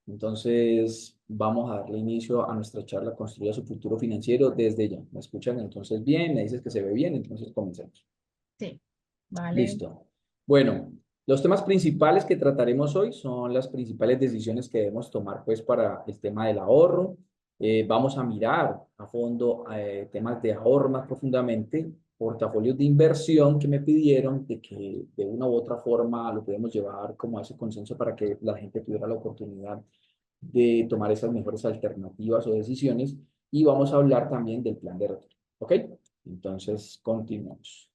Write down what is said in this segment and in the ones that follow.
Entonces, vamos a darle inicio a nuestra charla Construya su futuro financiero desde ya. ¿Me escuchan entonces bien? Me dices que se ve bien, entonces comencemos. Sí, vale. Listo. Bueno, los temas principales que trataremos hoy son las principales decisiones que debemos tomar pues para el tema del ahorro. Vamos a mirar a fondo temas de ahorro más profundamente, portafolios de inversión que me pidieron de que de una u otra forma lo podemos llevar como a ese consenso para que la gente tuviera la oportunidad de tomar esas mejores alternativas o decisiones. Y vamos a hablar también del plan de retiro. ¿Ok? Entonces, continuamos.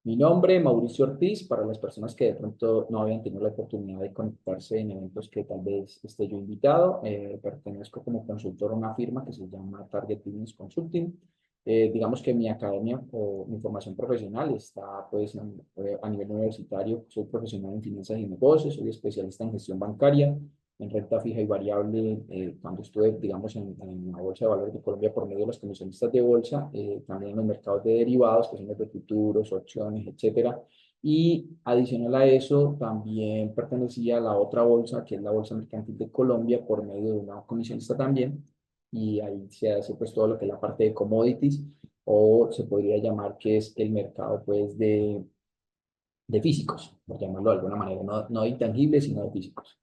Mi nombre, Mauricio Ortiz, para las personas que de pronto no habían tenido la oportunidad de conectarse en eventos que tal vez esté yo invitado, pertenezco como consultor a una firma que se llama Target Business Consulting. Digamos que mi academia o mi formación profesional está pues a nivel universitario. Soy profesional en finanzas y negocios, soy especialista en gestión bancaria, en renta fija y variable, cuando estuve, digamos, en la Bolsa de Valores de Colombia por medio de los comisionistas de bolsa, también en los mercados de derivados, que son los de futuros, opciones, etcétera. Y adicional a eso, también pertenecía a la otra bolsa, que es la Bolsa Mercantil de Colombia, por medio de una comisionista también. Y ahí se hace pues todo lo que es la parte de commodities, o se podría llamar que es el mercado pues de físicos, por llamarlo de alguna manera, no de intangibles, sino de físicos.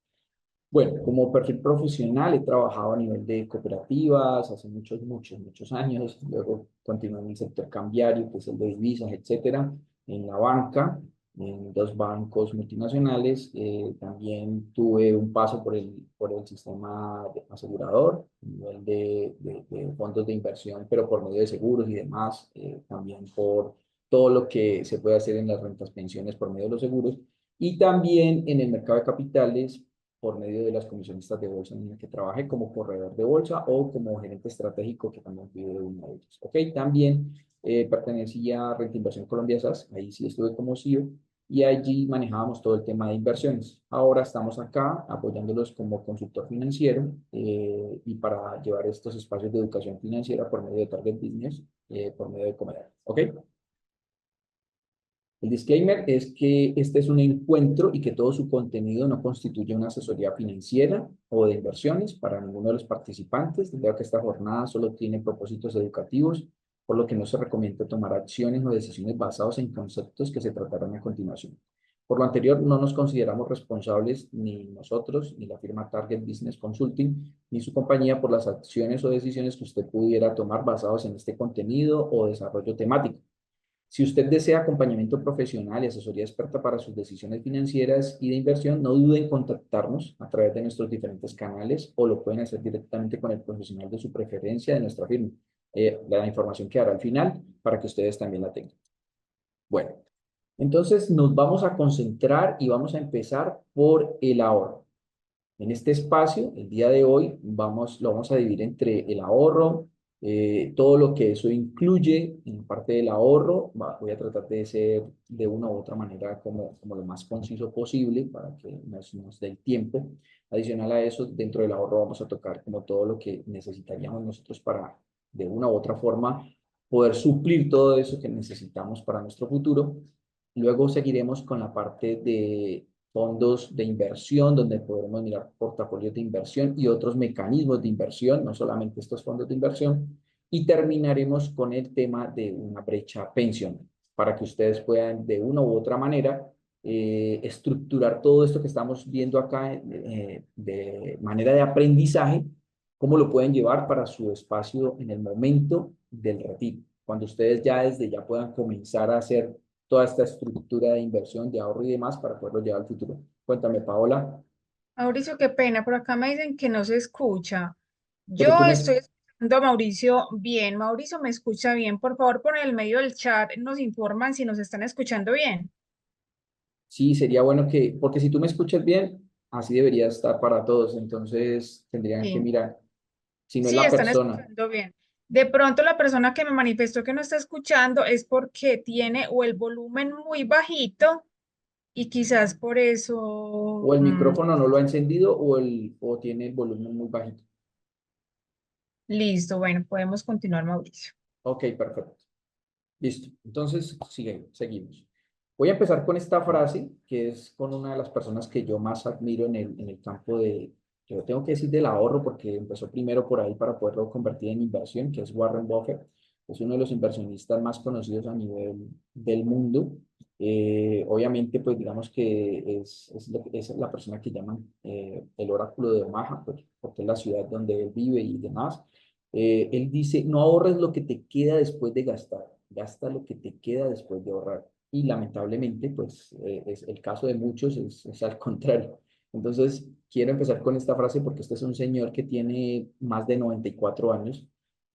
Bueno, como perfil profesional he trabajado a nivel de cooperativas hace muchos años. Luego continué en el sector cambiario, que es el de divisas, etcétera, en la banca, en dos bancos multinacionales. También tuve un paso por el sistema asegurador, a nivel de fondos de inversión, pero por medio de seguros y demás. También por todo lo que se puede hacer en las rentas pensiones por medio de los seguros. Y también en el mercado de capitales por medio de las comisionistas de bolsa en el que trabajé como corredor de bolsa o como gerente estratégico, que también fui de uno de ellos. Ok, también pertenecía a Renta Inversión Colombia SAS, ahí sí estuve como CEO, y allí manejábamos todo el tema de inversiones. Ahora estamos acá apoyándolos como consultor financiero, y para llevar estos espacios de educación financiera por medio de Target Business, por medio de Comer. ¿Ok? El disclaimer es que este es un encuentro y que todo su contenido no constituye una asesoría financiera o de inversiones para ninguno de los participantes, debido a que esta jornada solo tiene propósitos educativos, por lo que no se recomienda tomar acciones o decisiones basadas en conceptos que se tratarán a continuación. Por lo anterior, no nos consideramos responsables ni nosotros, ni la firma Target Business Consulting, ni su compañía por las acciones o decisiones que usted pudiera tomar basados en este contenido o desarrollo temático. Si usted desea acompañamiento profesional y asesoría experta para sus decisiones financieras y de inversión, no duden en contactarnos a través de nuestros diferentes canales o lo pueden hacer directamente con el profesional de su preferencia de nuestra firma. La información quedará al final para que ustedes también la tengan. Bueno, entonces nos vamos a concentrar y vamos a empezar por el ahorro. En este espacio, el día de hoy, lo vamos a dividir entre el ahorro, todo lo que eso incluye en parte del ahorro. Voy a tratar de ser de una u otra manera como lo más conciso posible para que nos dé el tiempo. Adicional a eso, dentro del ahorro vamos a tocar como todo lo que necesitaríamos nosotros para, de una u otra forma, poder suplir todo eso que necesitamos para nuestro futuro. Luego seguiremos con la parte de fondos de inversión, donde podremos mirar portafolios de inversión y otros mecanismos de inversión, no solamente estos fondos de inversión. Y terminaremos con el tema de una brecha pensional, para que ustedes puedan de una u otra manera estructurar todo esto que estamos viendo acá de manera de aprendizaje, cómo lo pueden llevar para su espacio en el momento del retiro, cuando ustedes ya desde ya puedan comenzar a hacer toda esta estructura de inversión, de ahorro y demás para poderlo llevar al futuro. Cuéntame, Paola, Mauricio, qué pena, por acá me dicen que no se escucha. pero tú Yo me... estoy escuchando a Mauricio bien. Mauricio me escucha bien. Por favor, por el medio del chat nos informan si nos están escuchando bien. Sí, sería bueno que, porque si tú me escuchas bien, así debería estar para todos, entonces tendrían que Sí, mirar, si no es sí, la están persona, escuchando bien. De pronto la persona que me manifestó que no está escuchando es porque tiene o el volumen muy bajito y quizás por eso. o el micrófono no lo ha encendido o tiene el volumen muy bajito. Listo, bueno, podemos continuar, Mauricio. Ok, perfecto. Listo. Entonces, seguimos. Voy a empezar con esta frase, que es con una de las personas que yo más admiro en el campo yo tengo que decir del ahorro porque empezó primero por ahí para poderlo convertir en inversión, que es Warren Buffett. Es uno de los inversionistas más conocidos a nivel del mundo. Obviamente, pues digamos que es la persona que llaman el oráculo de Omaha, pues, porque es la ciudad donde él vive y demás. Él dice, no ahorres lo que te queda después de gastar, gasta lo que te queda después de ahorrar. Y lamentablemente, pues es el caso de muchos es al contrario. Entonces, quiero empezar con esta frase porque este es un señor que tiene más de 94 años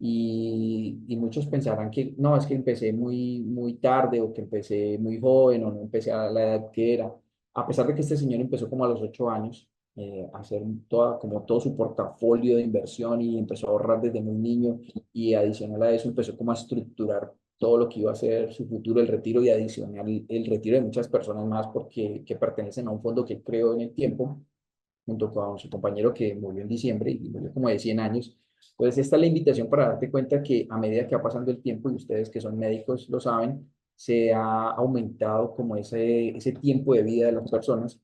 y muchos pensarán que no, es que empecé muy tarde o que empecé muy joven o no empecé a la edad que era. A pesar de que este señor empezó como a los 8 años a hacer como todo su portafolio de inversión y empezó a ahorrar desde muy niño y adicional a eso empezó como a estructurar todo lo que iba a ser su futuro, el retiro y adicional el retiro de muchas personas más porque que pertenecen a un fondo que él creó en el tiempo junto con su compañero que murió en diciembre y murió como de 100 años. Pues esta es la invitación para darte cuenta que a medida que va pasando el tiempo, y ustedes que son médicos lo saben, se ha aumentado como ese tiempo de vida de las personas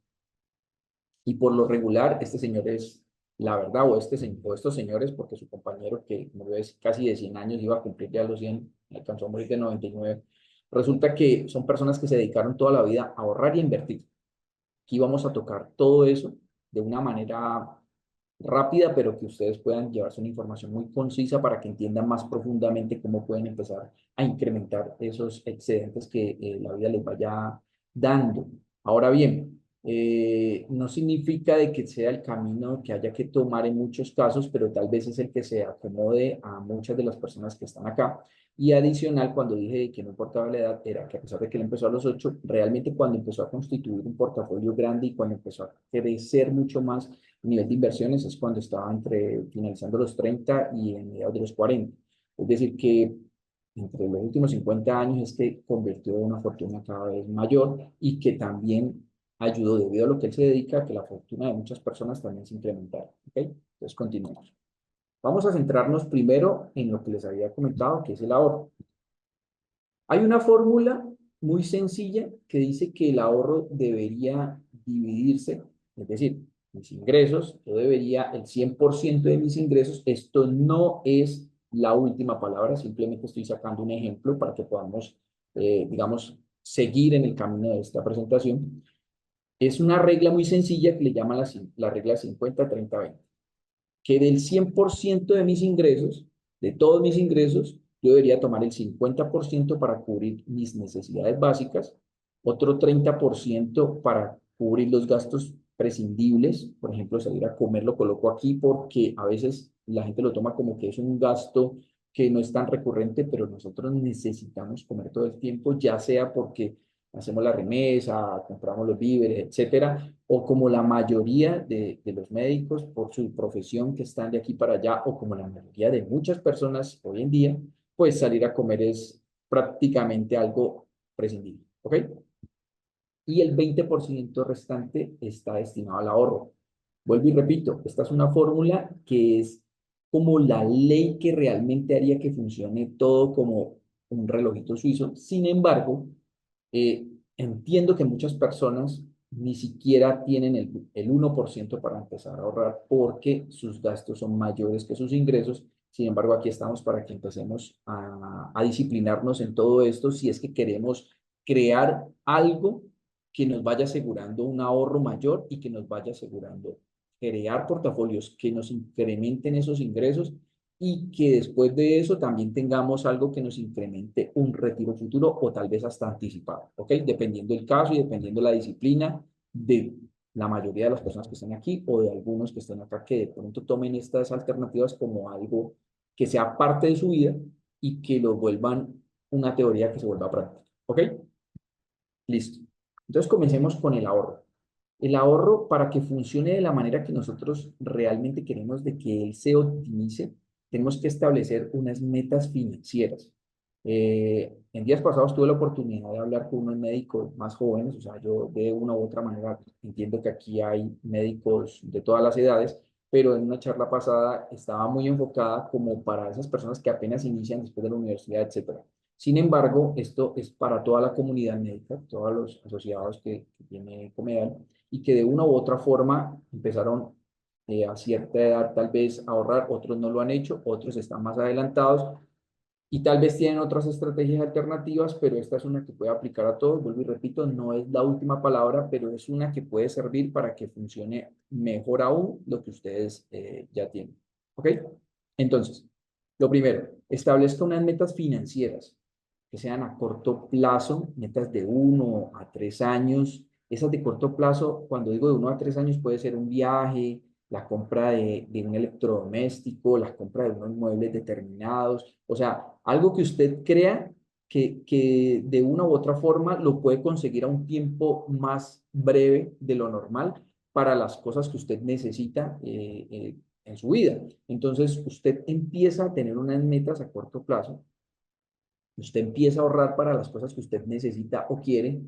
y por lo regular este señor es la verdad o estos señores, porque su compañero que murió casi de 100 años iba a cumplir ya los 100, alcanzó a morir de 99, resulta que son personas que se dedicaron toda la vida a ahorrar y a invertir. Aquí vamos a tocar todo eso de una manera rápida, pero que ustedes puedan llevarse una información muy concisa para que entiendan más profundamente cómo pueden empezar a incrementar esos excedentes que la vida les vaya dando. Ahora bien, no significa de que sea el camino que haya que tomar en muchos casos, pero tal vez es el que se acomode a muchas de las personas que están acá. Y adicional, cuando dije que no importaba la edad, era que a pesar de que él empezó a los 8, realmente cuando empezó a constituir un portafolio grande y cuando empezó a crecer mucho más a nivel de inversiones, es cuando estaba finalizando los 30 y en mediados de los 40. Es decir, que entre los últimos 50 años es que convirtió una fortuna cada vez mayor y que también ayudó, debido a lo que él se dedica, a que la fortuna de muchas personas también se incrementara. ¿Ok? Entonces, continuemos. Vamos a centrarnos primero en lo que les había comentado, que es el ahorro. Hay una fórmula muy sencilla que dice que el ahorro debería dividirse, es decir, mis ingresos, yo debería el 100% de mis ingresos, esto no es la última palabra, simplemente estoy sacando un ejemplo para que podamos, digamos, seguir en el camino de esta presentación. Es una regla muy sencilla que le llaman la regla 50-30-20, que del 100% de mis ingresos, de todos mis ingresos, yo debería tomar el 50% para cubrir mis necesidades básicas, otro 30% para cubrir los gastos prescindibles, por ejemplo, salir a comer lo coloco aquí porque a veces la gente lo toma como que es un gasto que no es tan recurrente, pero nosotros necesitamos comer todo el tiempo, ya sea porque hacemos la remesa, compramos los víveres, etcétera, o como la mayoría de los médicos por su profesión que están de aquí para allá, o como la mayoría de muchas personas hoy en día, pues salir a comer es prácticamente algo prescindible, ¿ok? Y el 20% restante está destinado al ahorro. Vuelvo y repito, esta es una fórmula que es como la ley que realmente haría que funcione todo como un relojito suizo. Sin embargo, entiendo que muchas personas ni siquiera tienen el 1% para empezar a ahorrar porque sus gastos son mayores que sus ingresos. Sin embargo, aquí estamos para que empecemos a disciplinarnos en todo esto si es que queremos crear algo que nos vaya asegurando un ahorro mayor y que nos vaya asegurando crear portafolios que nos incrementen esos ingresos y que después de eso también tengamos algo que nos incremente un retiro futuro o tal vez hasta anticipado, ¿ok? Dependiendo el caso y dependiendo la disciplina de la mayoría de las personas que están aquí o de algunos que estén acá que de pronto tomen estas alternativas como algo que sea parte de su vida y que lo vuelvan una teoría que se vuelva práctica, ¿ok? Listo. Entonces comencemos con el ahorro. El ahorro, para que funcione de la manera que nosotros realmente queremos de que él se optimice, tenemos que establecer unas metas financieras. En días pasados tuve la oportunidad de hablar con unos médicos más jóvenes, o sea, yo de una u otra manera entiendo que aquí hay médicos de todas las edades, pero en una charla pasada estaba muy enfocada como para esas personas que apenas inician después de la universidad, etcétera. Sin embargo, esto es para toda la comunidad médica, todos los asociados que tiene Comedal, y que de una u otra forma empezaron a cierta edad tal vez ahorrar, otros no lo han hecho, otros están más adelantados y tal vez tienen otras estrategias alternativas, pero esta es una que puede aplicar a todos. Vuelvo y repito, no es la última palabra, pero es una que puede servir para que funcione mejor aún lo que ustedes ya tienen. ¿Ok? Entonces, lo primero, establezca unas metas financieras que sean a corto plazo, metas de 1 a 3 años. Esas de corto plazo, cuando digo de 1 a 3 años, puede ser un viaje, la compra de un electrodoméstico, la compra de unos muebles determinados, o sea, algo que usted crea que de una u otra forma lo puede conseguir a un tiempo más breve de lo normal para las cosas que usted necesita en su vida. Entonces, usted empieza a tener unas metas a corto plazo, usted empieza a ahorrar para las cosas que usted necesita o quiere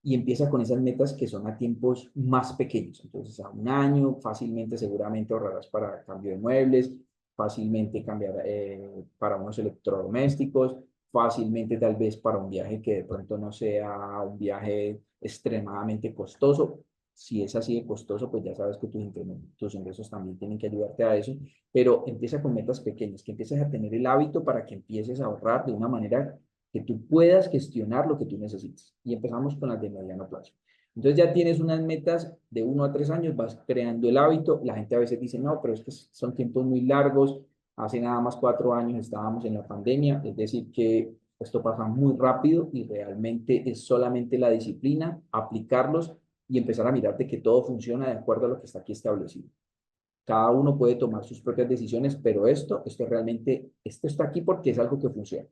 y empieza con esas metas que son a tiempos más pequeños. Entonces, a 1 año, fácilmente, seguramente ahorrarás para cambio de muebles, fácilmente cambiar para unos electrodomésticos, fácilmente tal vez para un viaje que de pronto no sea un viaje extremadamente costoso. Si es así de costoso, pues ya sabes que tus ingresos también tienen que ayudarte a eso, pero empieza con metas pequeñas, que empieces a tener el hábito para que empieces a ahorrar de una manera que tú puedas gestionar lo que tú necesites. Y empezamos con las de mediano plazo. Entonces ya tienes unas metas de 1 a 3 años, vas creando el hábito. La gente a veces dice, no, pero es que son tiempos muy largos. Hace nada más 4 años estábamos en la pandemia, es decir, que esto pasa muy rápido y realmente es solamente la disciplina, aplicarlos y empezar a mirar de que todo funciona de acuerdo a lo que está aquí establecido. Cada uno puede tomar sus propias decisiones, pero esto realmente, esto está aquí porque es algo que funciona.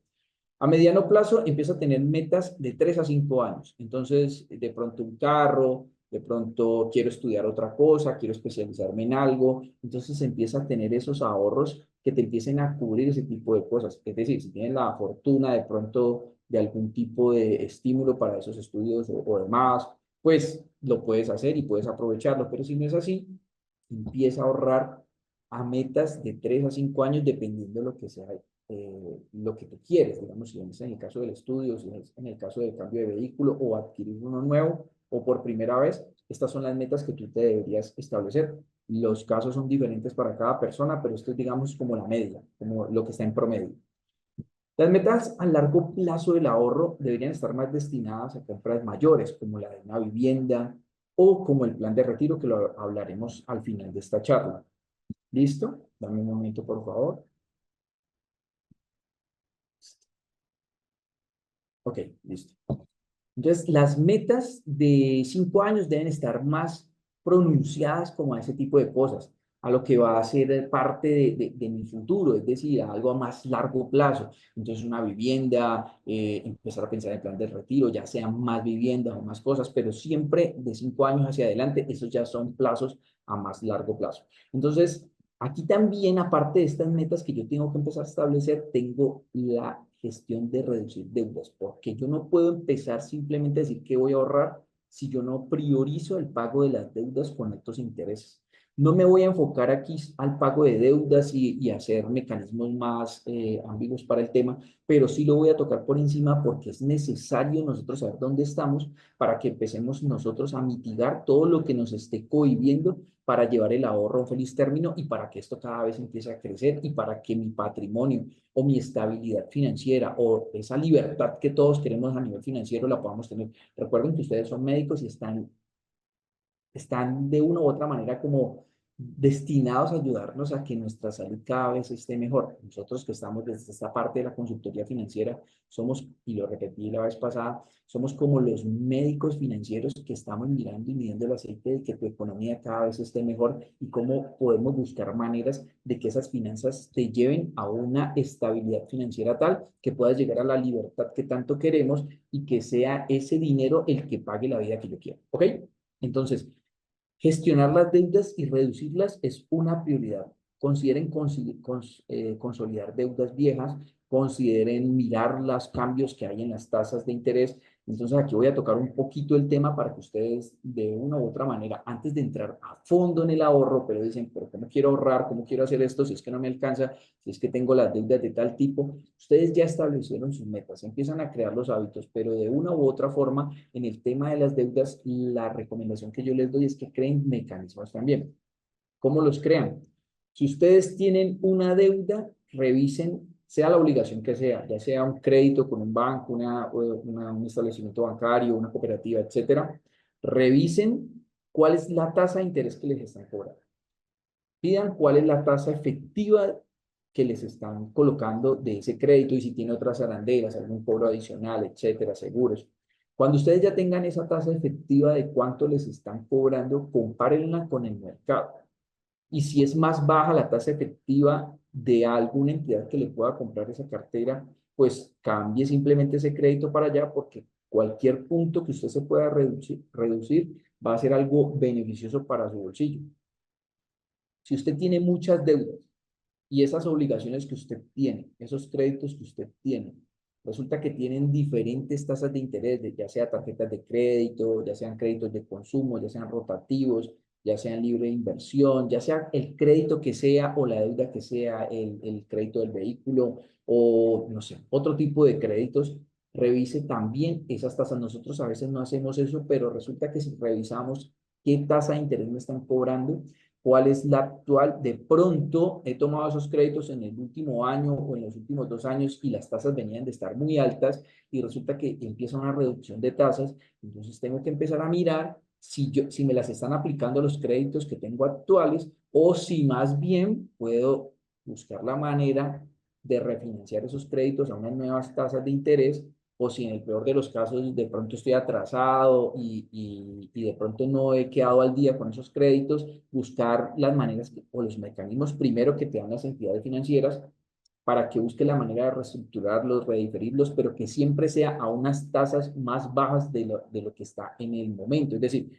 A mediano plazo empieza a tener metas de 3 a 5 años. Entonces, de pronto un carro, de pronto quiero estudiar otra cosa, quiero especializarme en algo. Entonces empieza a tener esos ahorros que te empiecen a cubrir ese tipo de cosas. Es decir, si tienes la fortuna de pronto de algún tipo de estímulo para esos estudios o demás, pues lo puedes hacer y puedes aprovecharlo. Pero si no es así, empieza a ahorrar a metas de 3 a 5 años dependiendo de lo que sea lo que tú quieres, digamos, si es en el caso del estudio, si es en el caso del cambio de vehículo o adquirir uno nuevo o por primera vez, estas son las metas que tú te deberías establecer. Los casos son diferentes para cada persona, pero esto es, digamos, como la media, como lo que está en promedio. Las metas a largo plazo del ahorro deberían estar más destinadas a compras mayores, como la de una vivienda o como el plan de retiro, que lo hablaremos al final de esta charla. ¿Listo? Dame un momento, por favor. Ok, listo. Entonces, las metas de 5 años deben estar más pronunciadas como a ese tipo de cosas, a lo que va a ser parte de mi futuro, es decir, a algo a más largo plazo. Entonces, una vivienda, empezar a pensar en el plan de retiro, ya sean más viviendas o más cosas, pero siempre de 5 años hacia adelante, esos ya son plazos a más largo plazo. Entonces, aquí también, aparte de estas metas que yo tengo que empezar a establecer, tengo la gestión de reducir deudas, porque yo no puedo empezar simplemente a decir que voy a ahorrar si yo no priorizo el pago de las deudas con altos intereses. No me voy a enfocar aquí al pago de deudas y hacer mecanismos más ambiguos para el tema, pero sí lo voy a tocar por encima porque es necesario nosotros saber dónde estamos para que empecemos nosotros a mitigar todo lo que nos esté cohibiendo para llevar el ahorro a un feliz término y para que esto cada vez empiece a crecer y para que mi patrimonio o mi estabilidad financiera o esa libertad que todos queremos a nivel financiero la podamos tener. Recuerden que ustedes son médicos y están de una u otra manera como destinados a ayudarnos a que nuestra salud cada vez esté mejor. Nosotros que estamos desde esta parte de la consultoría financiera, somos, y lo repetí la vez pasada, somos como los médicos financieros que estamos mirando y midiendo el aceite de que tu economía cada vez esté mejor y cómo podemos buscar maneras de que esas finanzas te lleven a una estabilidad financiera tal que puedas llegar a la libertad que tanto queremos y que sea ese dinero el que pague la vida que yo quiero. ¿Ok? Entonces, gestionar las deudas y reducirlas es una prioridad. Consideren consolidar deudas viejas, consideren mirar los cambios que hay en las tasas de interés. Entonces aquí voy a tocar un poquito el tema para que ustedes de una u otra manera, antes de entrar a fondo en el ahorro, pero dicen, pero ¿cómo quiero ahorrar? ¿Cómo quiero hacer esto? Si es que no me alcanza, si es que tengo las deudas de tal tipo, ustedes ya establecieron sus metas, empiezan a crear los hábitos, pero de una u otra forma en el tema de las deudas, la recomendación que yo les doy es que creen mecanismos también. ¿Cómo los crean? Si ustedes tienen una deuda, revisen, sea la obligación que sea, ya sea un crédito con un banco, un establecimiento bancario, una cooperativa, etcétera, revisen cuál es la tasa de interés que les están cobrando. Pidan cuál es la tasa efectiva que les están colocando de ese crédito y si tiene otras arandelas, algún cobro adicional, etcétera, seguros. Cuando ustedes ya tengan esa tasa efectiva de cuánto les están cobrando, compárenla con el mercado. Y si es más baja la tasa efectiva de alguna entidad que le pueda comprar esa cartera, pues cambie simplemente ese crédito para allá porque cualquier punto que usted se pueda reducir va a ser algo beneficioso para su bolsillo. Si usted tiene muchas deudas y esas obligaciones que usted tiene, esos créditos que usted tiene, resulta que tienen diferentes tasas de interés, ya sea tarjetas de crédito, ya sean créditos de consumo, ya sean rotativos, ya sean libre de inversión, ya sea el crédito que sea o la deuda que sea, el crédito del vehículo o, no sé, otro tipo de créditos, revise también esas tasas. Nosotros a veces no hacemos eso, pero resulta que si revisamos qué tasa de interés me están cobrando, cuál es la actual. De pronto he tomado esos créditos en el último año o en los últimos 2 años y las tasas venían de estar muy altas y resulta que empieza una reducción de tasas, entonces tengo que empezar a mirar si me las están aplicando los créditos que tengo actuales o si más bien puedo buscar la manera de refinanciar esos créditos a unas nuevas tasas de interés o si en el peor de los casos de pronto estoy atrasado y de pronto no he quedado al día con esos créditos, buscar las maneras o los mecanismos primero que te dan las entidades financieras para que busque la manera de reestructurarlos, rediferirlos, pero que siempre sea a unas tasas más bajas de lo que está en el momento. Es decir,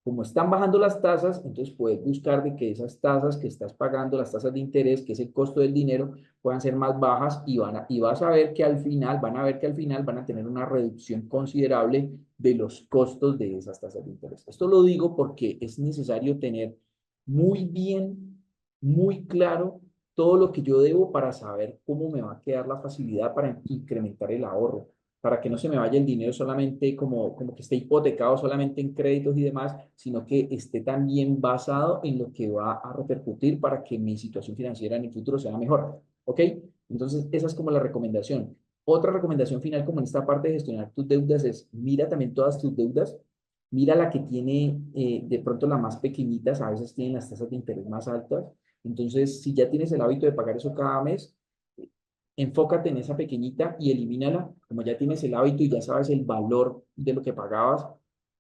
como están bajando las tasas, entonces puedes buscar de que esas tasas que estás pagando, las tasas de interés, que es el costo del dinero, puedan ser más bajas y vas a ver que al final, van a ver que al final van a tener una reducción considerable de los costos de esas tasas de interés. Esto lo digo porque es necesario tener muy bien, muy claro todo lo que yo debo para saber cómo me va a quedar la facilidad para incrementar el ahorro, para que no se me vaya el dinero solamente como que esté hipotecado solamente en créditos y demás, sino que esté también basado en lo que va a repercutir para que mi situación financiera en el futuro sea mejor. ¿Ok? Entonces, esa es como la recomendación. Otra recomendación final, como en esta parte de gestionar tus deudas, es mira también todas tus deudas. Mira la que tiene de pronto las más pequeñitas, a veces tienen las tasas de interés más altas. Entonces, si ya tienes el hábito de pagar eso cada mes, enfócate en esa pequeñita y elimínala. Como ya tienes el hábito y ya sabes el valor de lo que pagabas,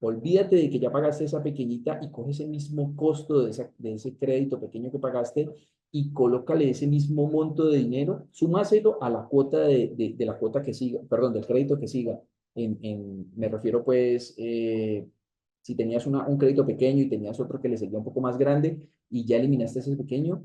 olvídate de que ya pagaste esa pequeñita y coge ese mismo costo de ese crédito pequeño que pagaste y colócale ese mismo monto de dinero, súmaselo a la cuota de la cuota que siga, perdón, del crédito que siga. Me refiero pues, si tenías un crédito pequeño y tenías otro que le seguía un poco más grande y ya eliminaste ese pequeño,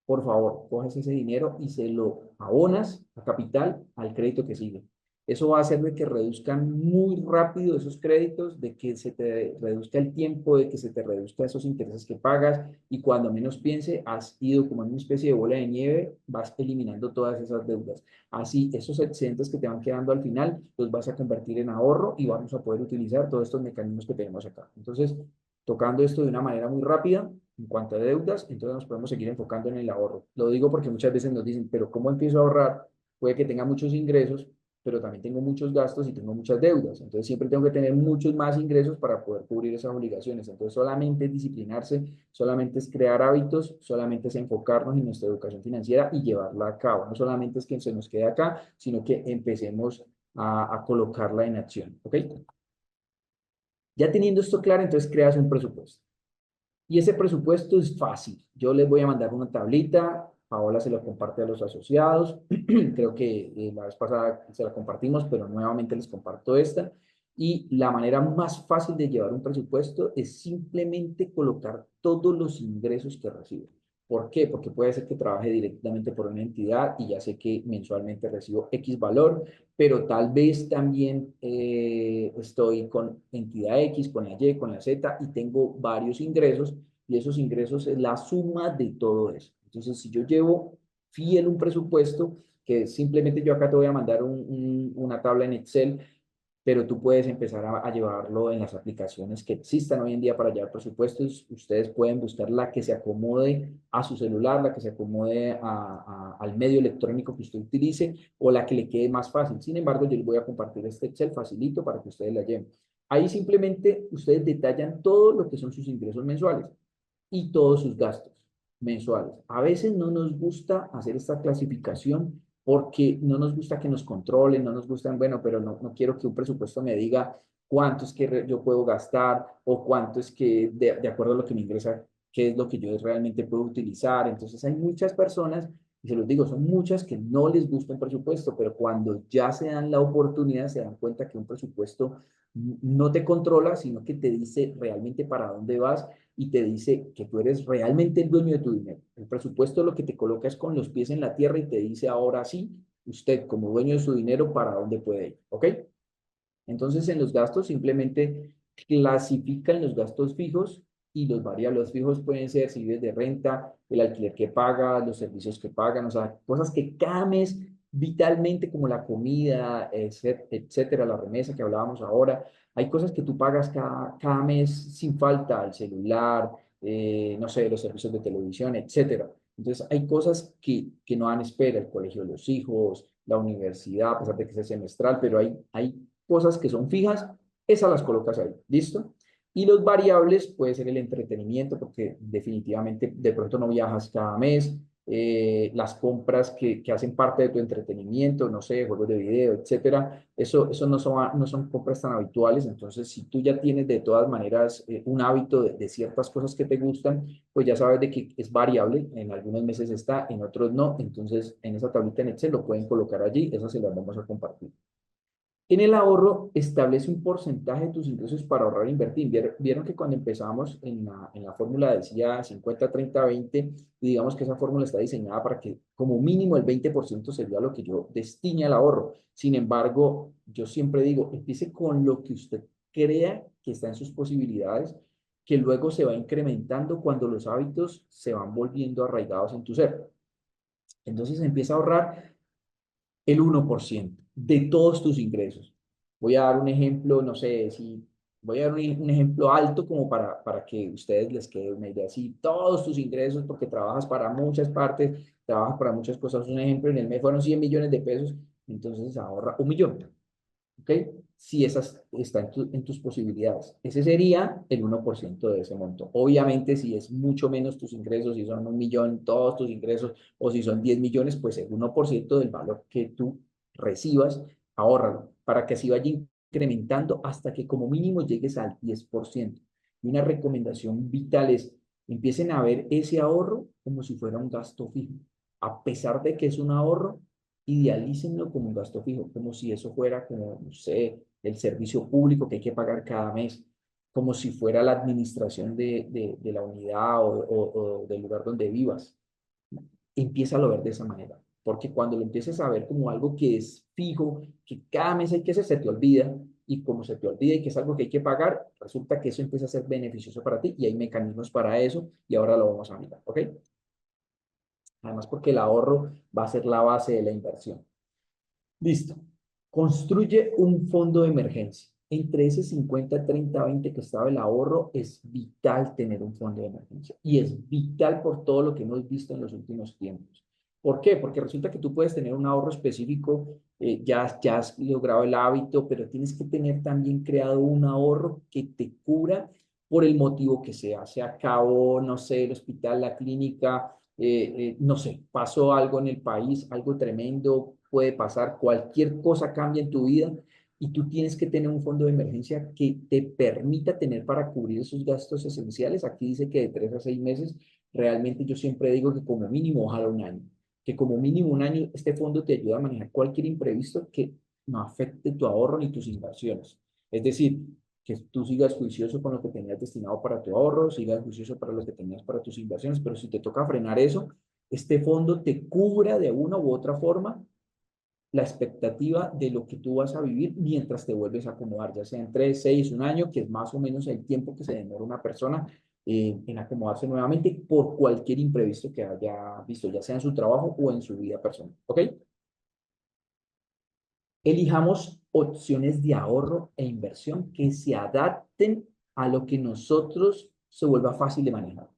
por favor, coges ese dinero y se lo abonas a capital al crédito que sigue. Eso va a hacer de que reduzcan muy rápido esos créditos, de que se te reduzca el tiempo, de que se te reduzca esos intereses que pagas y cuando menos piense, has ido como en una especie de bola de nieve, vas eliminando todas esas deudas. Así, esos excedentes que te van quedando al final, los vas a convertir en ahorro y vamos a poder utilizar todos estos mecanismos que tenemos acá. Entonces, tocando esto de una manera muy rápida, en cuanto a deudas, entonces nos podemos seguir enfocando en el ahorro. Lo digo porque muchas veces nos dicen, pero ¿cómo empiezo a ahorrar? Puede que tenga muchos ingresos, pero también tengo muchos gastos y tengo muchas deudas. Entonces siempre tengo que tener muchos más ingresos para poder cubrir esas obligaciones. Entonces solamente es disciplinarse, solamente es crear hábitos, solamente es enfocarnos en nuestra educación financiera y llevarla a cabo. No solamente es que se nos quede acá, sino que empecemos a colocarla en acción. ¿Ok? Ya teniendo esto claro, entonces creas un presupuesto. Y ese presupuesto es fácil. Yo les voy a mandar una tablita, Paola se lo comparte a los asociados. Creo que la vez pasada se la compartimos, pero nuevamente les comparto esta. Y la manera más fácil de llevar un presupuesto es simplemente colocar todos los ingresos que recibo. ¿Por qué? Porque puede ser que trabaje directamente por una entidad y ya sé que mensualmente recibo X valor, pero tal vez también estoy con entidad X, con la Y, con la Z y tengo varios ingresos y esos ingresos es la suma de todo eso. Entonces, si yo llevo fiel un presupuesto, que simplemente yo acá te voy a mandar una tabla en Excel pero tú puedes empezar a llevarlo en las aplicaciones que existan hoy en día para llevar presupuestos. Ustedes pueden buscar la que se acomode a su celular, la que se acomode al medio electrónico que usted utilice o la que le quede más fácil. Sin embargo, yo les voy a compartir este Excel facilito para que ustedes la lleven. Ahí simplemente ustedes detallan todo lo que son sus ingresos mensuales y todos sus gastos mensuales. A veces no nos gusta hacer esta clasificación porque no nos gusta que nos controlen, no nos gustan, bueno, pero no quiero que un presupuesto me diga cuánto es que yo puedo gastar o cuánto es que, de acuerdo a lo que me ingresa, qué es lo que yo realmente puedo utilizar. Entonces hay muchas personas, y se los digo, son muchas que no les gusta un presupuesto, pero cuando ya se dan la oportunidad, se dan cuenta que un presupuesto no te controla, sino que te dice realmente para dónde vas y te dice que tú eres realmente el dueño de tu dinero. El presupuesto lo que te coloca es con los pies en la tierra y te dice ahora sí, usted como dueño de su dinero, para dónde puede ir, ¿ok? Entonces en los gastos simplemente clasifican los gastos fijos y los variables fijos pueden ser si vives de renta, el alquiler que paga, los servicios que pagan, o sea, cosas que cada mes vitalmente como la comida, etcétera, la remesa que hablábamos ahora, hay cosas que tú pagas cada mes sin falta, el celular, no sé, los servicios de televisión, etcétera. Entonces hay cosas que no dan espera, el colegio de los hijos, la universidad, a pesar de que sea semestral, pero hay cosas que son fijas, esas las colocas ahí, ¿listo? Y los variables puede ser el entretenimiento, porque definitivamente de pronto no viajas cada mes, las compras que hacen parte de tu entretenimiento, no sé, juegos de video, etcétera, eso no son compras tan habituales, entonces si tú ya tienes de todas maneras un hábito de ciertas cosas que te gustan, pues ya sabes de que es variable, en algunos meses está, en otros no, entonces en esa tablita en Excel lo pueden colocar allí, esas se las vamos a compartir. En el ahorro, establece un porcentaje de tus ingresos para ahorrar e invertir. Vieron que cuando empezamos en la fórmula decía 50-30-20, y digamos que esa fórmula está diseñada para que como mínimo el 20% sería lo que yo destine al ahorro. Sin embargo, yo siempre digo, empiece con lo que usted crea que está en sus posibilidades, que luego se va incrementando cuando los hábitos se van volviendo arraigados en tu ser. Entonces empieza a ahorrar el 1% de todos tus ingresos. Voy a dar un ejemplo, no sé, si voy a dar un ejemplo alto como para que ustedes les quede una idea. Si todos tus ingresos, porque trabajas para muchas partes, trabajas para muchas cosas, un ejemplo, en el mes fueron 100 millones de pesos, entonces ahorra 1 millón, ¿ok? Si esas están en tus posibilidades. Ese sería el 1% de ese monto. Obviamente, si es mucho menos tus ingresos, si son 1 millón todos tus ingresos, o si son 10 millones, pues el 1% del valor que tú recibas, ahórralo, para que así vaya incrementando hasta que como mínimo llegues al 10%. Y una recomendación vital es, empiecen a ver ese ahorro como si fuera un gasto fijo. A pesar de que es un ahorro, idealícenlo como un gasto fijo, como si eso fuera como, no sé, el servicio público que hay que pagar cada mes, como si fuera la administración de la unidad o del lugar donde vivas. Empieza a ver de esa manera, porque cuando lo empieces a ver como algo que es fijo, que cada mes hay que hacer, se te olvida, y como se te olvida y que es algo que hay que pagar, resulta que eso empieza a ser beneficioso para ti y hay mecanismos para eso y ahora lo vamos a mirar, ¿ok? Además porque el ahorro va a ser la base de la inversión. Listo. Construye un fondo de emergencia. Entre ese 50-30-20 que estaba el ahorro, es vital tener un fondo de emergencia. Y es vital por todo lo que hemos visto en los últimos tiempos. ¿Por qué? Porque resulta que tú puedes tener un ahorro específico, ya has logrado el hábito, pero tienes que tener también creado un ahorro que te cubra por el motivo que sea. Se acabó, no sé, el hospital, la clínica, no sé, pasó algo en el país, algo tremendo, puede pasar, cualquier cosa cambia en tu vida y tú tienes que tener un fondo de emergencia que te permita tener para cubrir esos gastos esenciales. Aquí dice que de 3 a 6 meses, realmente yo siempre digo que como mínimo, ojalá un año, que como mínimo un año este fondo te ayuda a manejar cualquier imprevisto que no afecte tu ahorro ni tus inversiones. Es decir, que tú sigas juicioso con lo que tenías destinado para tu ahorro, sigas juicioso para lo que tenías para tus inversiones, pero si te toca frenar eso, este fondo te cubra de una u otra forma la expectativa de lo que tú vas a vivir mientras te vuelves a acomodar, ya sea en 3, 6, un año, que es más o menos el tiempo que se demora una persona en acomodarse nuevamente por cualquier imprevisto que haya visto, ya sea en su trabajo o en su vida personal. ¿Ok? Elijamos opciones de ahorro e inversión que se adapten a lo que nosotros se vuelva fácil de manejar.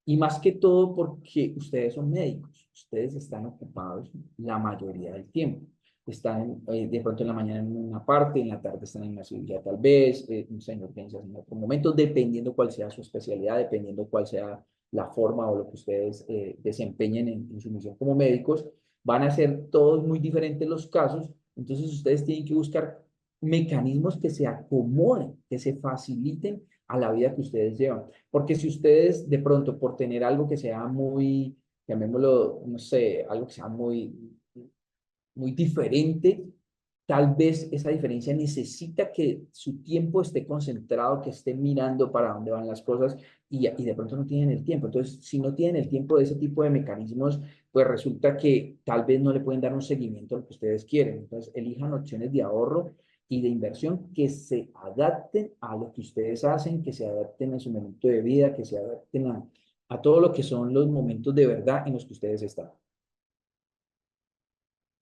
Y más que todo porque ustedes son médicos, ustedes están ocupados la mayoría del tiempo. Están de pronto en la mañana en una parte, en la tarde están en una cirugía tal vez, no sé, en urgencias en otro momento, dependiendo cuál sea su especialidad, dependiendo cuál sea la forma o lo que ustedes desempeñen en su misión como médicos, van a ser todos muy diferentes los casos, entonces ustedes tienen que buscar mecanismos que se acomoden, que se faciliten a la vida que ustedes llevan. Porque si ustedes de pronto por tener algo que sea muy, llamémoslo, no sé, algo que sea muy diferente, tal vez esa diferencia necesita que su tiempo esté concentrado, que esté mirando para dónde van las cosas y de pronto no tienen el tiempo. Entonces, si no tienen el tiempo de ese tipo de mecanismos, pues resulta que tal vez no le pueden dar un seguimiento a lo que ustedes quieren. Entonces, elijan opciones de ahorro y de inversión que se adapten a lo que ustedes hacen, que se adapten a su momento de vida, que se adapten a todo lo que son los momentos de verdad en los que ustedes están.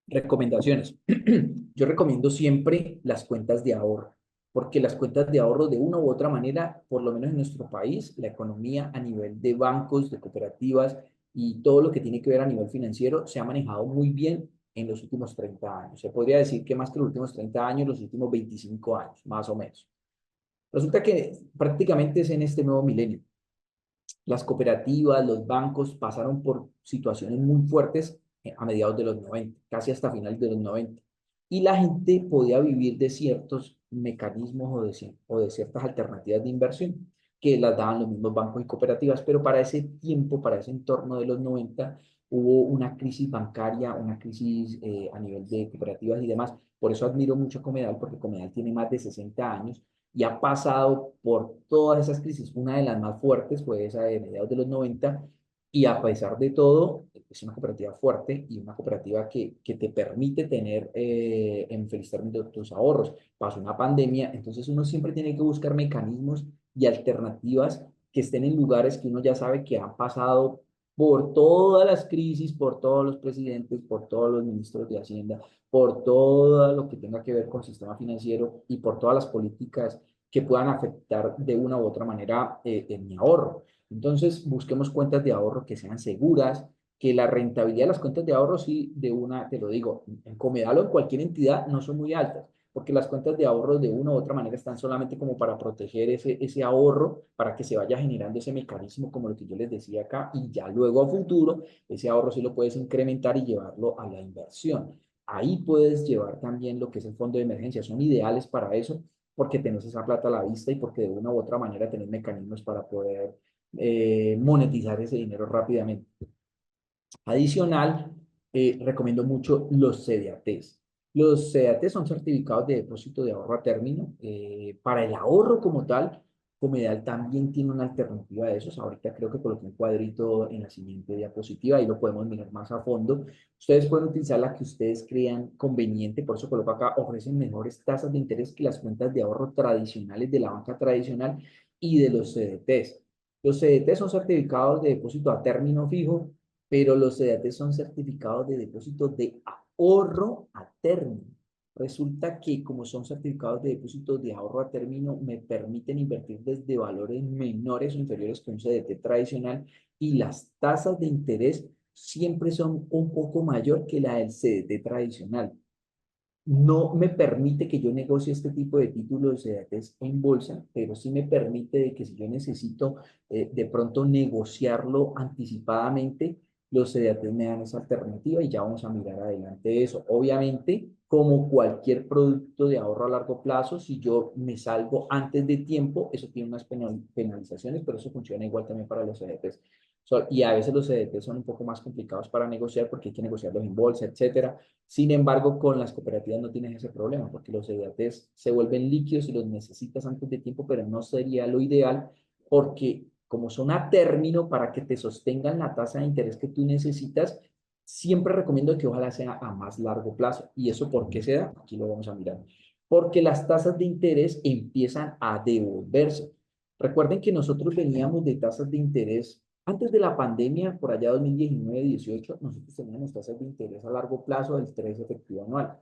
Recomendaciones. Yo recomiendo siempre las cuentas de ahorro, porque las cuentas de ahorro de una u otra manera, por lo menos en nuestro país, la economía a nivel de bancos, de cooperativas y todo lo que tiene que ver a nivel financiero se ha manejado muy bien en los últimos 30 años. Se podría decir que más que los últimos 30 años, los últimos 25 años, más o menos. Resulta que prácticamente es en este nuevo milenio. Las cooperativas, los bancos pasaron por situaciones muy fuertes a mediados de los 90, casi hasta finales de los 90. Y la gente podía vivir de ciertos mecanismos o de ciertas alternativas de inversión que las daban los mismos bancos y cooperativas, pero para ese tiempo, para ese entorno de los 90, hubo una crisis bancaria, una crisis a nivel de cooperativas y demás. Por eso admiro mucho a Comedal, porque Comedal tiene más de 60 años y ha pasado por todas esas crisis. Una de las más fuertes fue esa de mediados de los 90 y a pesar de todo, es una cooperativa fuerte y una cooperativa que te permite tener en feliz término tus ahorros. Pasó una pandemia, entonces uno siempre tiene que buscar mecanismos y alternativas que estén en lugares que uno ya sabe que han pasado por todas las crisis, por todos los presidentes, por todos los ministros de Hacienda, por todo lo que tenga que ver con el sistema financiero y por todas las políticas que puedan afectar de una u otra manera en mi ahorro. Entonces, busquemos cuentas de ahorro que sean seguras, que la rentabilidad de las cuentas de ahorro, sí, de una, te lo digo, en Comedal o en cualquier entidad no son muy altas, porque las cuentas de ahorro de una u otra manera están solamente como para proteger ese ahorro, para que se vaya generando ese mecanismo, como lo que yo les decía acá, y ya luego a futuro, ese ahorro sí lo puedes incrementar y llevarlo a la inversión. Ahí puedes llevar también lo que es el fondo de emergencia. Son ideales para eso porque tenés esa plata a la vista y porque de una u otra manera tenés mecanismos para poder monetizar ese dinero rápidamente. Adicional, recomiendo mucho los CDATs. Los CDATs son certificados de depósito de ahorro a término. Para el ahorro como tal, Comedal también tiene una alternativa de esos. Ahorita creo que coloqué un cuadrito en la siguiente diapositiva, ahí lo podemos mirar más a fondo. Ustedes pueden utilizar la que ustedes crean conveniente, por eso coloco acá, ofrecen mejores tasas de interés que las cuentas de ahorro tradicionales de la banca tradicional y de los CDTs. Los CDTs son certificados de depósito a término fijo, pero los CDT son certificados de depósito de ahorro a término. Resulta que como son certificados de depósito de ahorro a término, me permiten invertir desde valores menores o inferiores que un CDT tradicional y las tasas de interés siempre son un poco mayor que la del CDT tradicional. No me permite que yo negocie este tipo de títulos de CDTs en bolsa, pero sí me permite de que si yo necesito de pronto negociarlo anticipadamente, los CDTs me dan esa alternativa y ya vamos a mirar adelante eso. Obviamente, como cualquier producto de ahorro a largo plazo, si yo me salgo antes de tiempo, eso tiene unas penalizaciones, pero eso funciona igual también para los CDTs. Y a veces los CDTs son un poco más complicados para negociar porque hay que negociarlos en bolsa, etcétera. Sin embargo, con las cooperativas no tienes ese problema porque los CDTs se vuelven líquidos y los necesitas antes de tiempo, pero no sería lo ideal porque como son a término para que te sostengan la tasa de interés que tú necesitas, siempre recomiendo que ojalá sea a más largo plazo. ¿Y eso por qué se da? Aquí lo vamos a mirar. Porque las tasas de interés empiezan a devolverse. Recuerden que nosotros veníamos de tasas de interés antes de la pandemia, por allá 2019-18, nosotros teníamos tasas de interés a largo plazo del 3 efectivo anual.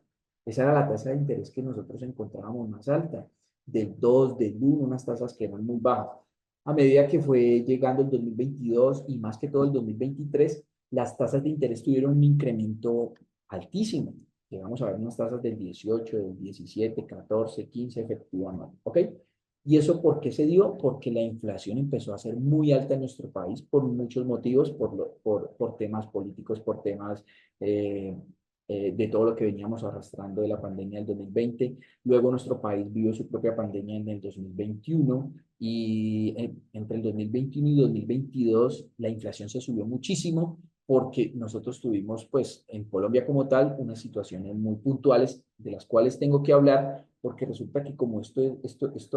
Esa era la tasa de interés que nosotros encontrábamos más alta, del 2, del 1, unas tasas que eran muy bajas. A medida que fue llegando el 2022 y más que todo el 2023, las tasas de interés tuvieron un incremento altísimo. Llegamos a ver unas tasas del 18, del 17, 14, 15 efectivo anual. ¿Ok? ¿Y eso por qué se dio? Porque la inflación empezó a ser muy alta en nuestro país por muchos motivos, por temas políticos, por temas eh, de todo lo que veníamos arrastrando de la pandemia del 2020. Luego nuestro país vivió su propia pandemia en el 2021 y entre el 2021 y 2022 la inflación se subió muchísimo porque nosotros tuvimos, pues, en Colombia como tal, unas situaciones muy puntuales de las cuales tengo que hablar, porque resulta que como esto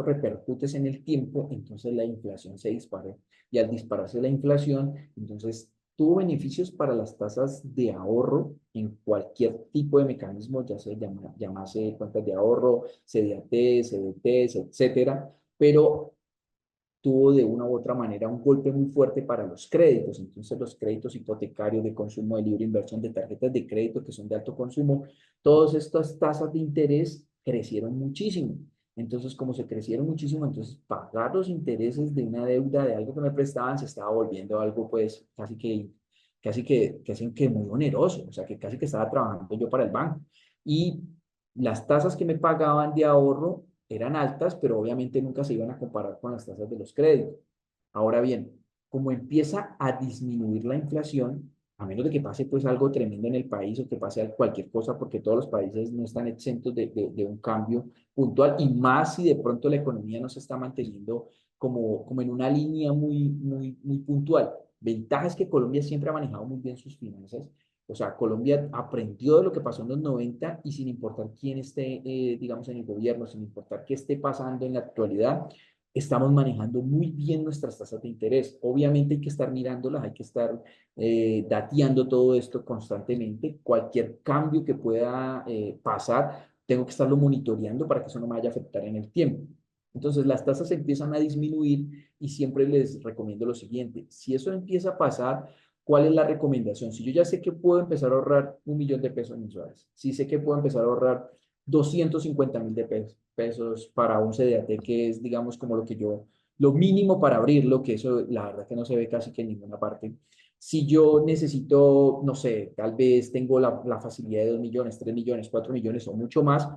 repercute en el tiempo, entonces la inflación se disparó. Y al dispararse la inflación, entonces tuvo beneficios para las tasas de ahorro en cualquier tipo de mecanismo, ya se llamase cuentas de ahorro, CDAT, CDTs, etcétera, pero tuvo de una u otra manera un golpe muy fuerte para los créditos. Entonces, los créditos hipotecarios de consumo de libre inversión, de tarjetas de crédito que son de alto consumo, todas estas tasas de interés crecieron muchísimo. Entonces, como se crecieron muchísimo, entonces pagar los intereses de una deuda, de algo que me prestaban, se estaba volviendo algo, pues, casi que muy oneroso. O sea, que casi que estaba trabajando yo para el banco. Y las tasas que me pagaban de ahorro eran altas, pero obviamente nunca se iban a comparar con las tasas de los créditos. Ahora bien, como empieza a disminuir la inflación, a menos de que pase pues algo tremendo en el país o que pase cualquier cosa, porque todos los países no están exentos de un cambio puntual, y más si de pronto la economía no se está manteniendo como en una línea muy puntual. Ventaja es que Colombia siempre ha manejado muy bien sus finanzas. O sea, Colombia aprendió de lo que pasó en los 90 y sin importar quién esté, digamos, en el gobierno, sin importar qué esté pasando en la actualidad, estamos manejando muy bien nuestras tasas de interés. Obviamente hay que estar mirándolas, hay que estar dateando todo esto constantemente. Cualquier cambio que pueda pasar, tengo que estarlo monitoreando para que eso no me vaya a afectar en el tiempo. Entonces, las tasas empiezan a disminuir y siempre les recomiendo lo siguiente. Si eso empieza a pasar, ¿cuál es la recomendación? Si yo ya sé que puedo empezar a ahorrar 1.000.000 de pesos mensuales, si sé que puedo empezar a ahorrar 250.000 de pesos para un CDAT, que es, digamos, como lo mínimo para abrirlo, que eso la verdad que no se ve casi que en ninguna parte. Si yo necesito, no sé, tal vez tengo la facilidad de 2 millones, 3 millones, 4 millones o mucho más,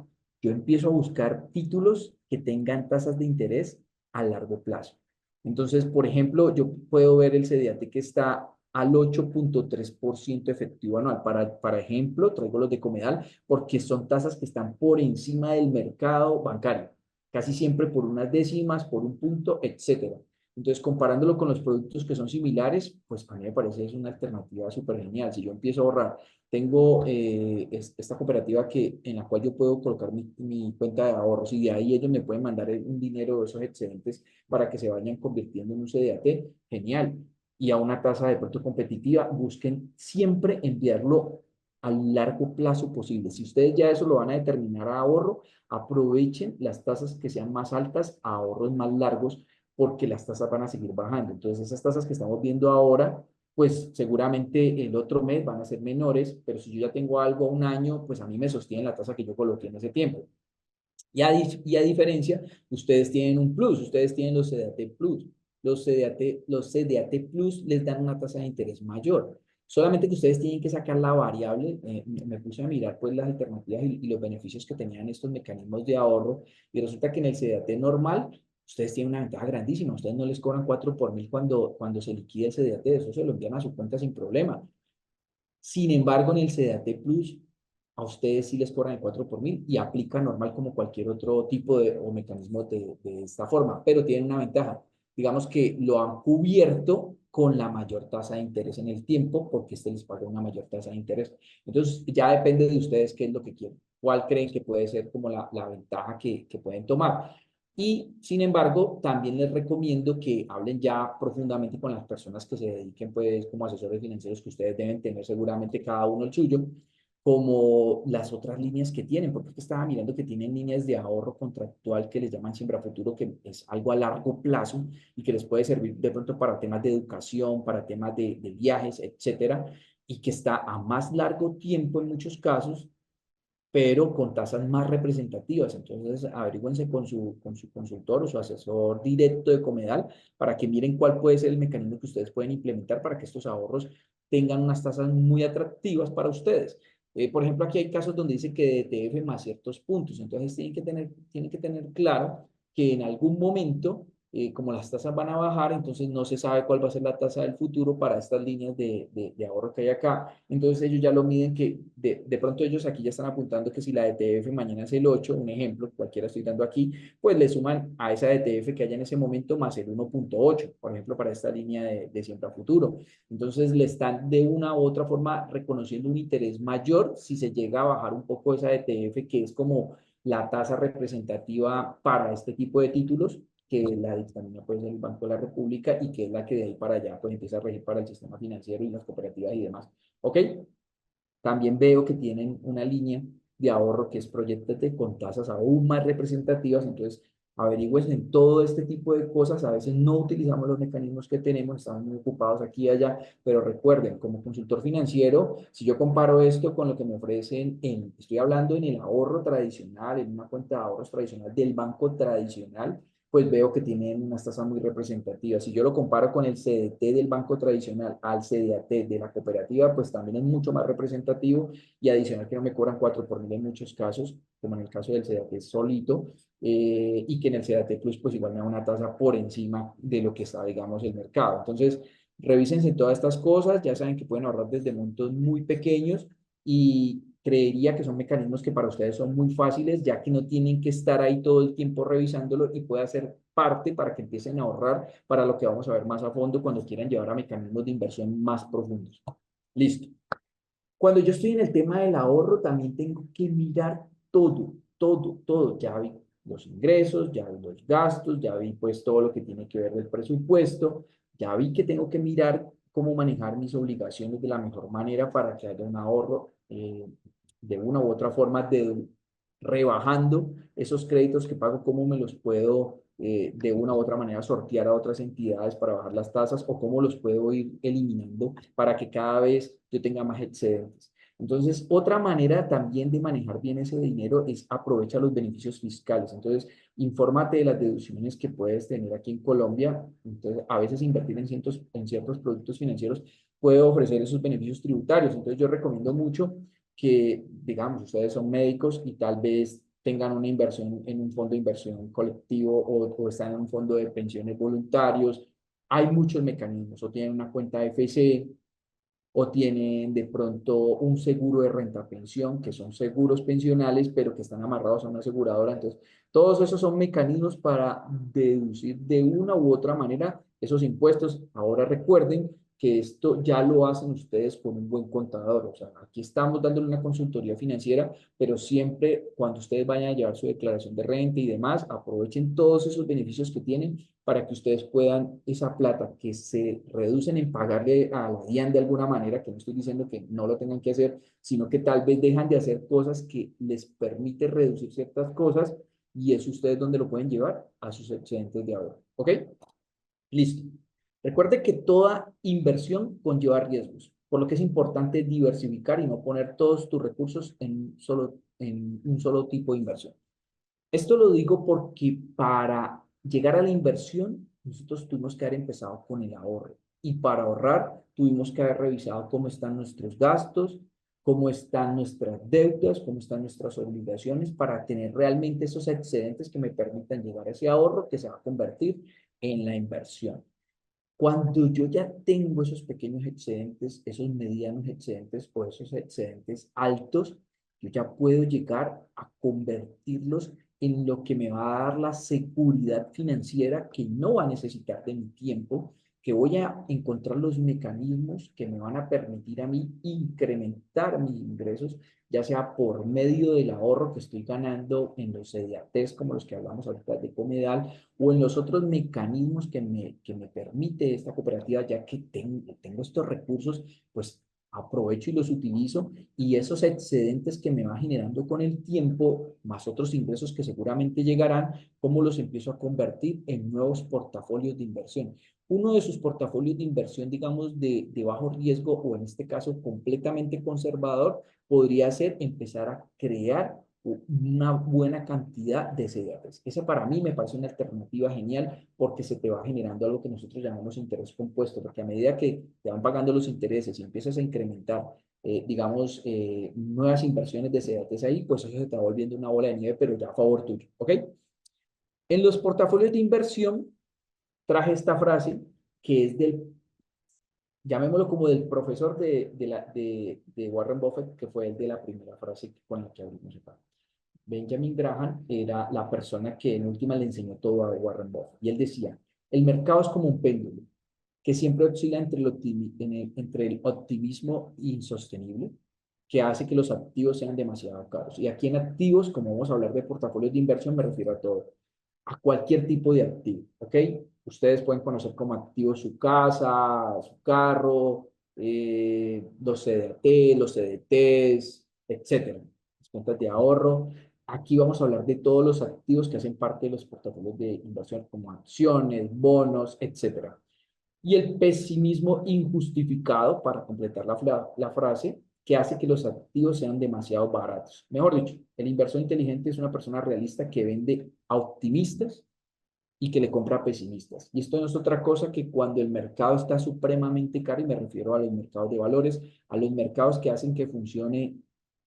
yo empiezo a buscar títulos que tengan tasas de interés a largo plazo. Entonces, por ejemplo, yo puedo ver el CDAT que está al 8.3% efectivo anual. Para ejemplo, traigo los de Comedal porque son tasas que están por encima del mercado bancario, casi siempre por unas décimas, por un punto, etcétera. Entonces, comparándolo con los productos que son similares, pues a mí me parece es una alternativa súper genial. Si yo empiezo a ahorrar, tengo esta cooperativa en la cual yo puedo colocar mi cuenta de ahorros y de ahí ellos me pueden mandar un dinero de esos excedentes para que se vayan convirtiendo en un CDAT, genial. Y a una tasa de pronto competitiva, busquen siempre enviarlo al largo plazo posible. Si ustedes ya eso lo van a determinar a ahorro, aprovechen las tasas que sean más altas a ahorros más largos porque las tasas van a seguir bajando. Entonces, esas tasas que estamos viendo ahora, pues seguramente el otro mes van a ser menores, pero si yo ya tengo algo a un año, pues a mí me sostiene la tasa que yo coloqué en ese tiempo. Y a diferencia, ustedes tienen un plus, ustedes tienen los CDAT Plus. Los CDAT Plus les dan una tasa de interés mayor. Solamente que ustedes tienen que sacar la variable. Me puse a mirar pues las alternativas y los beneficios que tenían estos mecanismos de ahorro y resulta que en el CDAT normal ustedes tienen una ventaja grandísima. Ustedes no les cobran 4 por mil cuando se liquide el CDAT. Eso se lo envían a su cuenta sin problema. Sin embargo, en el CDAT Plus, a ustedes sí les cobran el 4 por mil y aplica normal como cualquier otro tipo o mecanismo de esta forma, pero tienen una ventaja. Digamos que lo han cubierto con la mayor tasa de interés en el tiempo porque este les paga una mayor tasa de interés. Entonces, ya depende de ustedes qué es lo que quieren. ¿Cuál creen que puede ser como la ventaja que pueden tomar? Y sin embargo, también les recomiendo que hablen ya profundamente con las personas que se dediquen, pues, como asesores financieros, que ustedes deben tener seguramente cada uno el suyo, como las otras líneas que tienen, porque es que estaba mirando que tienen líneas de ahorro contractual que les llaman Siembra Futuro, que es algo a largo plazo y que les puede servir de pronto para temas de educación, para temas de viajes, etcétera, y que está a más largo tiempo en muchos casos pero con tasas más representativas. Entonces, averígüense con su consultor o su asesor directo de Comedal para que miren cuál puede ser el mecanismo que ustedes pueden implementar para que estos ahorros tengan unas tasas muy atractivas para ustedes. Por ejemplo, aquí hay casos donde dice que de ETF más ciertos puntos, entonces tienen que tener claro que en algún momento, como las tasas van a bajar, entonces no se sabe cuál va a ser la tasa del futuro para estas líneas de ahorro que hay acá. Entonces ellos ya lo miden que de pronto ellos aquí ya están apuntando que si la ETF mañana es el 8, un ejemplo, cualquiera estoy dando aquí, pues le suman a esa ETF que haya en ese momento más el 1.8, por ejemplo, para esta línea de siempre a futuro. Entonces le están de una u otra forma reconociendo un interés mayor si se llega a bajar un poco esa ETF, que es como la tasa representativa para este tipo de títulos, que la dictamina pues el Banco de la República y que es la que de ahí para allá pues empieza a regir para el sistema financiero y las cooperativas y demás. ¿Ok? También veo que tienen una línea de ahorro que es Proyectate con tasas aún más representativas, entonces averigüen en todo este tipo de cosas, a veces no utilizamos los mecanismos que tenemos, estamos muy ocupados aquí y allá, pero recuerden, como consultor financiero, si yo comparo esto con lo que me ofrecen estoy hablando en el ahorro tradicional, en una cuenta de ahorros tradicional del banco tradicional, pues veo que tienen unas tasas muy representativas. Si yo lo comparo con el CDT del banco tradicional al CDAT de la cooperativa, pues también es mucho más representativo y adicional que no me cobran 4 por mil en muchos casos, como en el caso del CDAT solito, y que en el CDAT Plus pues igual me da una tasa por encima de lo que está, digamos, el mercado. Entonces, revísense todas estas cosas, ya saben que pueden ahorrar desde montos muy pequeños y creería que son mecanismos que para ustedes son muy fáciles, ya que no tienen que estar ahí todo el tiempo revisándolo y puede ser parte para que empiecen a ahorrar para lo que vamos a ver más a fondo cuando quieran llevar a mecanismos de inversión más profundos. Listo. Cuando yo estoy en el tema del ahorro, también tengo que mirar todo, todo, todo. Ya vi los ingresos, ya vi los gastos, ya vi pues todo lo que tiene que ver del presupuesto, ya vi que tengo que mirar cómo manejar mis obligaciones de la mejor manera para que haya un ahorro de una u otra forma, rebajando esos créditos que pago, cómo me los puedo de una u otra manera sortear a otras entidades para bajar las tasas o cómo los puedo ir eliminando para que cada vez yo tenga más excedentes. Entonces, otra manera también de manejar bien ese dinero es aprovechar los beneficios fiscales. Entonces, infórmate de las deducciones que puedes tener aquí en Colombia. Entonces, a veces invertir en ciertos productos financieros puede ofrecer esos beneficios tributarios. Entonces, yo recomiendo mucho que, digamos, ustedes son médicos y tal vez tengan una inversión en un fondo de inversión colectivo o están en un fondo de pensiones voluntarios. Hay muchos mecanismos, o tienen una cuenta FC, o tienen de pronto un seguro de renta pensión, que son seguros pensionales, pero que están amarrados a una aseguradora. Entonces, todos esos son mecanismos para deducir de una u otra manera esos impuestos. Ahora recuerden que esto ya lo hacen ustedes con un buen contador. O sea, aquí estamos dándole una consultoría financiera, pero siempre cuando ustedes vayan a llevar su declaración de renta y demás, aprovechen todos esos beneficios que tienen para que ustedes puedan esa plata que se reducen en pagarle a la DIAN de alguna manera, que no estoy diciendo que no lo tengan que hacer, sino que tal vez dejan de hacer cosas que les permite reducir ciertas cosas y eso ustedes donde lo pueden llevar a sus excedentes de ahorro. ¿Ok? Listo. Recuerde que toda inversión conlleva riesgos, por lo que es importante diversificar y no poner todos tus recursos en un solo tipo de inversión. Esto lo digo porque para llegar a la inversión, nosotros tuvimos que haber empezado con el ahorro. Y para ahorrar, tuvimos que haber revisado cómo están nuestros gastos, cómo están nuestras deudas, cómo están nuestras obligaciones, para tener realmente esos excedentes que me permitan llegar a ese ahorro que se va a convertir en la inversión. Cuando yo ya tengo esos pequeños excedentes, esos medianos excedentes o esos excedentes altos, yo ya puedo llegar a convertirlos en lo que me va a dar la seguridad financiera que no va a necesitar de mi tiempo, que voy a encontrar los mecanismos que me van a permitir a mí incrementar mis ingresos, ya sea por medio del ahorro que estoy ganando en los CDATs, como los que hablamos ahorita de Comedal, o en los otros mecanismos que me permite esta cooperativa, ya que tengo estos recursos, pues aprovecho y los utilizo, y esos excedentes que me va generando con el tiempo, más otros ingresos que seguramente llegarán, ¿cómo los empiezo a convertir en nuevos portafolios de inversión? Uno de sus portafolios de inversión, digamos, de bajo riesgo, o en este caso completamente conservador, podría ser empezar a crear una buena cantidad de CDRs. Esa para mí me parece una alternativa genial, porque se te va generando algo que nosotros llamamos interés compuesto, porque a medida que te van pagando los intereses y empiezas a incrementar, digamos, nuevas inversiones de CDRs ahí, pues eso se está volviendo una bola de nieve, pero ya a favor tuyo, ¿ok? En los portafolios de inversión traje esta frase que es del, llamémoslo como del profesor de Warren Buffett, que fue el de la primera frase con la que abrimos el. Benjamin Graham era la persona que en última le enseñó todo a Warren Buffett. Y él decía, el mercado es como un péndulo que siempre oscila entre el optimismo insostenible, que hace que los activos sean demasiado caros. Y aquí en activos, como vamos a hablar de portafolios de inversión, me refiero a todo, a cualquier tipo de activo, ¿ok? Ustedes pueden conocer como activos su casa, su carro, los CDT, los CDTs, etcétera, las cuentas de ahorro. Aquí vamos a hablar de todos los activos que hacen parte de los portafolios de inversión, como acciones, bonos, etcétera. Y el pesimismo injustificado, para completar la frase, que hace que los activos sean demasiado baratos. Mejor dicho, el inversor inteligente es una persona realista que vende a optimistas y que le compra a pesimistas. Y esto no es otra cosa que cuando el mercado está supremamente caro, y me refiero a los mercados de valores, a los mercados que hacen que funcione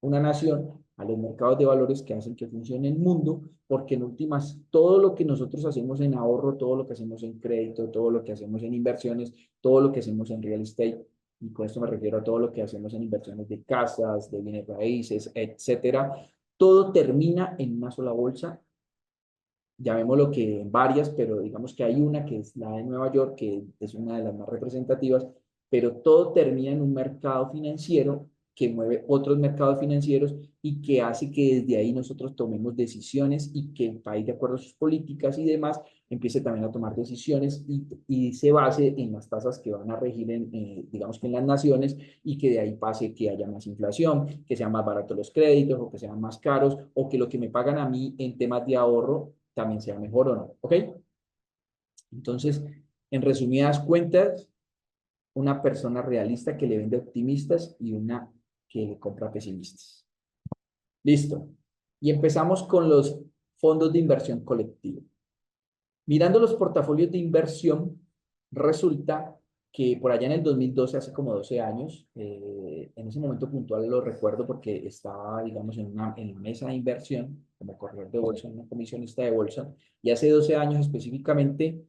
una nación, a los mercados de valores que hacen que funcione el mundo, porque en últimas todo lo que nosotros hacemos en ahorro, todo lo que hacemos en crédito, todo lo que hacemos en inversiones, todo lo que hacemos en real estate, y con esto me refiero a todo lo que hacemos en inversiones de casas, de bienes raíces, etcétera, todo termina en una sola bolsa, llamémoslo que en varias, pero digamos que hay una que es la de Nueva York, que es una de las más representativas, pero todo termina en un mercado financiero que mueve otros mercados financieros y que hace que desde ahí nosotros tomemos decisiones, y que el país, de acuerdo a sus políticas y demás, empiece también a tomar decisiones, y se base en las tasas que van a regir digamos que en las naciones, y que de ahí pase que haya más inflación, que sean más baratos los créditos o que sean más caros, o que lo que me pagan a mí en temas de ahorro también sea mejor o no, ¿ok? Entonces, en resumidas cuentas, una persona realista que le vende optimistas y una que le compra pesimistas. Listo. Y empezamos con los fondos de inversión colectiva. Mirando los portafolios de inversión, resulta que por allá en el 2012, hace como 12 años, en ese momento puntual lo recuerdo porque estaba, digamos, en mesa de inversión, como corredor de bolsa, una comisionista de bolsa, y hace 12 años específicamente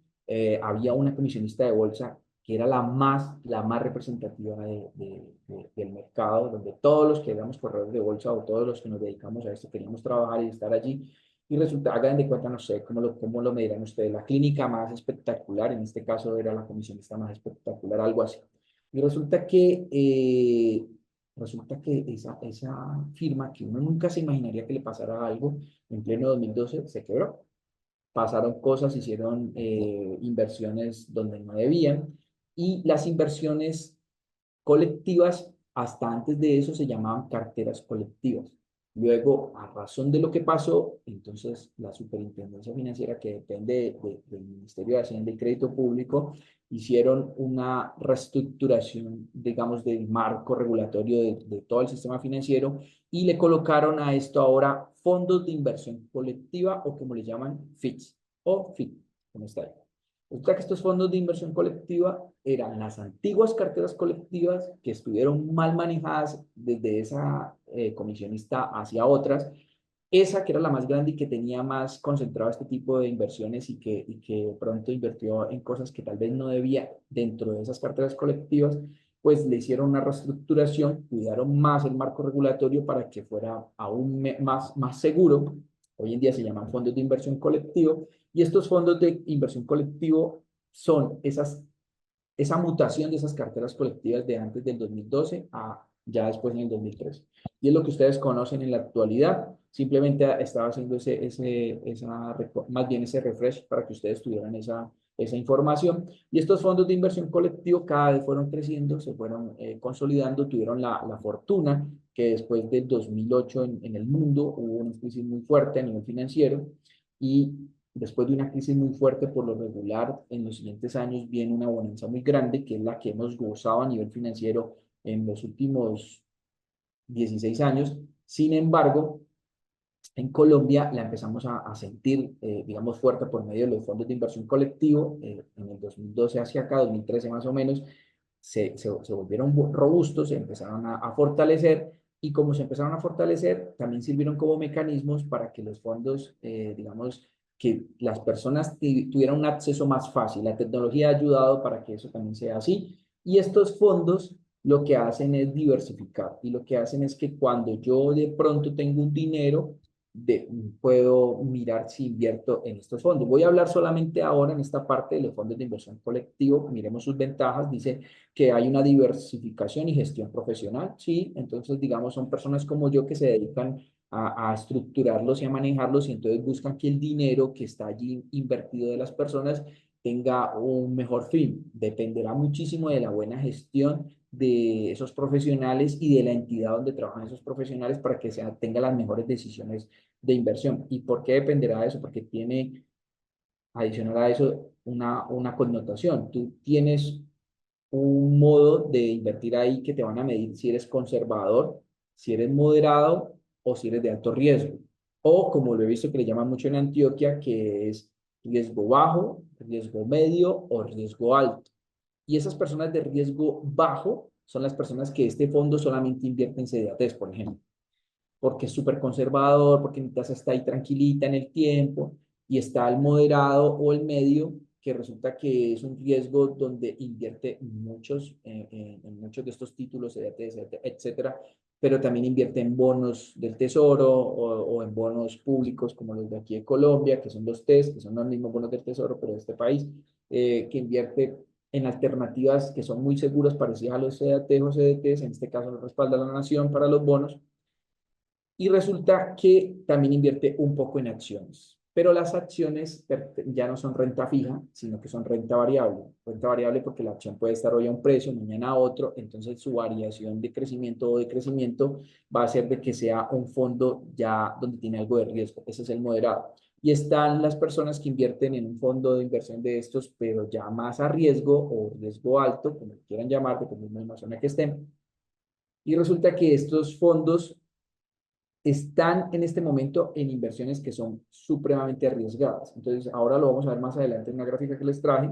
había una comisionista de bolsa que era la más representativa del mercado, donde todos los que éramos corredores de bolsa, o todos los que nos dedicamos a esto queríamos trabajar y estar allí. Y resulta, hagan de cuenta, no sé cómo lo medirán ustedes, la clínica más espectacular, en este caso era la comisionista más espectacular, algo así. Y resulta que esa firma, que uno nunca se imaginaría que le pasara algo, en pleno 2012 se quebró. Pasaron cosas, hicieron inversiones donde no debían, y las inversiones colectivas, hasta antes de eso se llamaban carteras colectivas. Luego, a razón de lo que pasó, entonces la Superintendencia Financiera, que depende del Ministerio de Hacienda y Crédito Público, hicieron una reestructuración, digamos, del marco regulatorio de todo el sistema financiero, y le colocaron a esto ahora fondos de inversión colectiva, o como le llaman, FITs, o FIT, como está ahí. Resulta que estos fondos de inversión colectiva eran las antiguas carteras colectivas que estuvieron mal manejadas desde esa comisionista hacia otras. Esa que era la más grande y que tenía más concentrado este tipo de inversiones, y que pronto invirtió en cosas que tal vez no debía dentro de esas carteras colectivas, pues le hicieron una reestructuración, cuidaron más el marco regulatorio para que fuera aún más seguro. Hoy en día se llaman fondos de inversión colectivo, y estos fondos de inversión colectivo son esa mutación de esas carteras colectivas de antes del 2012 a ya después en el 2013. Y es lo que ustedes conocen en la actualidad. Simplemente estaba haciendo más bien ese refresh para que ustedes tuvieran esa información. Y estos fondos de inversión colectivo cada vez fueron creciendo, se fueron consolidando, tuvieron la fortuna que después del 2008 en el mundo hubo una crisis muy fuerte a nivel financiero y después de una crisis muy fuerte por lo regular, en los siguientes años viene una bonanza muy grande, que es la que hemos gozado a nivel financiero en los últimos 16 años. Sin embargo, en Colombia la empezamos a sentir, digamos, fuerte por medio de los fondos de inversión colectivo. En el 2012 hacia acá, 2013 más o menos, se volvieron robustos, se empezaron a fortalecer y como se empezaron a fortalecer, también sirvieron como mecanismos para que los fondos, digamos, que las personas tuvieran un acceso más fácil. La tecnología ha ayudado para que eso también sea así. Y estos fondos lo que hacen es diversificar y lo que hacen es que cuando yo de pronto tengo un dinero, puedo mirar si invierto en estos fondos. Voy a hablar solamente ahora en esta parte de los fondos de inversión colectivo. Miremos sus ventajas. Dice que hay una diversificación y gestión profesional. Sí, entonces digamos son personas como yo que se dedican a estructurarlos y a manejarlos y entonces buscan que el dinero que está allí invertido de las personas tenga un mejor fin. Dependerá muchísimo de la buena gestión de esos profesionales y de la entidad donde trabajan esos profesionales para que tenga las mejores decisiones de inversión. ¿Y por qué dependerá de eso? Porque tiene, adicional a eso, una connotación. Tú tienes un modo de invertir ahí que te van a medir si eres conservador, si eres moderado o si eres de alto riesgo. O como lo he visto que le llaman mucho en Antioquia, que es riesgo bajo, riesgo medio o riesgo alto. Y esas personas de riesgo bajo son las personas que este fondo solamente invierte en CDATs, por ejemplo, porque es súper conservador, porque mi tasa está ahí tranquilita en el tiempo, y está el moderado o el medio, que resulta que es un riesgo donde invierte en muchos de estos títulos, CDTs, etcétera, pero también invierte en bonos del tesoro o en bonos públicos como los de aquí de Colombia, que son los TES, que son los mismos bonos del tesoro, pero de este país, que invierte en alternativas que son muy seguras, parecidas a los CDTs o CDTs, en este caso lo respalda la nación para los bonos, y resulta que también invierte un poco en acciones. Pero las acciones ya no son renta fija, sino que son renta variable. Renta variable porque la acción puede estar hoy a un precio, mañana a otro, entonces su variación de crecimiento o decrecimiento va a ser de que sea un fondo ya donde tiene algo de riesgo. Ese es el moderado. Y están las personas que invierten en un fondo de inversión de estos, pero ya más a riesgo o riesgo alto, como quieran llamar, dependiendo de la zona que estén. Y resulta que estos fondos están en este momento en inversiones que son supremamente arriesgadas. Entonces, ahora lo vamos a ver más adelante en una gráfica que les traje,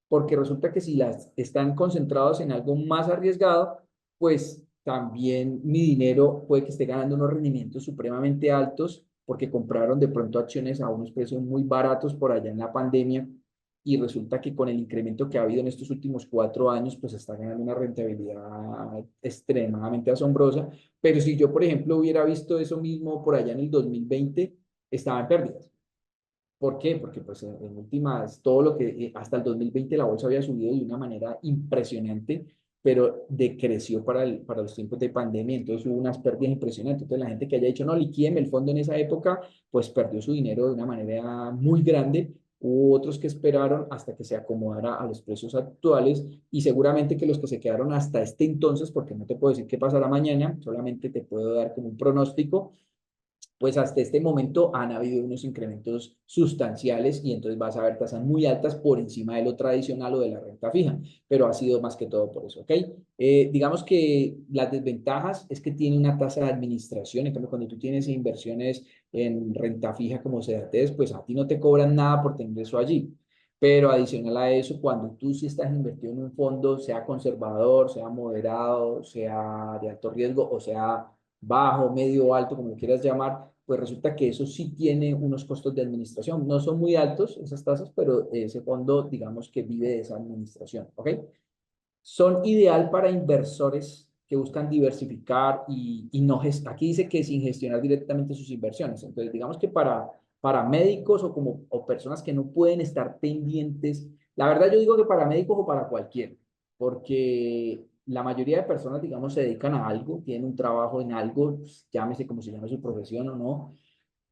porque resulta que si las están concentrados en algo más arriesgado, pues también mi dinero puede que esté ganando unos rendimientos supremamente altos porque compraron de pronto acciones a unos precios muy baratos por allá en la pandemia y resulta que con el incremento que ha habido en estos últimos 4 años, pues está ganando una rentabilidad extremadamente asombrosa. Pero si yo, por ejemplo, hubiera visto eso mismo por allá en el 2020, estaba en pérdidas. ¿Por qué? Porque pues en últimas, todo lo que hasta el 2020 la bolsa había subido de una manera impresionante, pero decreció para los tiempos de pandemia, entonces hubo unas pérdidas impresionantes. Entonces la gente que haya dicho, no, liquídeme el fondo en esa época, pues perdió su dinero de una manera muy grande. Hubo otros que esperaron hasta que se acomodara a los precios actuales y seguramente que los que se quedaron hasta este entonces, porque no te puedo decir qué pasará mañana, solamente te puedo dar como un pronóstico, pues hasta este momento han habido unos incrementos sustanciales y entonces vas a ver tasas muy altas por encima de lo tradicional o de la renta fija, pero ha sido más que todo por eso, ¿ok? Digamos que las desventajas es que tiene una tasa de administración, en cambio cuando tú tienes inversiones en renta fija como CDTs, pues a ti no te cobran nada por tener eso allí. Pero adicional a eso, cuando tú sí estás invertido en un fondo, sea conservador, sea moderado, sea de alto riesgo o sea bajo, medio o alto, como lo quieras llamar, pues resulta que eso sí tiene unos costos de administración. No son muy altos esas tasas, pero ese fondo, digamos que vive de esa administración, ¿ok? Son ideal para inversores que buscan diversificar y no, aquí dice que sin gestionar directamente sus inversiones. Entonces, digamos que para médicos o personas que no pueden estar pendientes, la verdad yo digo que para médicos o para cualquiera, porque la mayoría de personas, digamos, se dedican a algo, tienen un trabajo en algo, pues, llámese como se llame su profesión o no,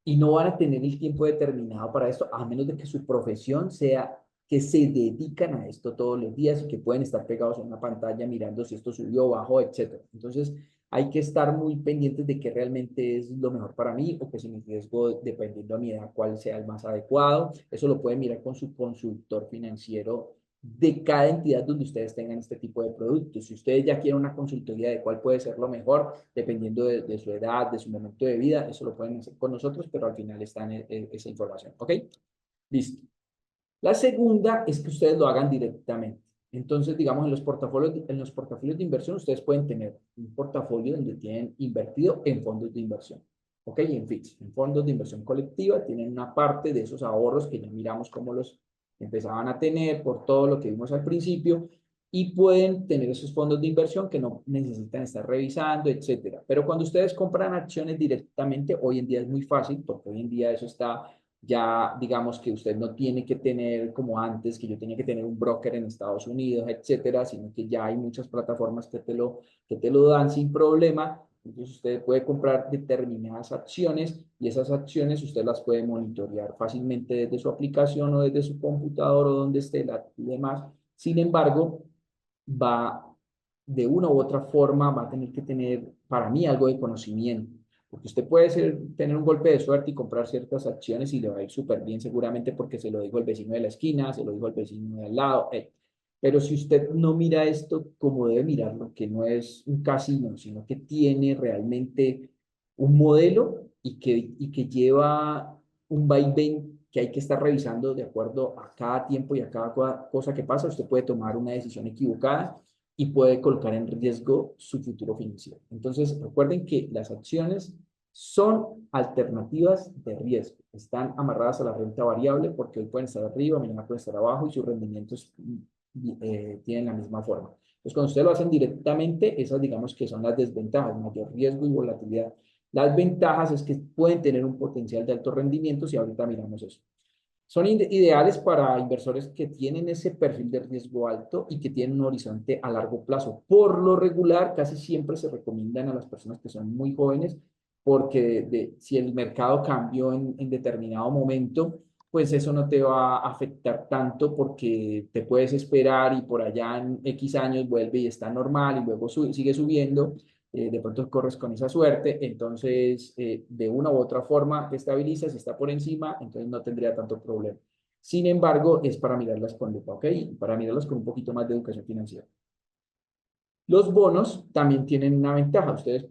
y no van a tener el tiempo determinado para esto, a menos de que su profesión sea que se dedican a esto todos los días y que pueden estar pegados en una pantalla mirando si esto subió, bajó, etcétera. Entonces, hay que estar muy pendientes de qué realmente es lo mejor para mí o que si mi riesgo, dependiendo a mi edad, cuál sea el más adecuado. Eso lo pueden mirar con su consultor financiero de cada entidad donde ustedes tengan este tipo de productos. Si ustedes ya quieren una consultoría de cuál puede ser lo mejor, dependiendo de su edad, de su momento de vida, eso lo pueden hacer con nosotros, pero al final está en esa información. ¿Ok? Listo. La segunda es que ustedes lo hagan directamente. Entonces, digamos, en los portafolios de inversión, ustedes pueden tener un portafolio donde tienen invertido en fondos de inversión. ¿Ok? Y en FIX, en fondos de inversión colectiva, tienen una parte de esos ahorros que ya miramos cómo los empezaban a tener por todo lo que vimos al principio y pueden tener esos fondos de inversión que no necesitan estar revisando, etcétera. Pero cuando ustedes compran acciones directamente, hoy en día es muy fácil porque hoy en día eso está ya digamos que usted no tiene que tener como antes, que yo tenía que tener un broker en Estados Unidos, etcétera, sino que ya hay muchas plataformas que te lo dan sin problema. Entonces usted puede comprar determinadas acciones y esas acciones usted las puede monitorear fácilmente desde su aplicación o desde su computador o donde esté y demás. Sin embargo, va de una u otra forma, va a tener que tener para mí algo de conocimiento. Porque usted puede tener un golpe de suerte y comprar ciertas acciones y le va a ir súper bien seguramente porque se lo dijo el vecino de la esquina, se lo dijo el vecino de al lado. Pero si usted no mira esto como debe mirarlo, que no es un casino, sino que tiene realmente un modelo y que lleva un vaivén que hay que estar revisando de acuerdo a cada tiempo y a cada cosa que pasa, usted puede tomar una decisión equivocada y puede colocar en riesgo su futuro financiero. Entonces, recuerden que las acciones son alternativas de riesgo. Están amarradas a la renta variable porque hoy pueden estar arriba, mañana pueden estar abajo y sus rendimientos tienen la misma forma. Entonces, cuando ustedes lo hacen directamente, esas digamos que son las desventajas, mayor riesgo y volatilidad. Las ventajas es que pueden tener un potencial de alto rendimiento si ahorita miramos eso. Son ideales para inversores que tienen ese perfil de riesgo alto y que tienen un horizonte a largo plazo. Por lo regular, casi siempre se recomiendan a las personas que son muy jóvenes porque si el mercado cambió en determinado momento, pues eso no te va a afectar tanto porque te puedes esperar y por allá en X años vuelve y está normal y luego sigue subiendo. De pronto corres con esa suerte, entonces de una u otra forma te estabilizas, si está por encima, entonces no tendría tanto problema. Sin embargo, es para mirarlas con lupa, ¿ok? Para mirarlas con un poquito más de educación financiera. Los bonos también tienen una ventaja. Ustedes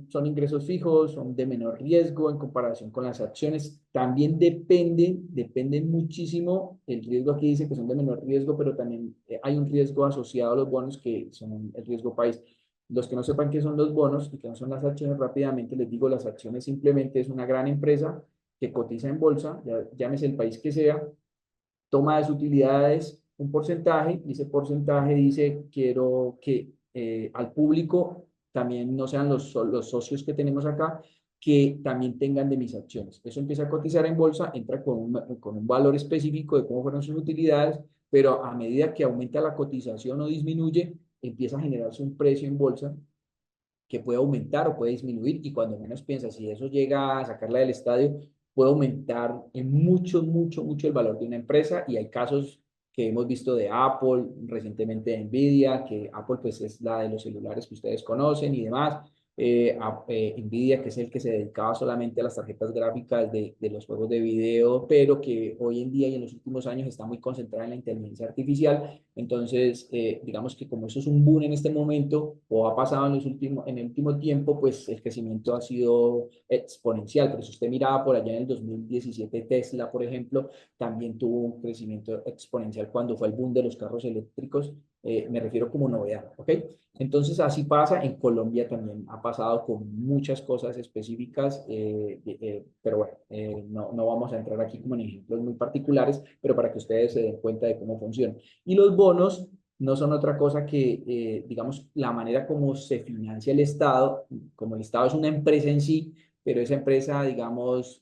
son ingresos fijos, son de menor riesgo en comparación con las acciones. También dependen muchísimo. El riesgo aquí dice que son de menor riesgo, pero también hay un riesgo asociado a los bonos que son el riesgo país. Los que no sepan qué son los bonos y qué no son las acciones, rápidamente les digo, las acciones simplemente es una gran empresa que cotiza en bolsa, llámese el país que sea, toma de sus utilidades un porcentaje y ese porcentaje dice, quiero que al público también no sean los socios que tenemos acá, que también tengan de mis acciones. Eso empieza a cotizar en bolsa, entra con un valor específico de cómo fueron sus utilidades, pero a medida que aumenta la cotización o disminuye, empieza a generarse un precio en bolsa que puede aumentar o puede disminuir y cuando menos piensa, si eso llega a sacarla del estadio, puede aumentar en mucho el valor de una empresa y hay casos que hemos visto de Apple, recientemente de Nvidia, que Apple pues es la de los celulares que ustedes conocen y demás, Nvidia, que es el que se dedicaba solamente a las tarjetas gráficas de los juegos de video, pero que hoy en día y en los últimos años está muy concentrada en la inteligencia artificial. Entonces, digamos que como eso es un boom en este momento o ha pasado en el último tiempo, pues el crecimiento ha sido exponencial. Pero si usted miraba por allá en el 2017, Tesla, por ejemplo, también tuvo un crecimiento exponencial cuando fue el boom de los carros eléctricos. Me refiero como novedad, ¿ok? Entonces, así pasa. En Colombia también ha pasado con muchas cosas específicas, pero bueno, no vamos a entrar aquí como en ejemplos muy particulares, pero para que ustedes se den cuenta de cómo funciona. Y los bonos no son otra cosa que, digamos, la manera como se financia el Estado, como el Estado es una empresa en sí, pero esa empresa, digamos,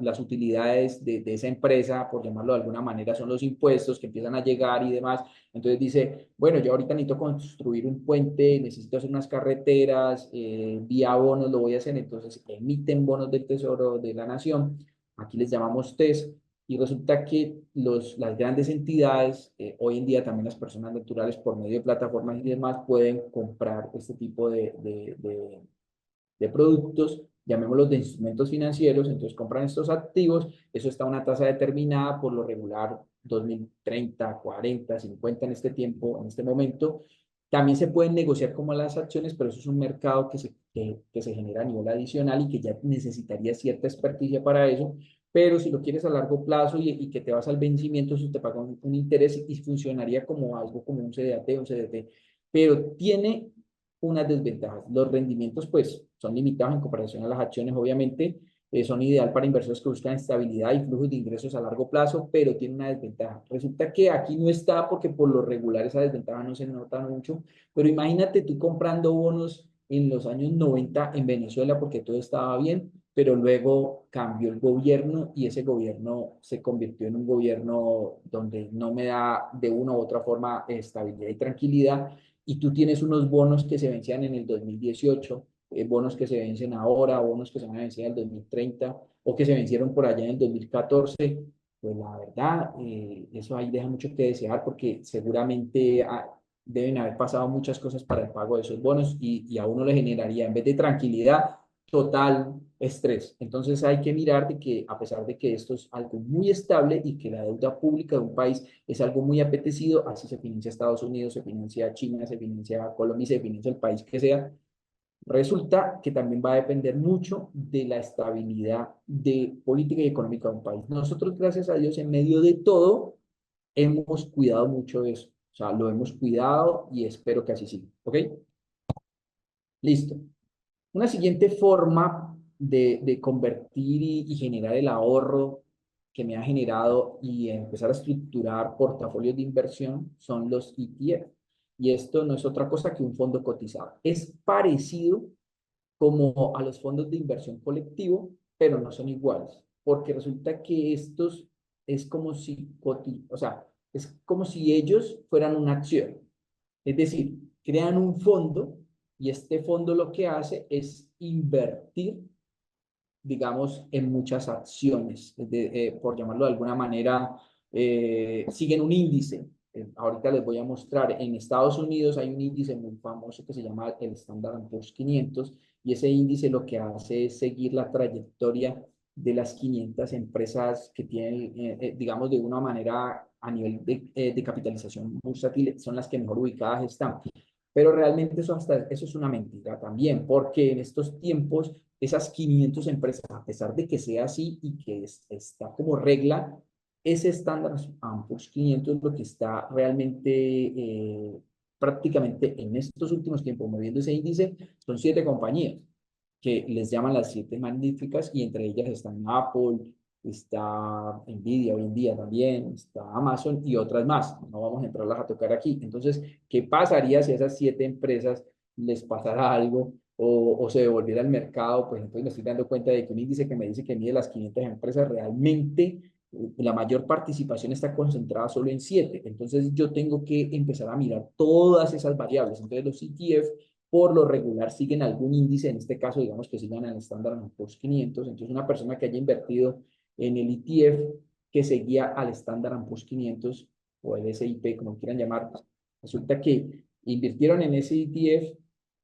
las utilidades de esa empresa, por llamarlo de alguna manera, son los impuestos que empiezan a llegar y demás. Entonces dice, bueno, yo ahorita necesito construir un puente, necesito hacer unas carreteras, vía bonos lo voy a hacer, entonces emiten bonos del Tesoro de la Nación, aquí les llamamos TES, Y resulta que las grandes entidades, hoy en día también las personas naturales por medio de plataformas y demás, pueden comprar este tipo de productos, llamémoslos de instrumentos financieros, entonces compran estos activos, eso está a una tasa determinada, por lo regular 2030, 40, 50 en este tiempo, en este momento. También se pueden negociar como las acciones, pero eso es un mercado que se genera a nivel adicional y que ya necesitaría cierta experticia para eso. Pero si lo quieres a largo plazo y que te vas al vencimiento, eso te paga un interés y funcionaría como algo como un CDT, un CDT. Pero tiene unas desventajas. Los rendimientos, pues, son limitados en comparación a las acciones, obviamente. Son ideal para inversores que buscan estabilidad y flujos de ingresos a largo plazo, pero tiene una desventaja. Resulta que aquí no está porque por lo regular esa desventaja no se nota mucho, pero imagínate tú comprando bonos en los años 90 en Venezuela porque todo estaba bien, pero luego cambió el gobierno y ese gobierno se convirtió en un gobierno donde no me da de una u otra forma estabilidad y tranquilidad, y tú tienes unos bonos que se vencían en el 2018, bonos que se vencen ahora, bonos que se van a vencer en el 2030 o que se vencieron por allá en el 2014, pues la verdad, eso ahí deja mucho que desear porque seguramente deben haber pasado muchas cosas para el pago de esos bonos y a uno le generaría, en vez de tranquilidad, total estrés. Entonces hay que mirar de que a pesar de que esto es algo muy estable y que la deuda pública de un país es algo muy apetecido, así se financia Estados Unidos, se financia China, se financia Colombia, se financia el país que sea, resulta que también va a depender mucho de la estabilidad de política y económica de un país. Nosotros, gracias a Dios, en medio de todo, hemos cuidado mucho de eso. O sea, lo hemos cuidado y espero que así siga. ¿Ok? Listo. Una siguiente forma de convertir y generar el ahorro que me ha generado y empezar a estructurar portafolios de inversión son los ETF. Y esto no es otra cosa que un fondo cotizado. Es parecido como a los fondos de inversión colectivo, pero no son iguales, porque resulta que estos es como si, o sea, es como si ellos fueran una acción. Es decir, crean un fondo y este fondo lo que hace es invertir, digamos, en muchas acciones, por llamarlo de alguna manera, siguen un índice. Ahorita les voy a mostrar, en Estados Unidos hay un índice muy famoso que se llama el Standard Poor's 500 y ese índice lo que hace es seguir la trayectoria de las 500 empresas que tienen, digamos, de una manera a nivel de capitalización bursátil, son las que mejor ubicadas están. Pero realmente eso es una mentira también, porque en estos tiempos esas 500 empresas, a pesar de que sea así y que está como regla, ese estándar Poor's 500 lo que está realmente prácticamente en estos últimos tiempos moviendo ese índice son 7 compañías que les llaman las 7 magníficas y entre ellas están Apple, está Nvidia hoy en día también, está Amazon y otras más. No vamos a entrarlas a tocar aquí. Entonces, ¿qué pasaría si a esas 7 empresas les pasara algo o se devolviera al mercado? Pues entonces me estoy dando cuenta de que un índice que me dice que mide las 500 empresas realmente la mayor participación está concentrada solo en 7. Entonces yo tengo que empezar a mirar todas esas variables. Entonces los ETF por lo regular siguen algún índice, en este caso digamos que sigan el Standard Poor's 500. Entonces una persona que haya invertido en el ETF que seguía al Standard Poor's 500 o el SIP, como quieran llamar, resulta que invirtieron en ese ETF,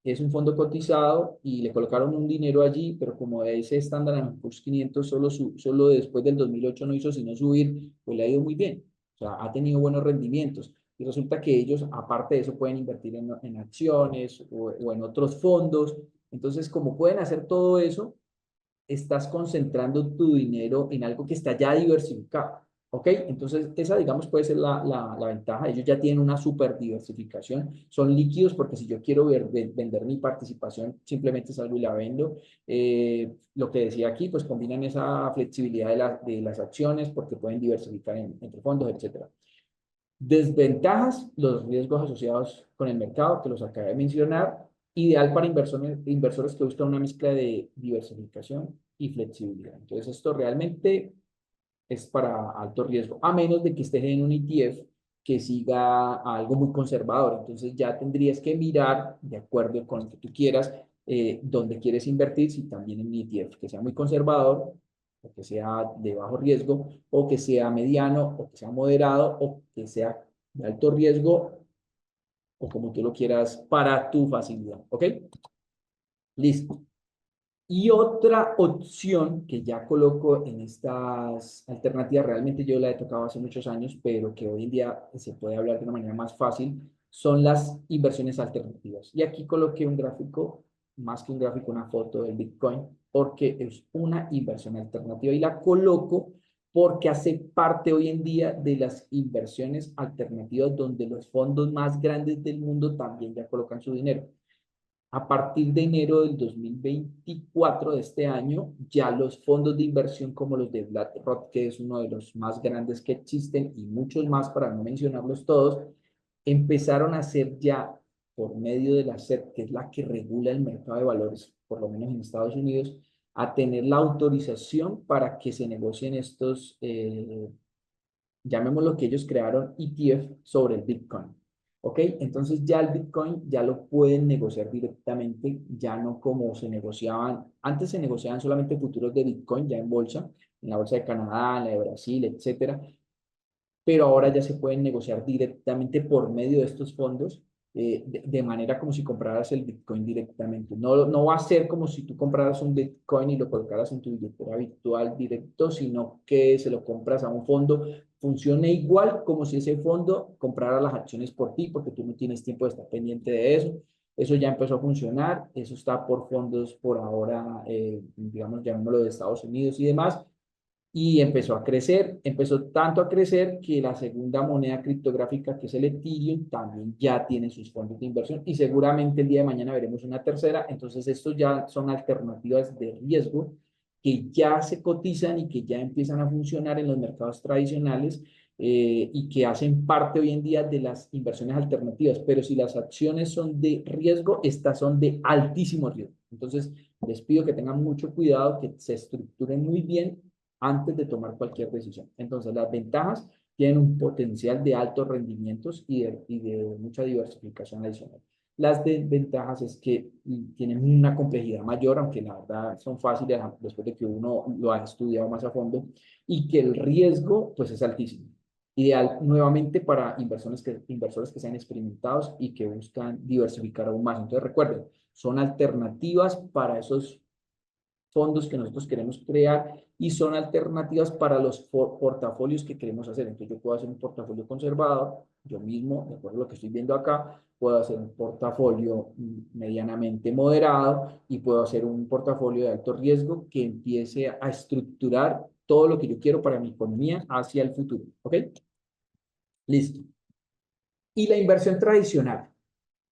es un fondo cotizado y le colocaron un dinero allí, pero como ese Standard Poor's 500 solo después del 2008 no hizo sino subir, pues le ha ido muy bien. O sea, ha tenido buenos rendimientos. Y resulta que ellos, aparte de eso, pueden invertir en acciones o en otros fondos. Entonces, como pueden hacer todo eso, estás concentrando tu dinero en algo que está ya diversificado. ¿Ok? Entonces, esa, digamos, puede ser la ventaja. Ellos ya tienen una super diversificación. Son líquidos porque si yo quiero vender mi participación, simplemente salgo y la vendo. Lo que decía aquí, pues combinan esa flexibilidad de las acciones porque pueden diversificar entre fondos, etcétera. Desventajas, los riesgos asociados con el mercado, que los acabé de mencionar. Ideal para inversores que buscan una mezcla de diversificación y flexibilidad. Entonces, esto realmente es para alto riesgo, a menos de que estés en un ETF que siga algo muy conservador. Entonces, ya tendrías que mirar, de acuerdo con lo que tú quieras, dónde quieres invertir, si también en un ETF que sea muy conservador o que sea de bajo riesgo, o que sea mediano, o que sea moderado, o que sea de alto riesgo, o como tú lo quieras para tu facilidad, ¿ok? Listo. Y otra opción que ya coloco en estas alternativas, realmente yo la he tocado hace muchos años, pero que hoy en día se puede hablar de una manera más fácil, son las inversiones alternativas. Y aquí coloqué un gráfico, más que un gráfico, una foto del Bitcoin, porque es una inversión alternativa y la coloco porque hace parte hoy en día de las inversiones alternativas donde los fondos más grandes del mundo también ya colocan su dinero. A partir de enero del 2024 de este año, ya los fondos de inversión como los de BlackRock, que es uno de los más grandes que existen, y muchos más, para no mencionarlos todos, empezaron a hacer ya por medio de la SEC, que es la que regula el mercado de valores, por lo menos en Estados Unidos, a tener la autorización para que se negocien estos, llamémoslo que ellos crearon ETF sobre el Bitcoin. ¿Ok? Entonces ya el Bitcoin ya lo pueden negociar directamente, ya no como se negociaban, antes se negociaban solamente futuros de Bitcoin ya en la bolsa de Canadá, en la de Brasil, etcétera, pero ahora ya se pueden negociar directamente por medio de estos fondos, de manera como si compraras el Bitcoin directamente. No, no va a ser como si tú compraras un Bitcoin y lo colocaras en tu billetera virtual directo, sino que se lo compras a un fondo. Funciona igual como si ese fondo comprara las acciones por ti, porque tú no tienes tiempo de estar pendiente de eso. Eso ya empezó a funcionar, eso está por fondos por ahora, digamos, llamémoslo de Estados Unidos y demás, y empezó a crecer, empezó tanto a crecer que la segunda moneda criptográfica, que es el Ethereum, también ya tiene sus fondos de inversión y seguramente el día de mañana veremos una tercera. Entonces, estos ya son alternativas de riesgo que ya se cotizan y que ya empiezan a funcionar en los mercados tradicionales, y que hacen parte hoy en día de las inversiones alternativas. Pero si las acciones son de riesgo, estas son de altísimo riesgo. Entonces, les pido que tengan mucho cuidado, que se estructuren muy bien antes de tomar cualquier decisión. Entonces, las ventajas tienen un potencial de altos rendimientos y de mucha diversificación adicional. Las desventajas es que tienen una complejidad mayor, aunque la verdad son fáciles después de que uno lo ha estudiado más a fondo, y que el riesgo pues es altísimo. Ideal nuevamente para inversores que sean experimentados y que buscan diversificar aún más. Entonces recuerden, son alternativas para esos fondos que nosotros queremos crear y son alternativas para los portafolios que queremos hacer. Entonces yo puedo hacer un portafolio conservador, yo mismo, de acuerdo a lo que estoy viendo acá, puedo hacer un portafolio medianamente moderado y puedo hacer un portafolio de alto riesgo que empiece a estructurar todo lo que yo quiero para mi economía hacia el futuro. ¿Ok? Listo. Y la inversión tradicional,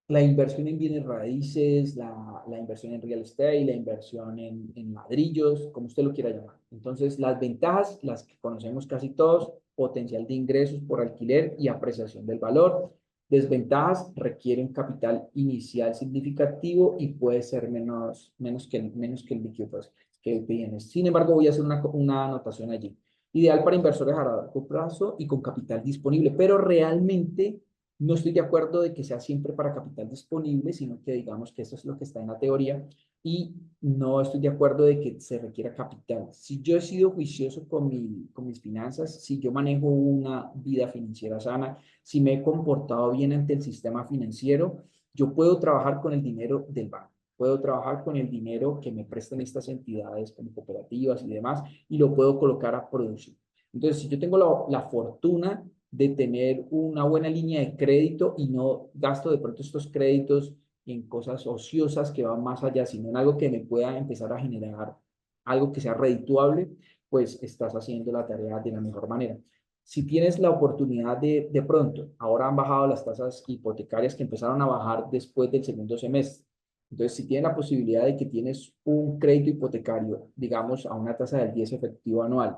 la inversión en bienes raíces, la inversión en real estate, la inversión en ladrillos, como usted lo quiera llamar. Entonces, las ventajas, las que conocemos casi todos: potencial de ingresos por alquiler y apreciación del valor. Desventajas: requieren capital inicial significativo y puede ser menos que el líquido, pues, que el bienes. Sin embargo, voy a hacer una anotación allí. Ideal para inversores a largo plazo y con capital disponible, pero realmente no estoy de acuerdo de que sea siempre para capital disponible, sino que digamos que eso es lo que está en la teoría, y no estoy de acuerdo de que se requiera capital. Si yo he sido juicioso con mis finanzas, si yo manejo una vida financiera sana, si me he comportado bien ante el sistema financiero, yo puedo trabajar con el dinero del banco. Puedo trabajar con el dinero que me prestan estas entidades como cooperativas y demás, y lo puedo colocar a producir. Entonces, si yo tengo la fortuna de tener una buena línea de crédito y no gasto de pronto estos créditos en cosas ociosas que van más allá, sino en algo que me pueda empezar a generar algo que sea redituable, pues estás haciendo la tarea de la mejor manera. Si tienes la oportunidad de pronto, ahora han bajado las tasas hipotecarias que empezaron a bajar después del segundo semestre. Entonces, si tienes la posibilidad de que tienes un crédito hipotecario, digamos, a una tasa del 10 efectivo anual,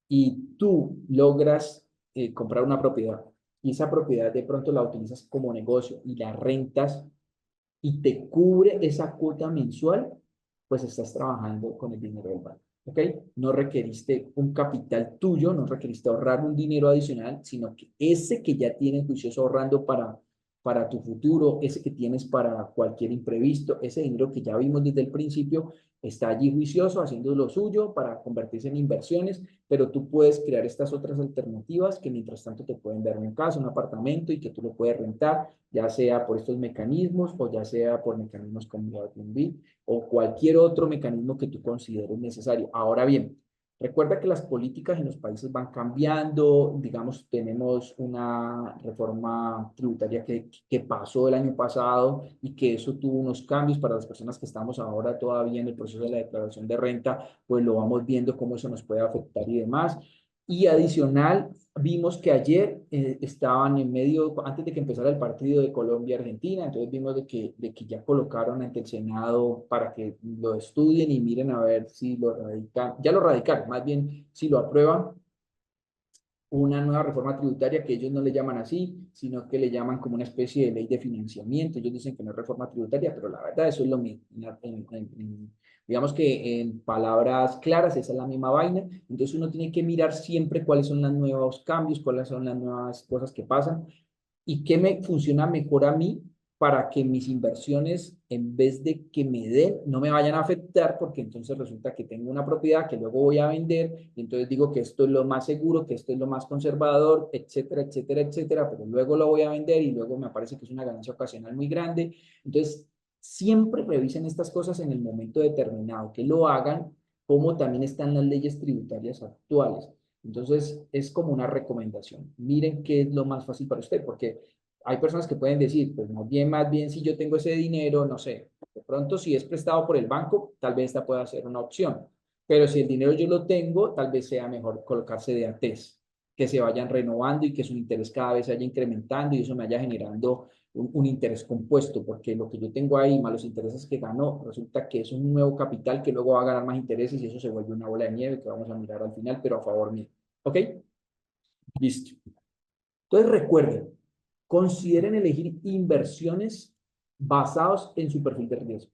y tú logras comprar una propiedad y esa propiedad de pronto la utilizas como negocio y la rentas y te cubre esa cuota mensual, pues estás trabajando con el dinero del banco. ¿Ok? No requeriste un capital tuyo, no requeriste ahorrar un dinero adicional, sino que ese que ya tienes juicioso ahorrando para tu futuro, ese que tienes para cualquier imprevisto, ese dinero que ya vimos desde el principio, está allí juicioso, haciendo lo suyo para convertirse en inversiones, pero tú puedes crear estas otras alternativas que mientras tanto te pueden dar una casa, un apartamento y que tú lo puedes rentar, ya sea por estos mecanismos o ya sea por mecanismos como Airbnb o cualquier otro mecanismo que tú consideres necesario. Ahora bien, recuerda que las políticas en los países van cambiando, digamos, tenemos una reforma tributaria que pasó el año pasado y que eso tuvo unos cambios para las personas que estamos ahora todavía en el proceso de la declaración de renta, pues lo vamos viendo cómo eso nos puede afectar y demás. Y adicional, vimos que ayer estaban en medio, antes de que empezara el partido de Colombia-Argentina, entonces vimos de que ya colocaron ante el Senado para que lo estudien y miren a ver si lo radican, ya lo radicaron, más bien si lo aprueban, una nueva reforma tributaria que ellos no le llaman así, sino que le llaman como una especie de ley de financiamiento. Ellos dicen que no es reforma tributaria, pero la verdad eso es lo mismo. Digamos que en palabras claras, esa es la misma vaina. Entonces uno tiene que mirar siempre cuáles son los nuevos cambios, cuáles son las nuevas cosas que pasan y qué me funciona mejor a mí para que mis inversiones, en vez de que me den, no me vayan a afectar, porque entonces resulta que tengo una propiedad que luego voy a vender, y entonces digo que esto es lo más seguro, que esto es lo más conservador, etcétera, etcétera, etcétera, pero luego lo voy a vender y luego me parece que es una ganancia ocasional muy grande. Entonces, siempre revisen estas cosas en el momento determinado, que lo hagan, como también están las leyes tributarias actuales. Entonces, es como una recomendación. Miren qué es lo más fácil para usted, porque hay personas que pueden decir, pues más bien si yo tengo ese dinero, no sé, de pronto si es prestado por el banco, tal vez esta pueda ser una opción. Pero si el dinero yo lo tengo, tal vez sea mejor colocarse de ATES, que se vayan renovando y que su interés cada vez se vaya incrementando y eso me vaya generando un interés compuesto, porque lo que yo tengo ahí, más los intereses que gano, resulta que es un nuevo capital que luego va a ganar más intereses y eso se vuelve una bola de nieve que vamos a mirar al final, pero a favor mío. ¿Ok? Listo. Entonces recuerden, consideren elegir inversiones basados en su perfil de riesgo.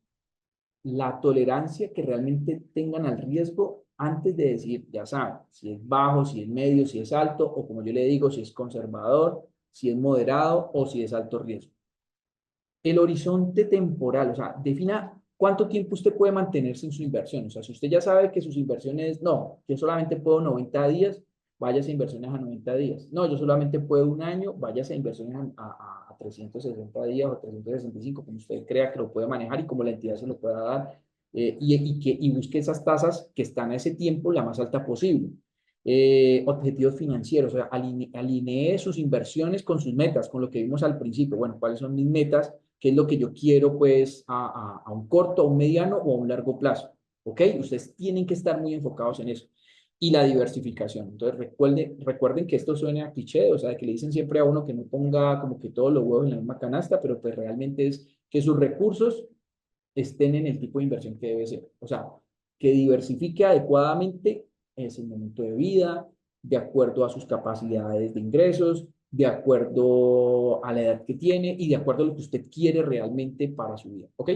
La tolerancia que realmente tengan al riesgo antes de decir, ya saben, si es bajo, si es medio, si es alto, o como yo le digo, si es conservador, si es moderado o si es alto riesgo. El horizonte temporal, o sea, defina cuánto tiempo usted puede mantenerse en su inversión. O sea, si usted ya sabe que sus inversiones, no, yo solamente puedo 90 días, váyase a inversiones a 90 días. No, yo solamente puedo un año, váyase a inversiones a 360 días o 365, como usted crea que lo puede manejar y como la entidad se lo pueda dar. Y busque esas tasas que están a ese tiempo la más alta posible. Objetivos financieros, o sea, alinee sus inversiones con sus metas, con lo que vimos al principio. Bueno, ¿cuáles son mis metas? ¿Qué es lo que yo quiero pues a un corto, a un mediano o a un largo plazo? ¿Ok? Ustedes tienen que estar muy enfocados en eso. Y la diversificación. Entonces recuerden que esto suena a cliché, o sea, que le dicen siempre a uno que no ponga como que todos los huevos en la misma canasta, pero pues realmente es que sus recursos estén en el tipo de inversión que debe ser. O sea, que diversifique adecuadamente en su momento de vida, de acuerdo a sus capacidades de ingresos, de acuerdo a la edad que tiene y de acuerdo a lo que usted quiere realmente para su vida. ¿Ok?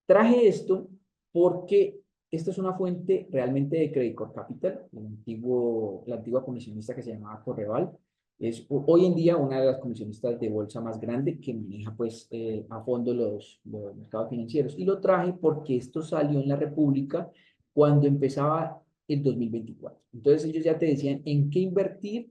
Traje esto porque esta es una fuente realmente de Credit Corp Capital, la antigua comisionista que se llamaba Correval. Es hoy en día una de las comisionistas de bolsa más grande que maneja pues a fondo los mercados financieros. Y lo traje porque esto salió en la República cuando empezaba el 2024. Entonces ellos ya te decían en qué invertir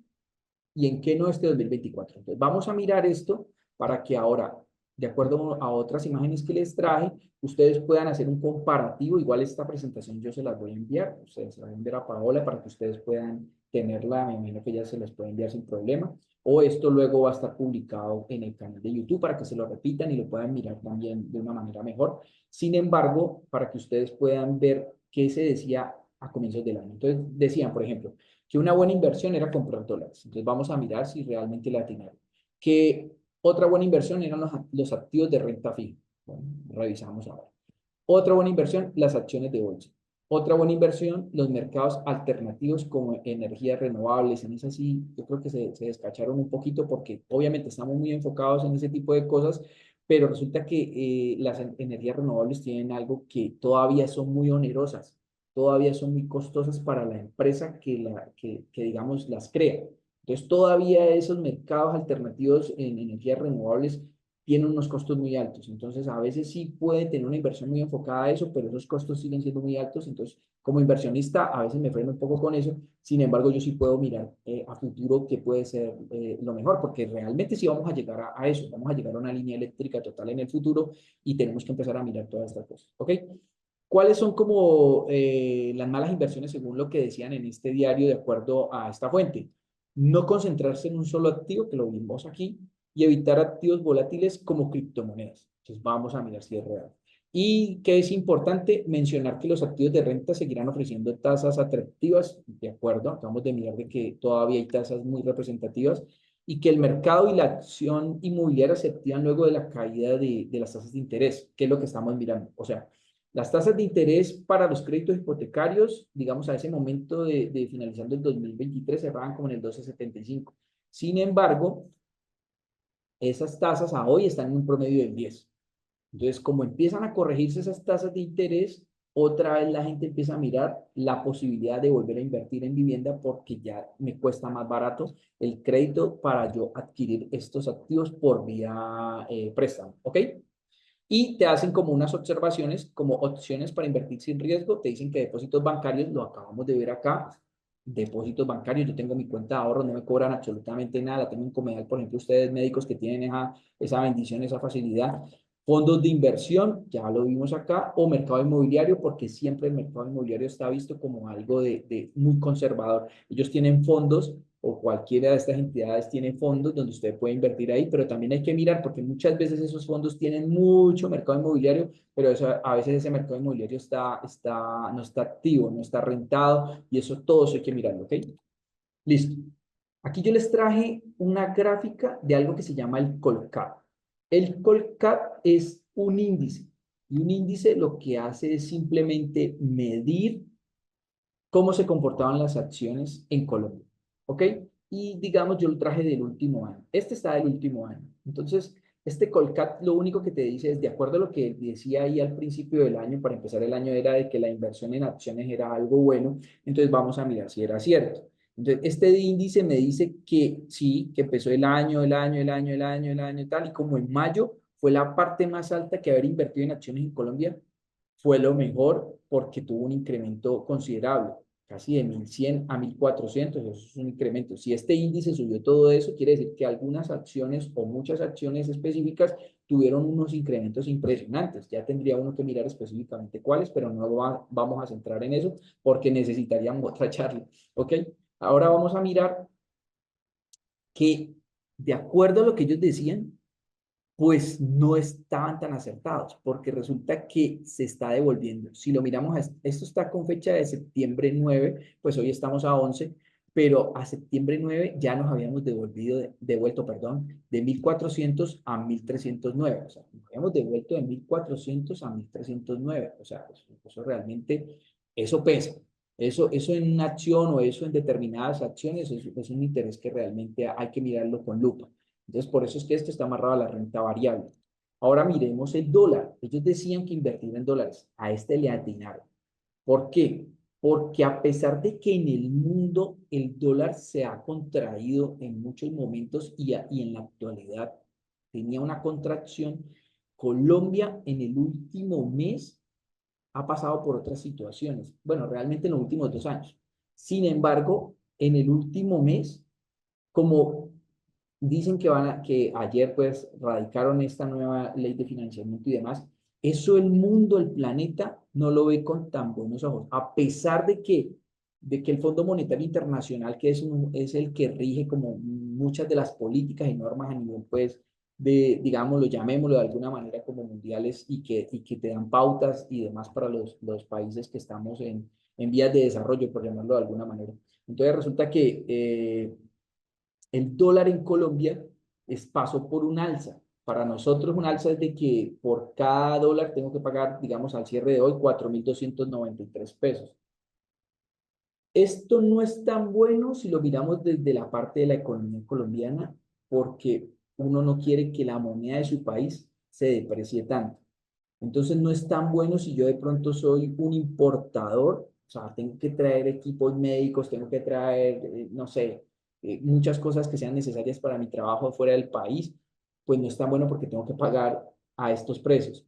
y en qué no este 2024. Entonces, vamos a mirar esto para que ahora, de acuerdo a otras imágenes que les traje, ustedes puedan hacer un comparativo. Igual esta presentación yo se las voy a enviar, ustedes se la van a enviar a Paola para que ustedes puedan tenerla, me imagino que ya se las puede enviar sin problema, o esto luego va a estar publicado en el canal de YouTube para que se lo repitan y lo puedan mirar también de una manera mejor. Sin embargo, para que ustedes puedan ver qué se decía a comienzos del año. Entonces, decían, por ejemplo, que una buena inversión era comprar dólares. Entonces vamos a mirar si realmente la atinaron. Que otra buena inversión eran los activos de renta fija. Bueno, revisamos ahora. Otra buena inversión, las acciones de bolsa. Otra buena inversión, los mercados alternativos como energías renovables. En eso sí, yo creo que se descacharon un poquito porque obviamente estamos muy enfocados en ese tipo de cosas, pero resulta que las energías renovables tienen algo que todavía son muy onerosas, todavía son muy costosas para la empresa que digamos, las crea. Entonces, todavía esos mercados alternativos en energías renovables tienen unos costos muy altos. Entonces, a veces sí puede tener una inversión muy enfocada a eso, pero esos costos siguen siendo muy altos. Entonces, como inversionista, a veces me freno un poco con eso. Sin embargo, yo sí puedo mirar a futuro qué puede ser lo mejor, porque realmente sí vamos a llegar a eso. Vamos a llegar a una línea eléctrica total en el futuro y tenemos que empezar a mirar todas estas cosas. ¿Ok? ¿Cuáles son como las malas inversiones según lo que decían en este diario de acuerdo a esta fuente? No concentrarse en un solo activo, que lo vimos aquí, y evitar activos volátiles como criptomonedas. Entonces vamos a mirar si es real. Y que es importante mencionar que los activos de renta seguirán ofreciendo tasas atractivas, de acuerdo, acabamos de mirar de que todavía hay tasas muy representativas, y que el mercado y la acción inmobiliaria se activan luego de la caída de las tasas de interés, que es lo que estamos mirando. O sea, las tasas de interés para los créditos hipotecarios, digamos, a ese momento de finalizando el 2023, cerraban como en el 12,75. Sin embargo, esas tasas a hoy están en un promedio del 10. Entonces, como empiezan a corregirse esas tasas de interés, otra vez la gente empieza a mirar la posibilidad de volver a invertir en vivienda porque ya me cuesta más barato el crédito para yo adquirir estos activos por vía préstamo. ¿Ok? Y te hacen como unas observaciones, como opciones para invertir sin riesgo. Te dicen que depósitos bancarios, lo acabamos de ver acá, depósitos bancarios, yo tengo mi cuenta de ahorro, no me cobran absolutamente nada, la tengo en Comedal, por ejemplo, ustedes médicos que tienen esa bendición, esa facilidad. Fondos de inversión, ya lo vimos acá, o mercado inmobiliario, porque siempre el mercado inmobiliario está visto como algo de muy conservador. Ellos tienen fondos o cualquiera de estas entidades tiene fondos donde usted puede invertir ahí, pero también hay que mirar porque muchas veces esos fondos tienen mucho mercado inmobiliario, pero eso, a veces ese mercado inmobiliario no está activo, no está rentado y eso todo eso hay que mirarlo, ¿ok? Listo. Aquí yo les traje una gráfica de algo que se llama el Colcat. El Colcat es un índice y un índice lo que hace es simplemente medir cómo se comportaban las acciones en Colombia. ¿Ok? Y digamos, yo lo traje del último año. Este está del último año. Entonces, este Colcat lo único que te dice es, de acuerdo a lo que decía ahí al principio del año, para empezar el año, era de que la inversión en acciones era algo bueno. Entonces, vamos a mirar si era cierto. Entonces, este índice me dice que sí, que empezó el año, tal, y como en mayo fue la parte más alta que haber invertido en acciones en Colombia, fue lo mejor porque tuvo un incremento considerable, casi de 1.100 a 1.400, eso es un incremento. Si este índice subió todo eso, quiere decir que algunas acciones o muchas acciones específicas tuvieron unos incrementos impresionantes. Ya tendría uno que mirar específicamente cuáles, pero no vamos a centrar en eso porque necesitaríamos otra charla. ¿Ok? Ahora vamos a mirar que, de acuerdo a lo que ellos decían, pues no estaban tan acertados, porque resulta que se está devolviendo. Si lo miramos, esto está con fecha de septiembre 9, pues hoy estamos a 11, pero a septiembre 9 ya nos habíamos devuelto, perdón, de 1.400 a 1.309, o sea, nos habíamos devuelto de 1.400 a 1.309, o sea, eso realmente, eso pesa. Eso en una acción o eso en determinadas acciones es un interés que realmente hay que mirarlo con lupa. Entonces, por eso es que esto está amarrado a la renta variable. Ahora miremos el dólar. Ellos decían que invertir en dólares. A este le atinaron. ¿Por qué? Porque a pesar de que en el mundo el dólar se ha contraído en muchos momentos y en la actualidad tenía una contracción, Colombia en el último mes ha pasado por otras situaciones. Bueno, realmente en los últimos 2 años. Sin embargo, en el último mes, como dicen que ayer pues radicaron esta nueva ley de financiamiento y demás, eso el mundo, el planeta, no lo ve con tan buenos ojos, a pesar de que el Fondo Monetario Internacional, que es el que rige como muchas de las políticas y normas a nivel pues digámoslo, llamémoslo de alguna manera como mundiales y que te dan pautas y demás para los países que estamos en vías de desarrollo, por llamarlo de alguna manera. Entonces resulta que el dólar en Colombia pasó por un alza. Para nosotros un alza es de que por cada dólar tengo que pagar, digamos, al cierre de hoy, 4.293 pesos. Esto no es tan bueno si lo miramos desde la parte de la economía colombiana, porque uno no quiere que la moneda de su país se deprecie tanto. Entonces no es tan bueno si yo de pronto soy un importador, o sea, tengo que traer equipos médicos, tengo que traer, no sé, muchas cosas que sean necesarias para mi trabajo fuera del país, pues no es tan bueno porque tengo que pagar a estos precios.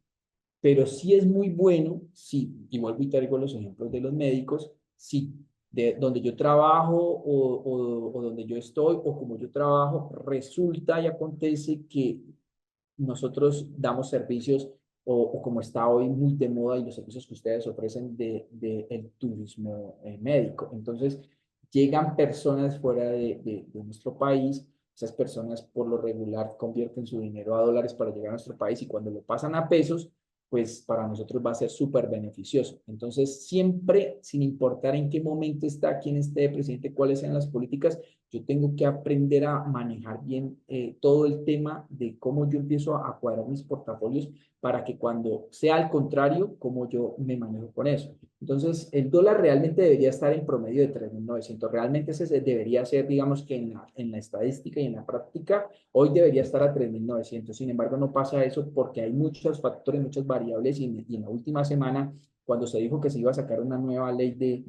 Pero sí es muy bueno, sí, y vuelvo y traigo los ejemplos de los médicos, si de donde yo trabajo o donde yo estoy o como yo trabajo, resulta y acontece que nosotros damos servicios o como está hoy muy de moda y los servicios que ustedes ofrecen de el turismo médico. Entonces, llegan personas fuera de nuestro país, esas personas por lo regular convierten su dinero a dólares para llegar a nuestro país y cuando lo pasan a pesos, pues para nosotros va a ser súper beneficioso. Entonces, siempre, sin importar en qué momento está, quién esté de presidente, cuáles sean las políticas, yo tengo que aprender a manejar bien todo el tema de cómo yo empiezo a cuadrar mis portafolios para que cuando sea al contrario, cómo yo me manejo con eso. Entonces, el dólar realmente debería estar en promedio de 3.900. Realmente ese debería ser, digamos que en la estadística y en la práctica, hoy debería estar a 3.900. Sin embargo, no pasa eso porque hay muchos factores, muchas variables y en la última semana, cuando se dijo que se iba a sacar una nueva ley de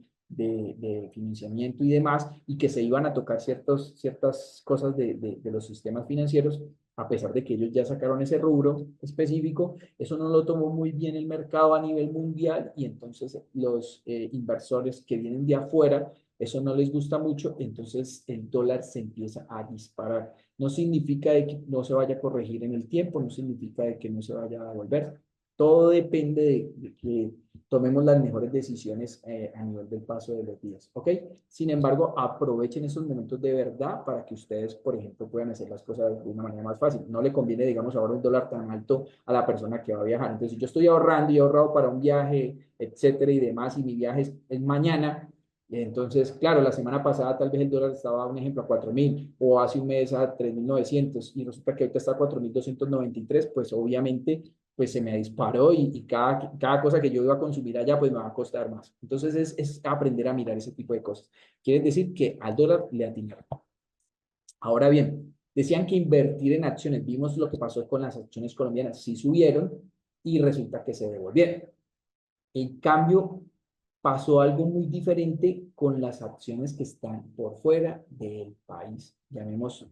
financiamiento y demás, y que se iban a tocar ciertas cosas de los sistemas financieros, a pesar de que ellos ya sacaron ese rubro específico, eso no lo tomó muy bien el mercado a nivel mundial y entonces los inversores que vienen de afuera, eso no les gusta mucho, entonces el dólar se empieza a disparar. No significa de que no se vaya a corregir en el tiempo, no significa de que no se vaya a devolver. Todo depende de que tomemos las mejores decisiones a nivel del paso de los días, ¿ok? Sin embargo, aprovechen esos momentos de verdad para que ustedes, por ejemplo, puedan hacer las cosas de una manera más fácil. No le conviene, digamos, ahora un dólar tan alto a la persona que va a viajar. Entonces, si yo estoy ahorrando y he ahorrado para un viaje, etcétera y demás, y mi viaje es mañana, entonces, claro, la semana pasada tal vez el dólar estaba, un ejemplo, a 4.000 o hace un mes a 3.900 y resulta que ahorita está a 4.293, pues obviamente pues se me disparó y cada cosa que yo iba a consumir allá pues me va a costar más. Entonces es aprender a mirar ese tipo de cosas. Quiere decir que al dólar le atinaron. Ahora bien, decían que invertir en acciones, vimos lo que pasó con las acciones colombianas, sí subieron y resulta que se devolvieron. En cambio, pasó algo muy diferente con las acciones que están por fuera del país. Llamemos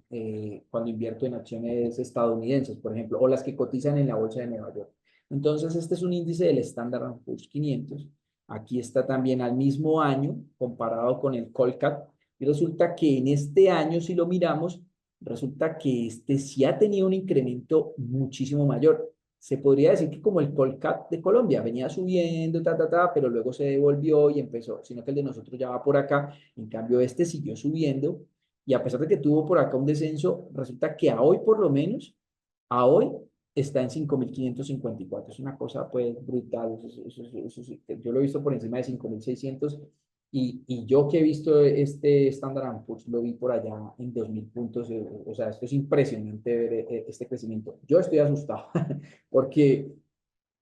cuando invierto en acciones estadounidenses, por ejemplo, o las que cotizan en la bolsa de Nueva York. Entonces, este es un índice del Standard and Poor's 500. Aquí está también al mismo año comparado con el Colcat. Y resulta que en este año, si lo miramos, resulta que este sí ha tenido un incremento muchísimo mayor. Se podría decir que como el Colcat de Colombia venía subiendo, pero luego se devolvió y empezó, sino que el de nosotros ya va por acá. En cambio, este siguió subiendo y a pesar de que tuvo por acá un descenso, resulta que a hoy por lo menos, a hoy está en 5.554. Es una cosa pues brutal. Yo lo he visto por encima de 5.600 y yo que he visto este Standard Poor's lo vi por allá en 2.000 puntos. O sea, esto es impresionante ver este crecimiento. Yo estoy asustado porque,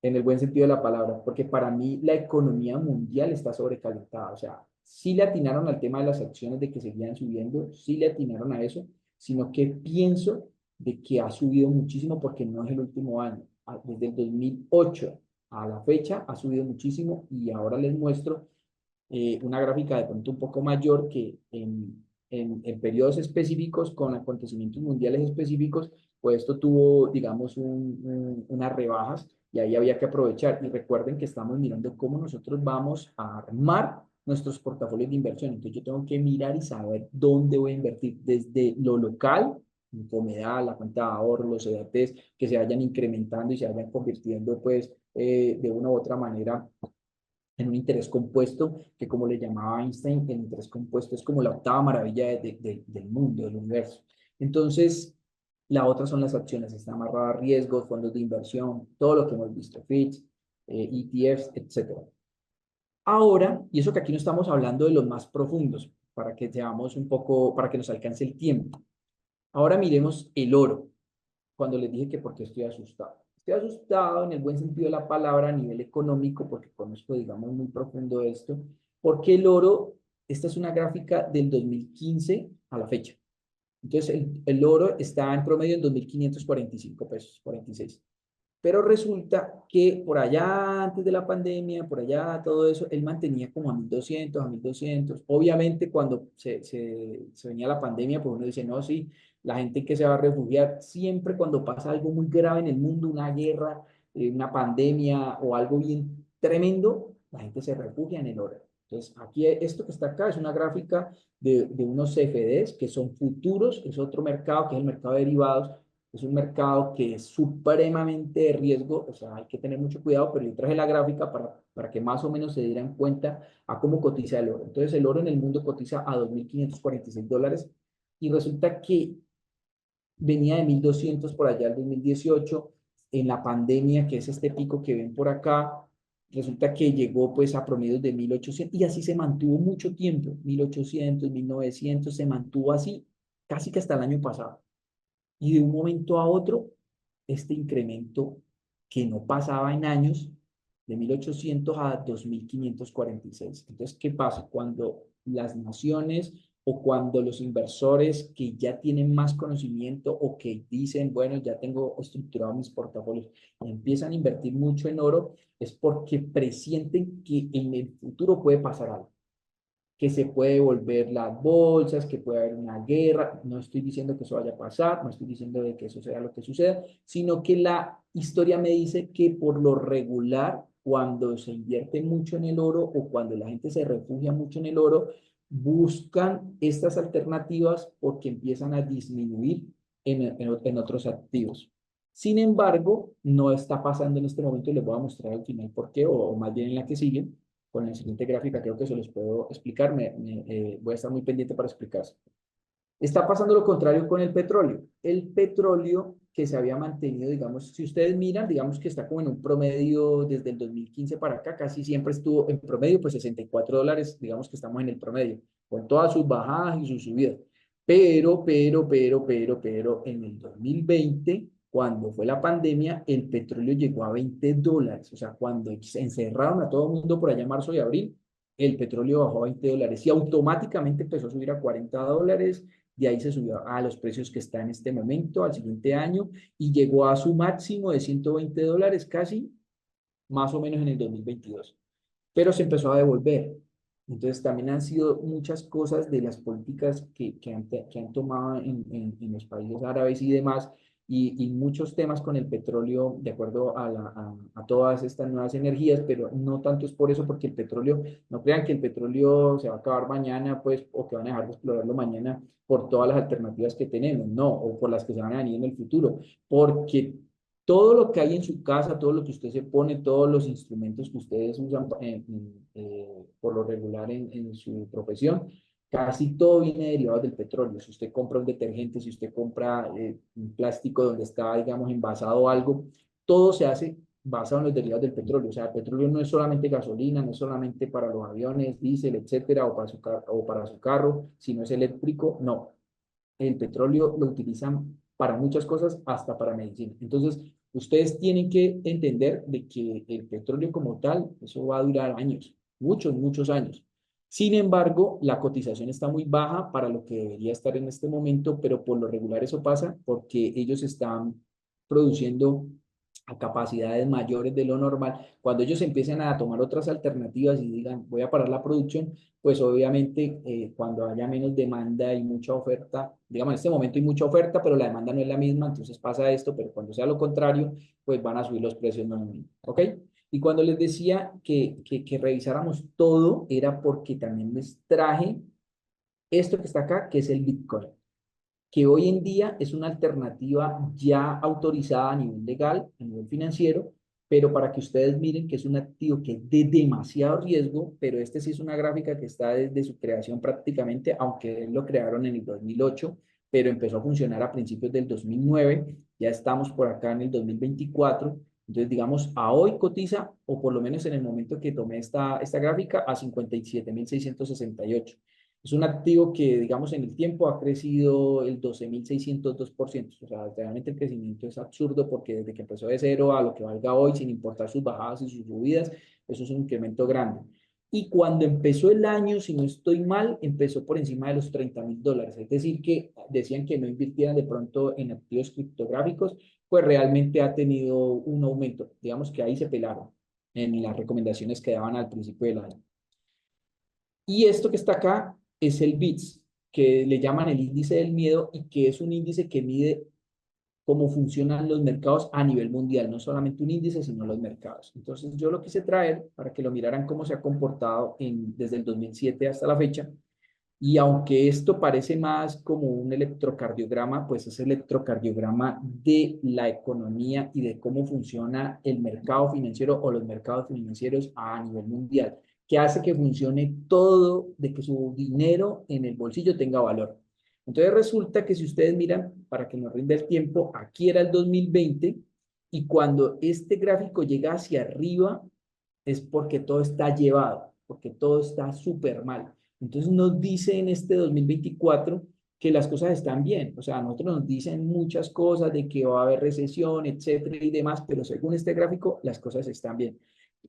en el buen sentido de la palabra, porque para mí la economía mundial está sobrecalentada. O sea, sí le atinaron al tema de las acciones de que seguían subiendo, sí le atinaron a eso, sino que pienso de que ha subido muchísimo porque no es el último año. Desde el 2008 a la fecha ha subido muchísimo y ahora les muestro una gráfica de pronto un poco mayor que en periodos específicos con acontecimientos mundiales específicos, pues esto tuvo, digamos, unas rebajas y ahí había que aprovechar. Y recuerden que estamos mirando cómo nosotros vamos a armar nuestros portafolios de inversión. Entonces yo tengo que mirar y saber dónde voy a invertir desde lo local, como me da la cuenta de ahorro, los CDTs, que se vayan incrementando y se vayan convirtiendo pues de una u otra manera en un interés compuesto, que como le llamaba Einstein, el interés compuesto es como la octava maravilla del mundo, del universo. Entonces, la otra son las acciones, está amarrada a riesgos, fondos de inversión, todo lo que hemos visto, FITs, ETFs, etcétera. Ahora, y eso que aquí no estamos hablando de los más profundos, para que seamos un poco, para que nos alcance el tiempo. Ahora miremos el oro cuando les dije que por qué estoy asustado. Estoy asustado en el buen sentido de la palabra a nivel económico, porque conozco, digamos, muy profundo esto, porque el oro, esta es una gráfica del 2015 a la fecha. Entonces, el oro está en promedio en 2.545 pesos, 46. Pero resulta que por allá antes de la pandemia, por allá todo eso, él mantenía como a 1.200, a 1.200. Obviamente cuando se venía la pandemia, pues uno dice, no, sí, la gente que se va a refugiar, siempre cuando pasa algo muy grave en el mundo, una guerra, una pandemia o algo bien tremendo, la gente se refugia en el oro. Entonces, aquí esto que está acá es una gráfica de unos CFDs que son futuros, es otro mercado que es el mercado de derivados. Es un mercado que es supremamente de riesgo, o sea, hay que tener mucho cuidado, pero yo traje la gráfica para que más o menos se dieran cuenta a cómo cotiza el oro. Entonces, el oro en el mundo cotiza a $2.546 y resulta que venía de 1.200 por allá el 2018, en la pandemia, que es este pico que ven por acá, resulta que llegó pues a promedios de 1.800 y así se mantuvo mucho tiempo, 1.800, 1.900, se mantuvo así casi que hasta el año pasado. Y de un momento a otro, este incremento que no pasaba en años, de 1.800 a 2.546. Entonces, ¿qué pasa? Cuando las naciones o cuando los inversores que ya tienen más conocimiento o que dicen, bueno, ya tengo estructurado mis portafolios y empiezan a invertir mucho en oro, es porque presienten que en el futuro puede pasar algo, que se puede volver las bolsas, que puede haber una guerra. No estoy diciendo que eso vaya a pasar, no estoy diciendo de que eso sea lo que suceda, sino que la historia me dice que por lo regular, cuando se invierte mucho en el oro o cuando la gente se refugia mucho en el oro, buscan estas alternativas porque empiezan a disminuir en otros activos. Sin embargo, no está pasando en este momento y les voy a mostrar al final por qué, o más bien en la que sigue con la siguiente gráfica creo que se los puedo explicar, voy a estar muy pendiente para explicarse. Está pasando lo contrario con el petróleo. El petróleo que se había mantenido, digamos, si ustedes miran, digamos que está como en un promedio desde el 2015 para acá, casi siempre estuvo en promedio, pues $64, digamos que estamos en el promedio, con todas sus bajadas y sus subidas. Pero, en el 2020, cuando fue la pandemia, el petróleo llegó a $20. O sea, cuando se encerraron a todo el mundo por allá en marzo y abril, el petróleo bajó a $20 y automáticamente empezó a subir a $40. De ahí se subió a los precios que está en este momento, al siguiente año, y llegó a su máximo de $120 casi, más o menos en el 2022. Pero se empezó a devolver. Entonces también han sido muchas cosas de las políticas que han tomado en los países árabes y demás, y muchos temas con el petróleo de acuerdo a todas estas nuevas energías, pero no tanto es por eso, porque el petróleo, no crean que el petróleo se va a acabar mañana, pues, o que van a dejar de explorarlo mañana por todas las alternativas que tenemos, no, o por las que se van a venir en el futuro, porque todo lo que hay en su casa, todo lo que usted se pone, todos los instrumentos que ustedes usan por lo regular en su profesión, casi todo viene derivado del petróleo. Si usted compra un detergente, si usted compra un plástico donde está, digamos, envasado algo, todo se hace basado en los derivados del petróleo. O sea, el petróleo no es solamente gasolina, no es solamente para los aviones, diésel, etcétera, o para su carro, si no es eléctrico, no. El petróleo lo utilizan para muchas cosas, hasta para medicina. Entonces, ustedes tienen que entender de que el petróleo como tal, eso va a durar años, muchos, muchos años. Sin embargo, la cotización está muy baja para lo que debería estar en este momento, pero por lo regular eso pasa porque ellos están produciendo a capacidades mayores de lo normal. Cuando ellos empiecen a tomar otras alternativas y digan, voy a parar la producción, pues obviamente cuando haya menos demanda y mucha oferta, digamos en este momento hay mucha oferta, pero la demanda no es la misma, entonces pasa esto, pero cuando sea lo contrario, pues van a subir los precios nuevamente, ¿ok? Y cuando les decía que revisáramos todo, era porque también les traje esto que está acá, que es el Bitcoin, que hoy en día es una alternativa ya autorizada a nivel legal, a nivel financiero, pero para que ustedes miren que es un activo que es de demasiado riesgo, pero este sí es una gráfica que está desde su creación prácticamente, aunque lo crearon en el 2008, pero empezó a funcionar a principios del 2009, ya estamos por acá en el 2024. Entonces, digamos, a hoy cotiza, o por lo menos en el momento que tomé esta gráfica, a 57.668. Es un activo que, digamos, en el tiempo ha crecido el 12.602%. O sea, realmente el crecimiento es absurdo porque desde que empezó de cero a lo que valga hoy, sin importar sus bajadas y sus subidas, eso es un incremento grande. y cuando empezó el año, si no estoy mal, empezó por encima de los $30.000. Es decir, que decían que no invirtieran de pronto en activos criptográficos, pues realmente ha tenido un aumento. Digamos que ahí se pelaron en las recomendaciones que daban al principio del año. Y esto que está acá es el VIX, que le llaman el índice del miedo y que es un índice que mide cómo funcionan los mercados a nivel mundial, no solamente un índice, sino los mercados. Entonces yo lo quise traer para que lo miraran cómo se ha comportado desde el 2007 hasta la fecha. Y aunque esto parece más como un electrocardiograma, pues es el electrocardiograma de la economía y de cómo funciona el mercado financiero o los mercados financieros a nivel mundial, que hace que funcione todo, de que su dinero en el bolsillo tenga valor. Entonces resulta que si ustedes miran, para que nos rinda el tiempo, aquí era el 2020 y cuando este gráfico llega hacia arriba es porque todo está llevado, porque todo está súper mal. Entonces nos dice en este 2024 que las cosas están bien. O sea, a nosotros nos dicen muchas cosas de que va a haber recesión, etcétera y demás, pero según este gráfico, las cosas están bien.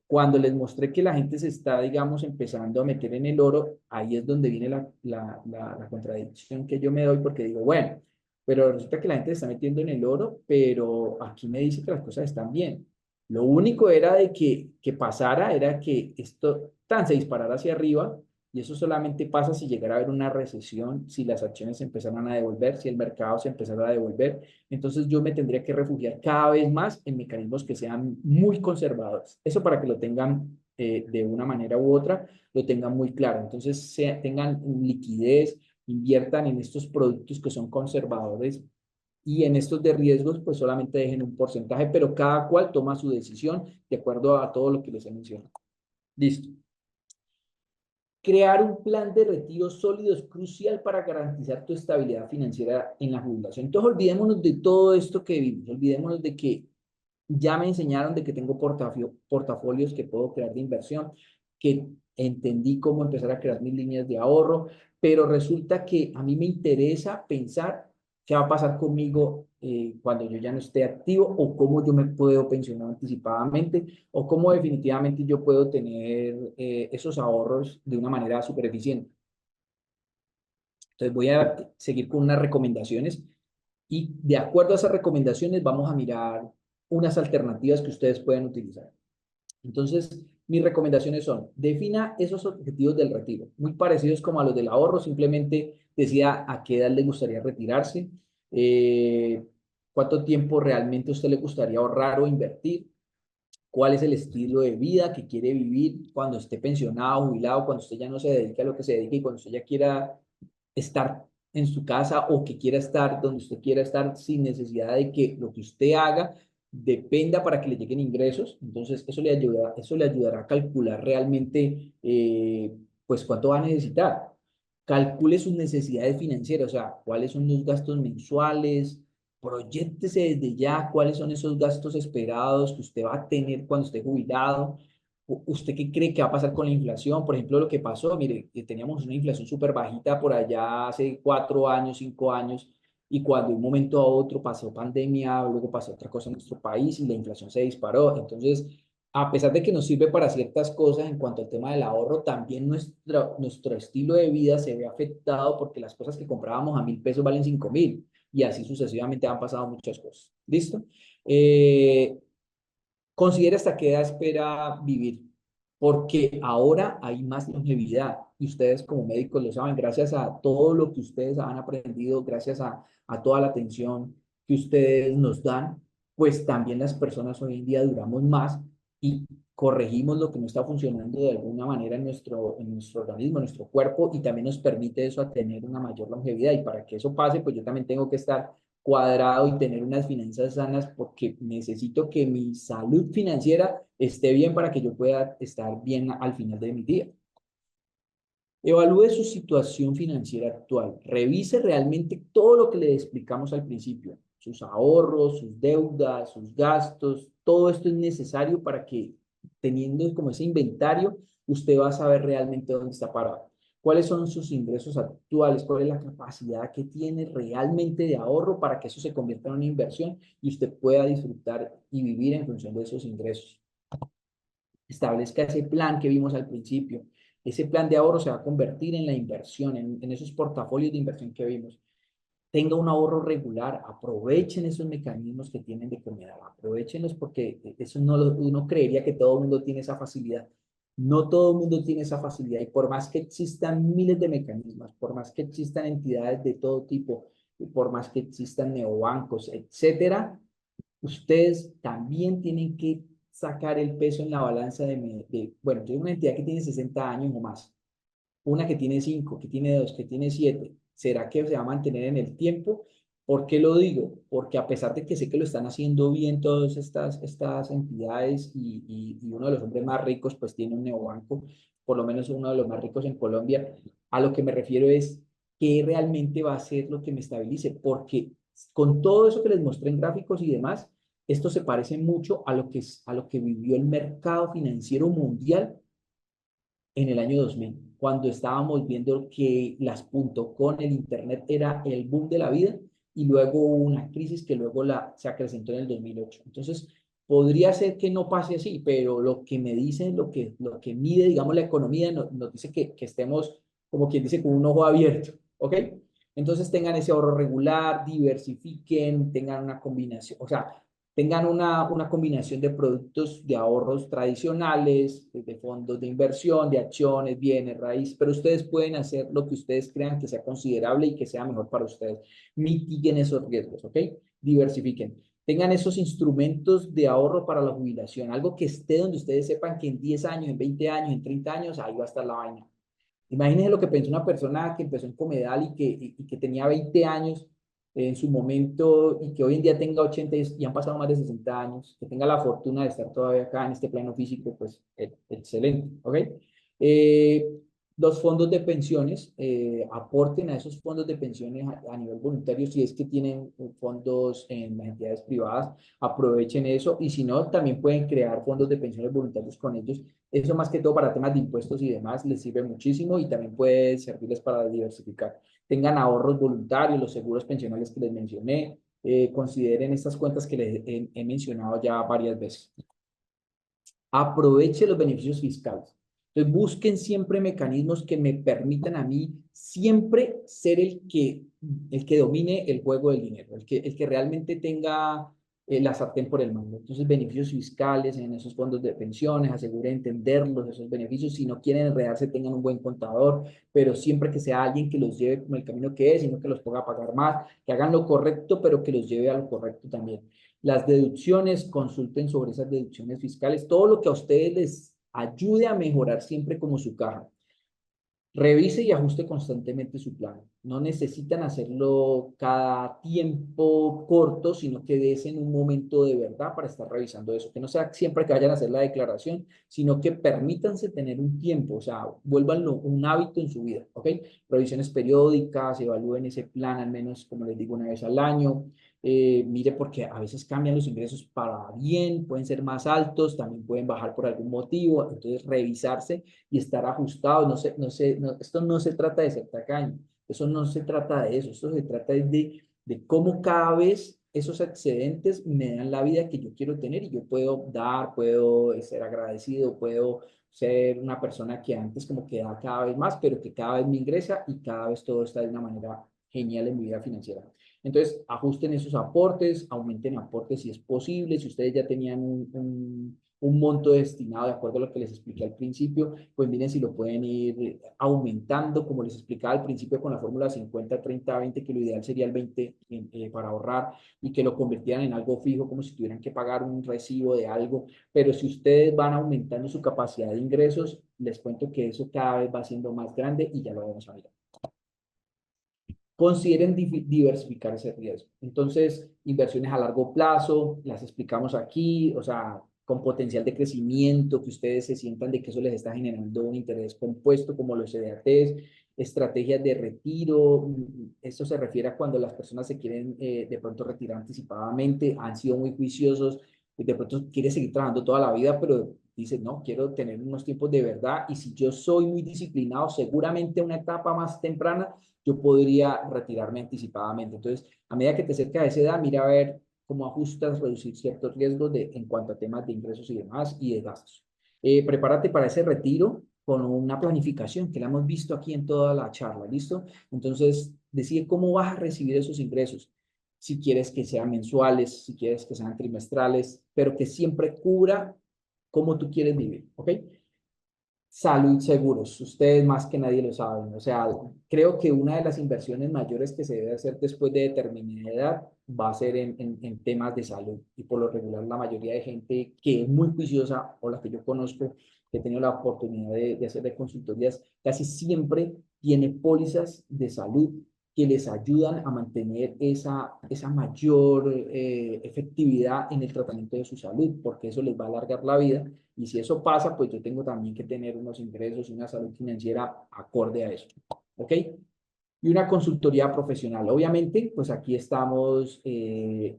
Cuando les mostré que la gente se está, digamos, empezando a meter en el oro, ahí es donde viene la contradicción que yo me doy porque digo, bueno, pero resulta que la gente se está metiendo en el oro, pero aquí me dice que las cosas están bien. Lo único era de que pasara, era que esto tan se disparara hacia arriba y eso solamente pasa si llegara a haber una recesión, si las acciones se empezaran a devolver, si el mercado se empezara a devolver. Entonces yo me tendría que refugiar cada vez más en mecanismos que sean muy conservadores. Eso para que lo tengan de una manera u otra, lo tengan muy claro. Entonces tengan liquidez, inviertan en estos productos que son conservadores y en estos de riesgos, pues solamente dejen un porcentaje, pero cada cual toma su decisión de acuerdo a todo lo que les he mencionado. Listo. Crear un plan de retiro sólido es crucial para garantizar tu estabilidad financiera en la jubilación. Entonces, olvidémonos de todo esto que vimos, olvidémonos de que ya me enseñaron de que tengo portafolios que puedo crear de inversión, que entendí cómo empezar a crear mis líneas de ahorro, pero resulta que a mí me interesa pensar qué va a pasar conmigo cuando yo ya no esté activo o cómo yo me puedo pensionar anticipadamente o cómo definitivamente yo puedo tener esos ahorros de una manera súper eficiente. Entonces voy a seguir con unas recomendaciones y de acuerdo a esas recomendaciones vamos a mirar unas alternativas que ustedes pueden utilizar. Entonces, mis recomendaciones son, defina esos objetivos del retiro, muy parecidos como a los del ahorro, simplemente decida a qué edad le gustaría retirarse, eh, cuánto tiempo realmente a usted le gustaría ahorrar o invertir, cuál es el estilo de vida que quiere vivir cuando esté pensionado, jubilado, cuando usted ya no se dedique a lo que se dedique y cuando usted ya quiera estar en su casa o que quiera estar donde usted quiera estar sin necesidad de que lo que usted haga dependa para que le lleguen ingresos. Entonces, eso le ayudará a calcular realmente, pues, cuánto va a necesitar. Calcule sus necesidades financieras, o sea, cuáles son los gastos mensuales, proyéctese desde ya cuáles son esos gastos esperados que usted va a tener cuando esté jubilado. ¿Usted qué cree que va a pasar con la inflación? Por ejemplo, lo que pasó, mire, que teníamos una inflación súper bajita por allá hace 4 años, 5 años, y cuando de un momento a otro pasó pandemia, luego pasó otra cosa en nuestro país y la inflación se disparó. Entonces, a pesar de que nos sirve para ciertas cosas en cuanto al tema del ahorro, también nuestro estilo de vida se ve afectado porque las cosas que comprábamos a 1.000 pesos valen 5.000 y así sucesivamente han pasado muchas cosas. ¿Listo? Considere hasta qué edad espera vivir, porque ahora hay más longevidad y ustedes como médicos lo saben, gracias a todo lo que ustedes han aprendido, gracias a toda la atención que ustedes nos dan, pues también las personas hoy en día duramos más y corregimos lo que no está funcionando de alguna manera en nuestro organismo, en nuestro cuerpo y también nos permite eso a tener una mayor longevidad y para que eso pase, pues yo también tengo que estar cuadrado y tener unas finanzas sanas porque necesito que mi salud financiera esté bien para que yo pueda estar bien al final de mi día. Evalúe su situación financiera actual. Revise realmente todo lo que le explicamos al principio. Sus ahorros, sus deudas, sus gastos. Todo esto es necesario para que, teniendo como ese inventario, usted va a saber realmente dónde está parado. ¿Cuáles son sus ingresos actuales? ¿Cuál es la capacidad que tiene realmente de ahorro para que eso se convierta en una inversión y usted pueda disfrutar y vivir en función de esos ingresos? establezca ese plan que vimos al principio. Ese plan de ahorro se va a convertir en la inversión, en esos portafolios de inversión que vimos. Tenga un ahorro regular, aprovechen esos mecanismos que tienen de comedor, aprovechenlos porque eso no uno creería que todo el mundo tiene esa facilidad. No todo el mundo tiene esa facilidad y por más que existan miles de mecanismos, por más que existan entidades de todo tipo, y por más que existan neobancos, etcétera, ustedes también tienen que sacar el peso en la balanza bueno, yo tengo una entidad que tiene 60 años o más, una que tiene 5, que tiene 2, que tiene 7. ¿Será que se va a mantener en el tiempo? ¿Por qué lo digo? Porque a pesar de que sé que lo están haciendo bien todas estas entidades y uno de los hombres más ricos pues tiene un neobanco, por lo menos uno de los más ricos en Colombia, a lo que me refiero es qué realmente va a ser lo que me estabilice, porque con todo eso que les mostré en gráficos y demás, esto se parece mucho a lo que vivió el mercado financiero mundial en el año 2000, cuando estábamos viendo que las .com, el Internet era el boom de la vida y luego hubo una crisis que luego se acrecentó en el 2008. Entonces, podría ser que no pase así, pero lo que me dicen, lo que mide, digamos, la economía, nos dice que estemos, como quien dice, con un ojo abierto, ¿ok? Entonces tengan ese ahorro regular, diversifiquen, tengan una combinación, o sea, tengan una combinación de productos de ahorros tradicionales, de fondos de inversión, de acciones, bienes, raíces, pero ustedes pueden hacer lo que ustedes crean que sea considerable y que sea mejor para ustedes. Mitiguen esos riesgos, ¿ok? Diversifiquen. Tengan esos instrumentos de ahorro para la jubilación, algo que esté donde ustedes sepan que en 10 años, en 20 años, en 30 años, ahí va a estar la vaina. Imagínense lo que pensó una persona que empezó en Comedal y que tenía 20 años en su momento y que hoy en día tenga 80 y han pasado más de 60 años, que tenga la fortuna de estar todavía acá en este plano físico, pues excelente, ¿ok? Eh, los fondos de pensiones, aporten a esos fondos de pensiones a nivel voluntario si es que tienen fondos en las entidades privadas, aprovechen eso y si no, también pueden crear fondos de pensiones voluntarios con ellos. Eso más que todo para temas de impuestos y demás les sirve muchísimo y también puede servirles para diversificar. Tengan ahorros voluntarios, los seguros pensionales que les mencioné, consideren estas cuentas que les he mencionado ya varias veces. Aproveche los beneficios fiscales. Entonces, busquen siempre mecanismos que me permitan a mí siempre ser el que domine el juego del dinero, el que realmente tenga la sartén por el mango. Entonces, beneficios fiscales en esos fondos de pensiones, aseguren entenderlos, esos beneficios. Si no quieren enredarse, tengan un buen contador, pero siempre que sea alguien que los lleve como el camino que es, sino que los ponga a pagar más, que hagan lo correcto, pero que los lleve a lo correcto también. Las deducciones, consulten sobre esas deducciones fiscales, todo lo que a ustedes les ayude a mejorar siempre como su caja. Revise y ajuste constantemente su plan. No necesitan hacerlo cada tiempo corto, sino que en un momento de verdad para estar revisando eso. Que no sea siempre que vayan a hacer la declaración, sino que permítanse tener un tiempo, o sea, vuélvanlo un hábito en su vida, ¿ok? Revisiones periódicas, evalúen ese plan al menos, como les digo, una vez al año. Mire, porque a veces cambian los ingresos para bien, pueden ser más altos, también pueden bajar por algún motivo, entonces revisarse y estar ajustados. Esto no se trata de ser tacaño, eso no se trata de eso, esto se trata de cómo cada vez esos excedentes me dan la vida que yo quiero tener y yo puedo dar, puedo ser agradecido, puedo ser una persona que antes como que da cada vez más, pero que cada vez me ingresa y cada vez todo está de una manera genial en mi vida financiera. Entonces, ajusten esos aportes, aumenten aportes si es posible. Si ustedes ya tenían un monto destinado de acuerdo a lo que les expliqué al principio, pues miren si lo pueden ir aumentando, como les explicaba al principio con la fórmula 50-30-20, que lo ideal sería el 20 para ahorrar y que lo convirtieran en algo fijo, como si tuvieran que pagar un recibo de algo. Pero si ustedes van aumentando su capacidad de ingresos, les cuento que eso cada vez va siendo más grande y ya lo vamos a mirar. Consideren diversificar ese riesgo. Entonces, inversiones a largo plazo, las explicamos aquí, o sea, con potencial de crecimiento, que ustedes se sientan de que eso les está generando un interés compuesto, como los CDATs, estrategias de retiro. Esto se refiere a cuando las personas se quieren de pronto retirar anticipadamente, han sido muy juiciosos, de pronto quiere seguir trabajando toda la vida, pero dice, no, quiero tener unos tiempos de verdad y si yo soy muy disciplinado, seguramente a una etapa más temprana yo podría retirarme anticipadamente. Entonces, a medida que te acercas a esa edad, mira a ver cómo ajustas, reducir ciertos riesgos en cuanto a temas de ingresos y demás y de gastos. Prepárate para ese retiro con una planificación que la hemos visto aquí en toda la charla, ¿listo? Entonces, decide cómo vas a recibir esos ingresos. Si quieres que sean mensuales, si quieres que sean trimestrales, pero que siempre cubra cómo tú quieres vivir, ¿ok? Salud, seguros, ustedes más que nadie lo saben. O sea, creo que una de las inversiones mayores que se debe hacer después de determinada edad va a ser en temas de salud. Y por lo regular, la mayoría de gente que es muy juiciosa, o la que yo conozco, que he tenido la oportunidad de hacer de consultorías, casi siempre tiene pólizas de salud que les ayudan a mantener esa mayor efectividad en el tratamiento de su salud, porque eso les va a alargar la vida y si eso pasa, pues yo tengo también que tener unos ingresos y una salud financiera acorde a eso. ¿Ok? Y una consultoría profesional. Obviamente, pues aquí estamos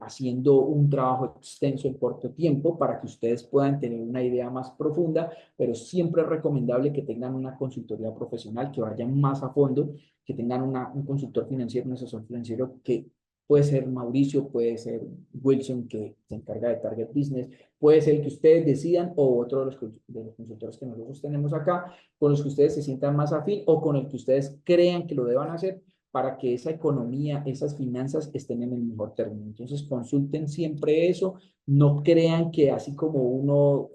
haciendo un trabajo extenso en corto tiempo para que ustedes puedan tener una idea más profunda, pero siempre es recomendable que tengan una consultoría profesional, que vayan más a fondo, que tengan un consultor financiero, un asesor financiero que puede ser Mauricio, puede ser Wilson, que se encarga de Target Business, puede ser el que ustedes decidan o otro de los consultores que nosotros tenemos acá, con los que ustedes se sientan más afín o con el que ustedes crean que lo deban hacer para que esa economía, esas finanzas estén en el mejor término. Entonces, consulten siempre eso, no crean que así como uno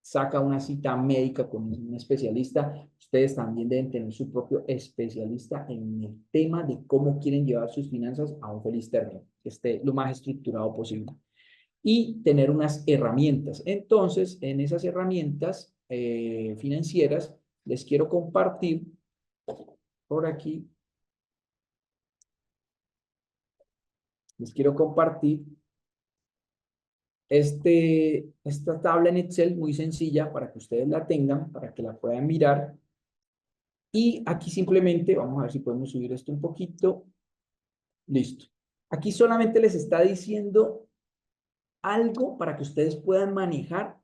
saca una cita médica con un especialista, ustedes también deben tener su propio especialista en el tema de cómo quieren llevar sus finanzas a un feliz término, que esté lo más estructurado posible y tener unas herramientas. Entonces, en esas herramientas financieras, les quiero compartir por aquí, les quiero compartir esta tabla en Excel muy sencilla para que ustedes la tengan, para que la puedan mirar. Y aquí simplemente, vamos a ver si podemos subir esto un poquito. Listo. Aquí solamente les está diciendo algo para que ustedes puedan manejar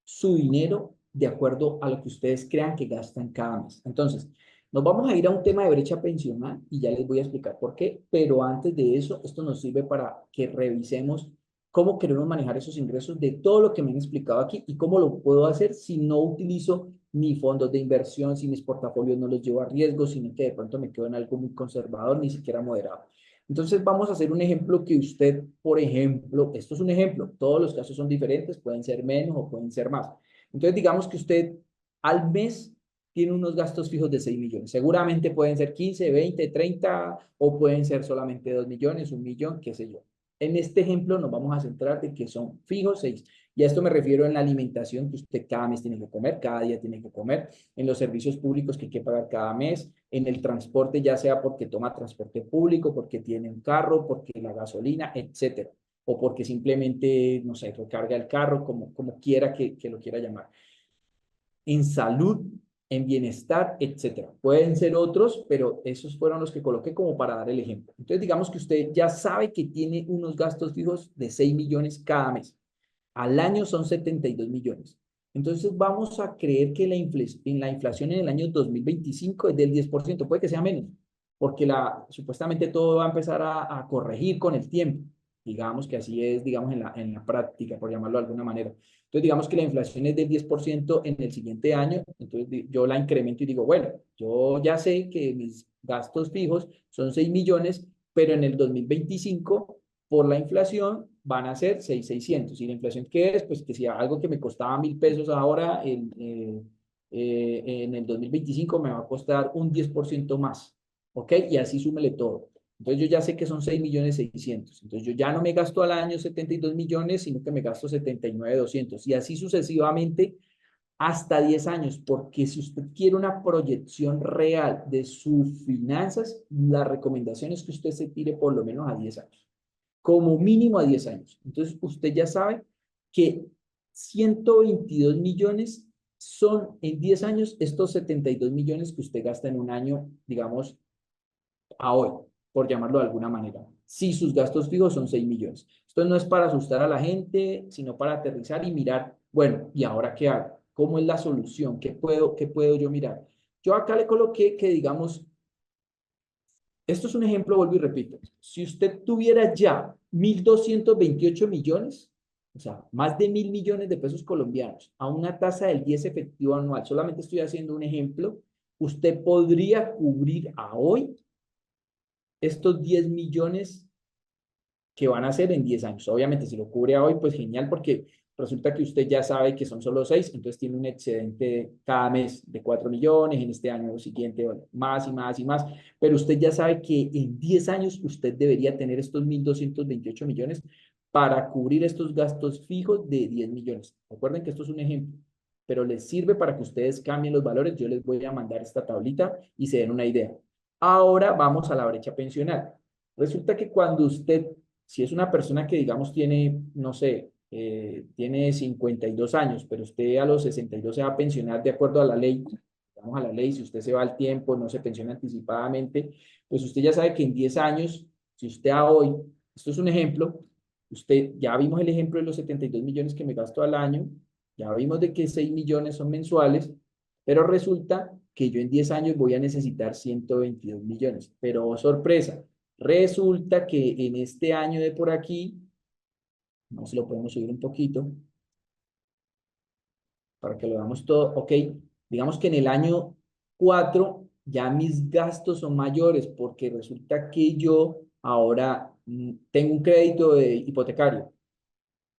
su dinero de acuerdo a lo que ustedes crean que gastan cada mes. Entonces, nos vamos a ir a un tema de brecha pensional y ya les voy a explicar por qué, pero antes de eso, esto nos sirve para que revisemos cómo queremos manejar esos ingresos de todo lo que me han explicado aquí y cómo lo puedo hacer si no utilizo ni fondos de inversión, si mis portafolios no los llevo a riesgo, sino que de pronto me quedo en algo muy conservador, ni siquiera moderado. Entonces vamos a hacer un ejemplo que usted, por ejemplo, esto es un ejemplo, todos los casos son diferentes, pueden ser menos o pueden ser más. Entonces digamos que usted al mes tiene unos gastos fijos de 6 millones. Seguramente pueden ser 15, 20, 30 o pueden ser solamente 2 millones, 1 millón, qué sé yo. En este ejemplo nos vamos a centrar en que son fijos 6. Y a esto me refiero en la alimentación que usted cada mes tiene que comer, cada día tiene que comer, en los servicios públicos que hay que pagar cada mes, en el transporte, ya sea porque toma transporte público, porque tiene un carro, porque la gasolina, etcétera. O porque simplemente, no sé, recarga el carro, como quiera que lo quiera llamar. En salud, en bienestar, etcétera. Pueden ser otros, pero esos fueron los que coloqué como para dar el ejemplo. Entonces, digamos que usted ya sabe que tiene unos gastos fijos de 6 millones cada mes. Al año son 72 millones. Entonces vamos a creer que la inflación en el año 2025 es del 10%, puede que sea menos, porque supuestamente todo va a empezar a corregir con el tiempo. Digamos que así es, digamos, en la práctica, por llamarlo de alguna manera. Entonces, digamos que la inflación es del 10% en el siguiente año, entonces yo la incremento y digo, bueno, yo ya sé que mis gastos fijos son 6 millones, pero en el 2025 por la inflación van a ser 6,600. ¿Y la inflación qué es? Pues que si algo que me costaba 1.000 pesos ahora en el 2025 me va a costar un 10% más. ¿Ok? Y así súmele todo. Entonces yo ya sé que son 6,600,000. Entonces yo ya no me gasto al año 72 millones, sino que me gasto 79,200. Y así sucesivamente hasta 10 años, porque si usted quiere una proyección real de sus finanzas, la recomendación es que usted se tire por lo menos a 10 años, como mínimo a 10 años. Entonces, usted ya sabe que 122 millones son en 10 años estos 72 millones que usted gasta en un año, digamos, a hoy, por llamarlo de alguna manera. Si sus gastos fijos son 6 millones. Esto no es para asustar a la gente, sino para aterrizar y mirar, bueno, ¿y ahora qué hago? ¿Cómo es la solución? ¿Qué puedo yo mirar? Yo acá le coloqué que, digamos, esto es un ejemplo, vuelvo y repito. Si usted tuviera ya 1.228 millones, o sea, más de 1.000 millones de pesos colombianos a una tasa del 10 efectivo anual, solamente estoy haciendo un ejemplo, usted podría cubrir a hoy estos 10 millones que van a ser en 10 años. Obviamente, si lo cubre a hoy, pues genial, porque resulta que usted ya sabe que son solo 6, entonces tiene un excedente cada mes de 4 millones, en este año siguiente bueno, más y más y más, pero usted ya sabe que en 10 años usted debería tener estos 1.228 millones para cubrir estos gastos fijos de 10 millones. Recuerden que esto es un ejemplo, pero les sirve para que ustedes cambien los valores. Yo les voy a mandar esta tablita y se den una idea. Ahora vamos a la brecha pensional. Resulta que cuando usted, si es una persona que digamos tiene, no sé, tiene 52 años, pero usted a los 62 se va a pensionar de acuerdo a la ley, vamos a la ley, si usted se va al tiempo, no se pensiona anticipadamente, pues usted ya sabe que en 10 años, si usted a hoy, esto es un ejemplo, usted, ya vimos el ejemplo de los 72 millones que me gasto al año, ya vimos de que 6 millones son mensuales, pero resulta que yo en 10 años voy a necesitar 122 millones. Pero oh, sorpresa, resulta que en este año de por aquí, no sé si lo podemos subir un poquito para que lo veamos todo. Ok, digamos que en el año 4 ya mis gastos son mayores porque resulta que yo ahora tengo un crédito hipotecario,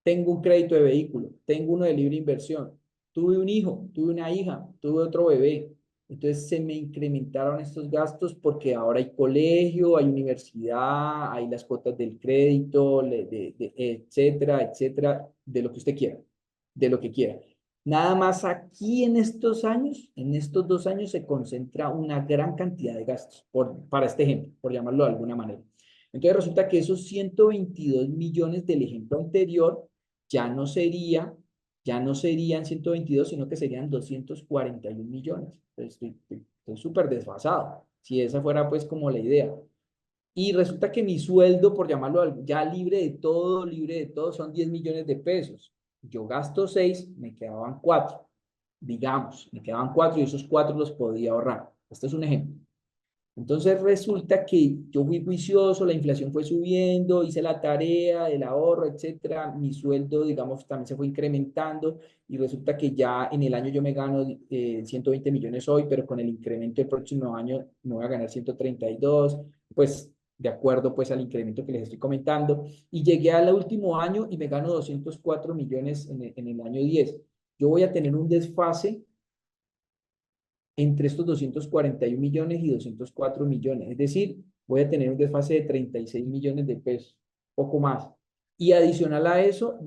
tengo un crédito de vehículo, tengo uno de libre inversión, tuve un hijo, tuve una hija, tuve otro bebé. Entonces se me incrementaron estos gastos porque ahora hay colegio, hay universidad, hay las cuotas del crédito, etcétera, etcétera, de lo que usted quiera, de lo que quiera. Nada más aquí en estos años, en estos 2 años, se concentra una gran cantidad de gastos, para este ejemplo, por llamarlo de alguna manera. Entonces resulta que esos 122 millones del ejemplo anterior ya no sería, ya no serían 122, sino que serían 241 millones. Entonces estoy súper desfasado, si esa fuera pues como la idea. Y resulta que mi sueldo, por llamarlo ya libre de todo, son 10 millones de pesos. Yo gasto 6, me quedaban 4. Digamos, me quedaban 4 y esos 4 los podía ahorrar. Este es un ejemplo. Entonces resulta que yo fui juicioso, la inflación fue subiendo, hice la tarea del ahorro, etcétera, mi sueldo, digamos, también se fue incrementando y resulta que ya en el año yo me gano 120 millones hoy, pero con el incremento del próximo año me voy a ganar 132, pues de acuerdo pues al incremento que les estoy comentando, y llegué al último año y me gano 204 millones en el año 10. Yo voy a tener un desfase entre estos 241 millones y 204 millones. Es decir, voy a tener un desfase de 36 millones de pesos, poco más. Y adicional a eso,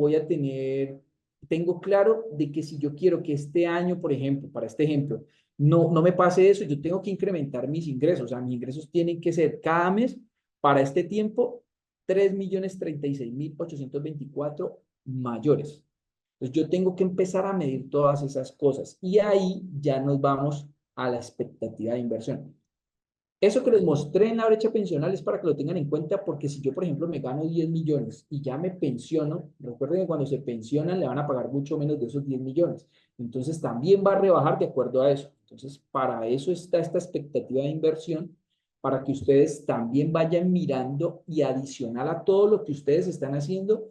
tengo claro de que si yo quiero que este año, por ejemplo, para este ejemplo, no me pase eso, yo tengo que incrementar mis ingresos. O sea, mis ingresos tienen que ser cada mes, para este tiempo, 3.036.824 mayores. Entonces yo tengo que empezar a medir todas esas cosas y ahí ya nos vamos a la expectativa de inversión. Eso que les mostré en la brecha pensional es para que lo tengan en cuenta porque si yo, por ejemplo, me gano 10 millones y ya me pensiono, recuerden que cuando se pensionan le van a pagar mucho menos de esos 10 millones. Entonces también va a rebajar de acuerdo a eso. Entonces, para eso está esta expectativa de inversión, para que ustedes también vayan mirando y adicional a todo lo que ustedes están haciendo,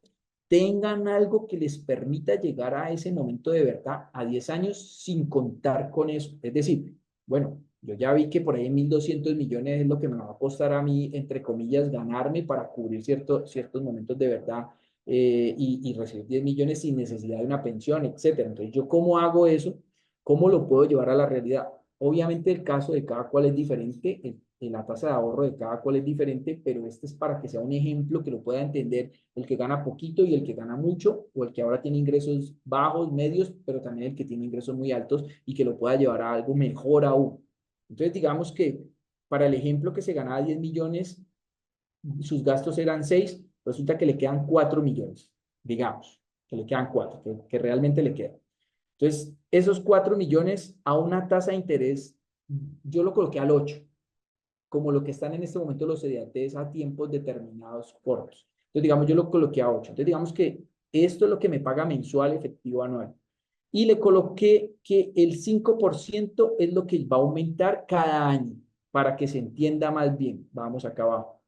tengan algo que les permita llegar a ese momento de verdad a 10 años sin contar con eso. Es decir, bueno, yo ya vi que por ahí 1.200 millones es lo que me va a costar a mí, entre comillas, ganarme para cubrir ciertos momentos de verdad y recibir 10 millones sin necesidad de una pensión, etcétera. Entonces, ¿yo cómo hago eso? ¿Cómo lo puedo llevar a la realidad? Obviamente el caso de cada cual es diferente, la tasa de ahorro de cada cual es diferente, pero este es para que sea un ejemplo que lo pueda entender el que gana poquito y el que gana mucho, o el que ahora tiene ingresos bajos, medios, pero también el que tiene ingresos muy altos y que lo pueda llevar a algo mejor aún. Entonces, digamos que para el ejemplo que se ganaba 10 millones, sus gastos eran 6, resulta que le quedan 4 millones, digamos, que le quedan 4, que realmente le quedan. Entonces, esos 4 millones a una tasa de interés, yo lo coloqué al 8, como lo que están en este momento los CDATs a tiempos determinados cortos. Entonces, digamos, yo lo coloqué a 8. Entonces, digamos que esto es lo que me paga mensual efectivo anual. Y le coloqué que el 5% es lo que va a aumentar cada año, para que se entienda más bien. Vamos acá abajo.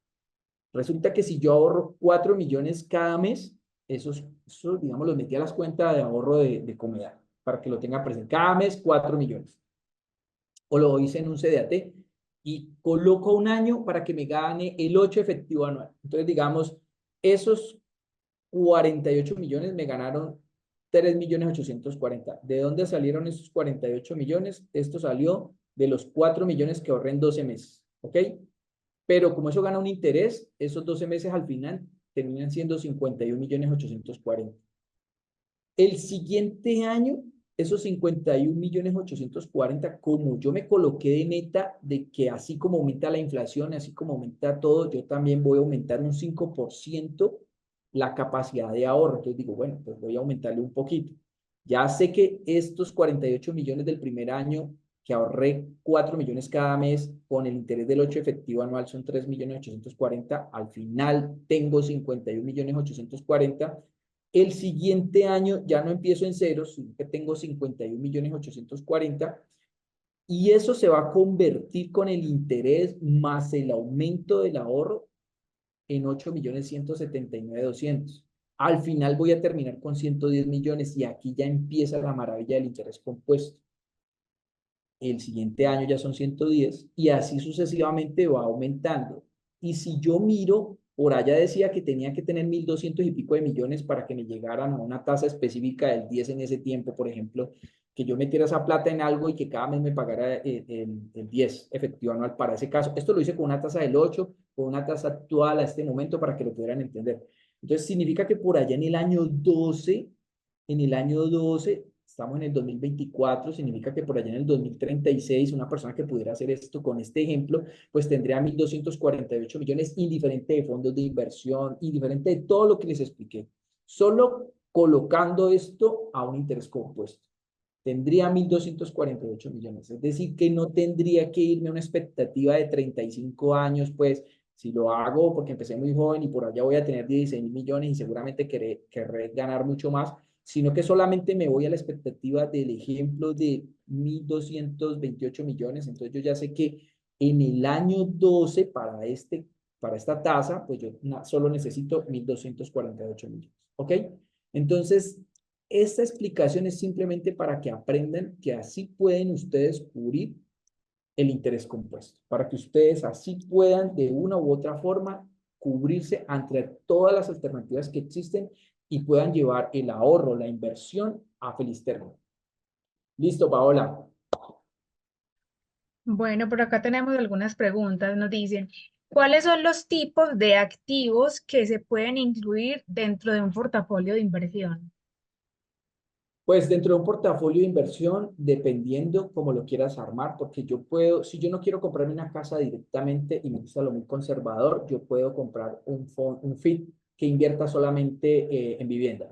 Resulta que si yo ahorro 4 millones cada mes, esos, digamos, los metí a las cuentas de ahorro de Comedal, para que lo tenga presente. Cada mes 4 millones. O lo hice en un CDAT y coloco un año para que me gane el 8 efectivo anual. Entonces, digamos, esos 48 millones me ganaron 3.840.000. ¿De dónde salieron esos 48 millones? Esto salió de los 4 millones que ahorré en 12 meses, ¿ok? Pero como eso gana un interés, esos 12 meses al final terminan siendo 51.840.000. El siguiente año, esos 51.840.000, como yo me coloqué de meta de que así como aumenta la inflación, así como aumenta todo, yo también voy a aumentar un 5% la capacidad de ahorro. Entonces digo, bueno, pues voy a aumentarle un poquito. Ya sé que estos 48 millones del primer año, que ahorré 4 millones cada mes, con el interés del 8 efectivo anual son 3.840.000, al final tengo 51.840.000. El siguiente año ya no empiezo en ceros, sino que tengo 51.840.000 y eso se va a convertir con el interés más el aumento del ahorro en 8.179.200. Al final voy a terminar con 110 millones y aquí ya empieza la maravilla del interés compuesto. El siguiente año ya son 110 y así sucesivamente va aumentando. Y si yo miro, por allá decía que tenía que tener 1.200 y pico de millones para que me llegaran a una tasa específica del 10 en ese tiempo, por ejemplo, que yo metiera esa plata en algo y que cada mes me pagara el 10 efectivo anual para ese caso. Esto lo hice con una tasa del 8, con una tasa actual a este momento para que lo pudieran entender. Entonces significa que por allá en el año 12 estamos en el 2024, significa que por allá en el 2036 una persona que pudiera hacer esto con este ejemplo, pues tendría 1.248 millones, indiferente de fondos de inversión, indiferente de todo lo que les expliqué, solo colocando esto a un interés compuesto. Tendría 1.248 millones, es decir, que no tendría que irme a una expectativa de 35 años, pues si lo hago porque empecé muy joven y por allá voy a tener 16 millones y seguramente querré ganar mucho más, sino que solamente me voy a la expectativa del ejemplo de 1.228 millones. Entonces yo ya sé que en el año 12 para esta tasa, pues yo solo necesito 1.248 millones. ¿Ok? Entonces, esta explicación es simplemente para que aprendan que así pueden ustedes cubrir el interés compuesto, para que ustedes así puedan de una u otra forma cubrirse ante todas las alternativas que existen y puedan llevar el ahorro, la inversión a feliz término. Listo, Paola. Bueno, por acá tenemos algunas preguntas. Nos dicen, ¿cuáles son los tipos de activos que se pueden incluir dentro de un portafolio de inversión? Pues dentro de un portafolio de inversión, dependiendo cómo lo quieras armar, porque yo puedo, si yo no quiero comprarme una casa directamente y me gusta lo muy conservador, yo puedo comprar un FIT que invierta solamente en vivienda,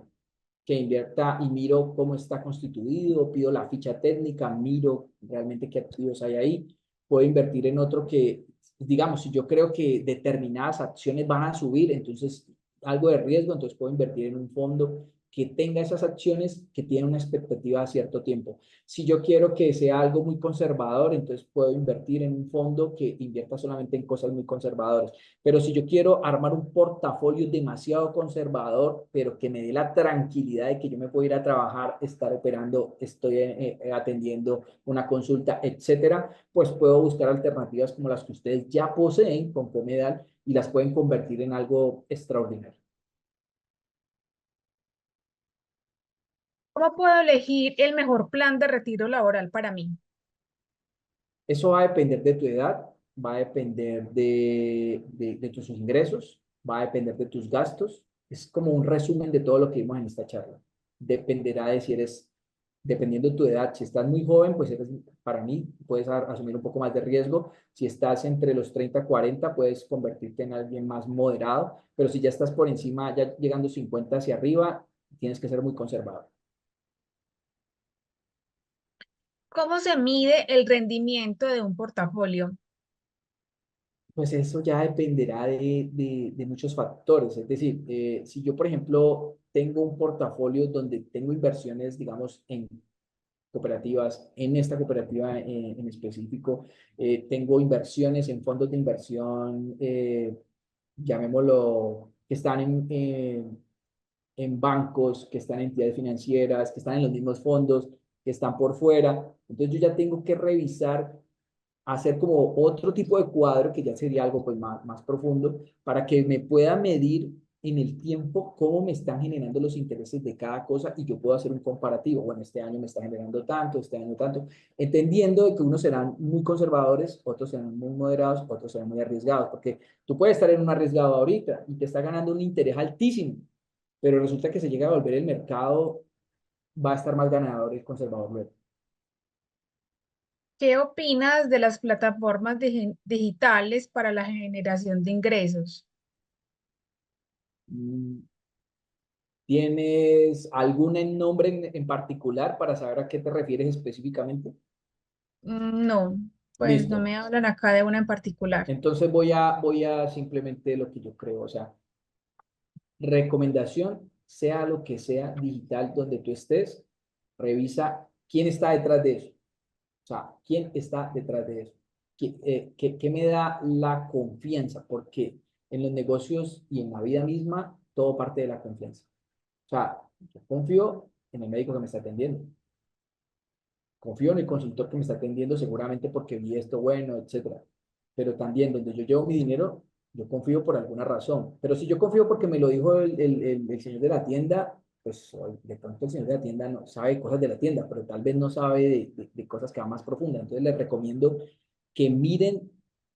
que invierta y miro cómo está constituido, pido la ficha técnica, miro realmente qué activos hay ahí. Puedo invertir en otro que, digamos, si yo creo que determinadas acciones van a subir, entonces algo de riesgo, entonces puedo invertir en un fondo que tenga esas acciones que tienen una expectativa a cierto tiempo. Si yo quiero que sea algo muy conservador, entonces puedo invertir en un fondo que invierta solamente en cosas muy conservadoras. Pero si yo quiero armar un portafolio demasiado conservador, pero que me dé la tranquilidad de que yo me puedo ir a trabajar, estar operando, estoy atendiendo una consulta, etcétera, pues puedo buscar alternativas como las que ustedes ya poseen con Comedal y las pueden convertir en algo extraordinario. ¿Cómo puedo elegir el mejor plan de retiro laboral para mí? Eso va a depender de tu edad, va a depender de tus ingresos, va a depender de tus gastos. Es como un resumen de todo lo que vimos en esta charla. Dependerá de si eres, dependiendo de tu edad, si estás muy joven, pues eres, para mí, puedes asumir un poco más de riesgo. Si estás entre los 30 40, puedes convertirte en alguien más moderado. Pero si ya estás por encima, ya llegando 50 hacia arriba, tienes que ser muy conservador. ¿Cómo se mide el rendimiento de un portafolio? Pues eso ya dependerá de muchos factores. Es decir, si yo, por ejemplo, tengo un portafolio donde tengo inversiones, digamos, en cooperativas, en esta cooperativa en específico, tengo inversiones en fondos de inversión, llamémoslo, que están en bancos, que están en entidades financieras, que están en los mismos fondos, que están por fuera. Entonces yo ya tengo que revisar, hacer como otro tipo de cuadro, que ya sería algo pues más profundo, para que me pueda medir en el tiempo cómo me están generando los intereses de cada cosa y yo puedo hacer un comparativo. Bueno, este año me está generando tanto, este año tanto, entendiendo de que unos serán muy conservadores, otros serán muy moderados, otros serán muy arriesgados, porque tú puedes estar en un arriesgado ahorita y te está ganando un interés altísimo, pero resulta que se llega a volver el mercado, va a estar más ganador el conservador luego. ¿Qué opinas de las plataformas digitales para la generación de ingresos? Mm, ¿Tienes algún nombre en particular para saber a qué te refieres específicamente? No, pues no Listo. me hablan acá de una en particular. Entonces voy a simplemente lo que yo creo, o sea, recomendación, sea lo que sea digital donde tú estés, revisa quién está detrás de eso. O sea, quién está detrás de eso. ¿Qué me da la confianza? Porque en los negocios y en la vida misma, todo parte de la confianza. O sea, yo confío en el médico que me está atendiendo. Confío en el consultor que me está atendiendo seguramente porque vi esto bueno, etcétera. Pero también donde yo llevo mi dinero, yo confío por alguna razón. Pero si yo confío porque me lo dijo el señor de la tienda, pues de pronto el señor de la tienda no sabe cosas de la tienda, pero tal vez no sabe de cosas que van más profundas. Entonces les recomiendo que miren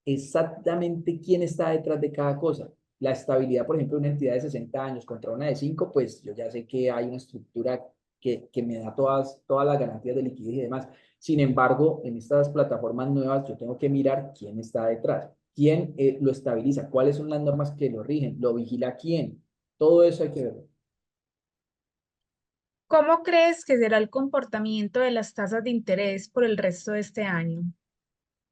exactamente quién está detrás de cada cosa. La estabilidad, por ejemplo, de una entidad de 60 años contra una de 5, pues yo ya sé que hay una estructura que me da todas las garantías de liquidez y demás. Sin embargo, en estas plataformas nuevas yo tengo que mirar quién está detrás, quién lo estabiliza, cuáles son las normas que lo rigen, lo vigila quién. Todo eso hay que verlo. ¿Cómo crees que será el comportamiento de las tasas de interés por el resto de este año?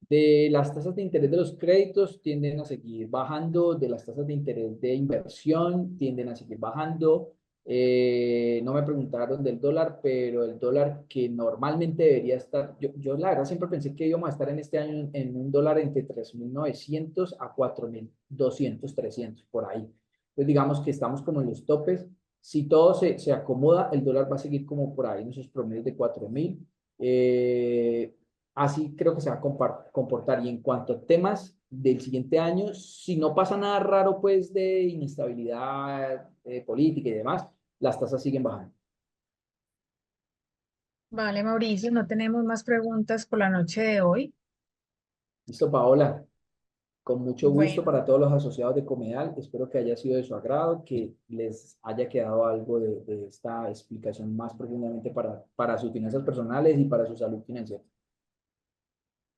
De las tasas de interés de los créditos tienden a seguir bajando, de las tasas de interés de inversión tienden a seguir bajando. No me preguntaron del dólar, pero el dólar que normalmente debería estar, yo la verdad siempre pensé que íbamos a estar en este año en un dólar entre 3.900 a 4.200 300 por ahí. Entonces digamos que estamos como en los topes. Si todo se acomoda, el dólar va a seguir como por ahí en esos promedios de 4.000. Así creo que se va a comportar. Y en cuanto a temas del siguiente año, si no pasa nada raro, pues de inestabilidad política y demás, las tasas siguen bajando. Vale, Mauricio, no tenemos más preguntas por la noche de hoy. Listo, Paola. Con mucho gusto Bueno, para todos los asociados de Comedal. Espero que haya sido de su agrado, que les haya quedado algo de esta explicación más profundamente para sus finanzas personales y para su salud financiera.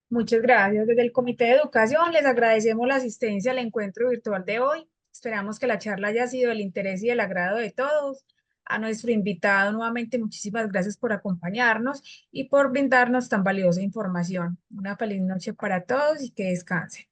muchas gracias. Desde el Comité de Educación les agradecemos la asistencia al encuentro virtual de hoy. Esperamos que la charla haya sido del interés y del agrado de todos. A nuestro invitado, nuevamente, muchísimas gracias por acompañarnos y por brindarnos tan valiosa información. Una feliz noche para todos y que descansen.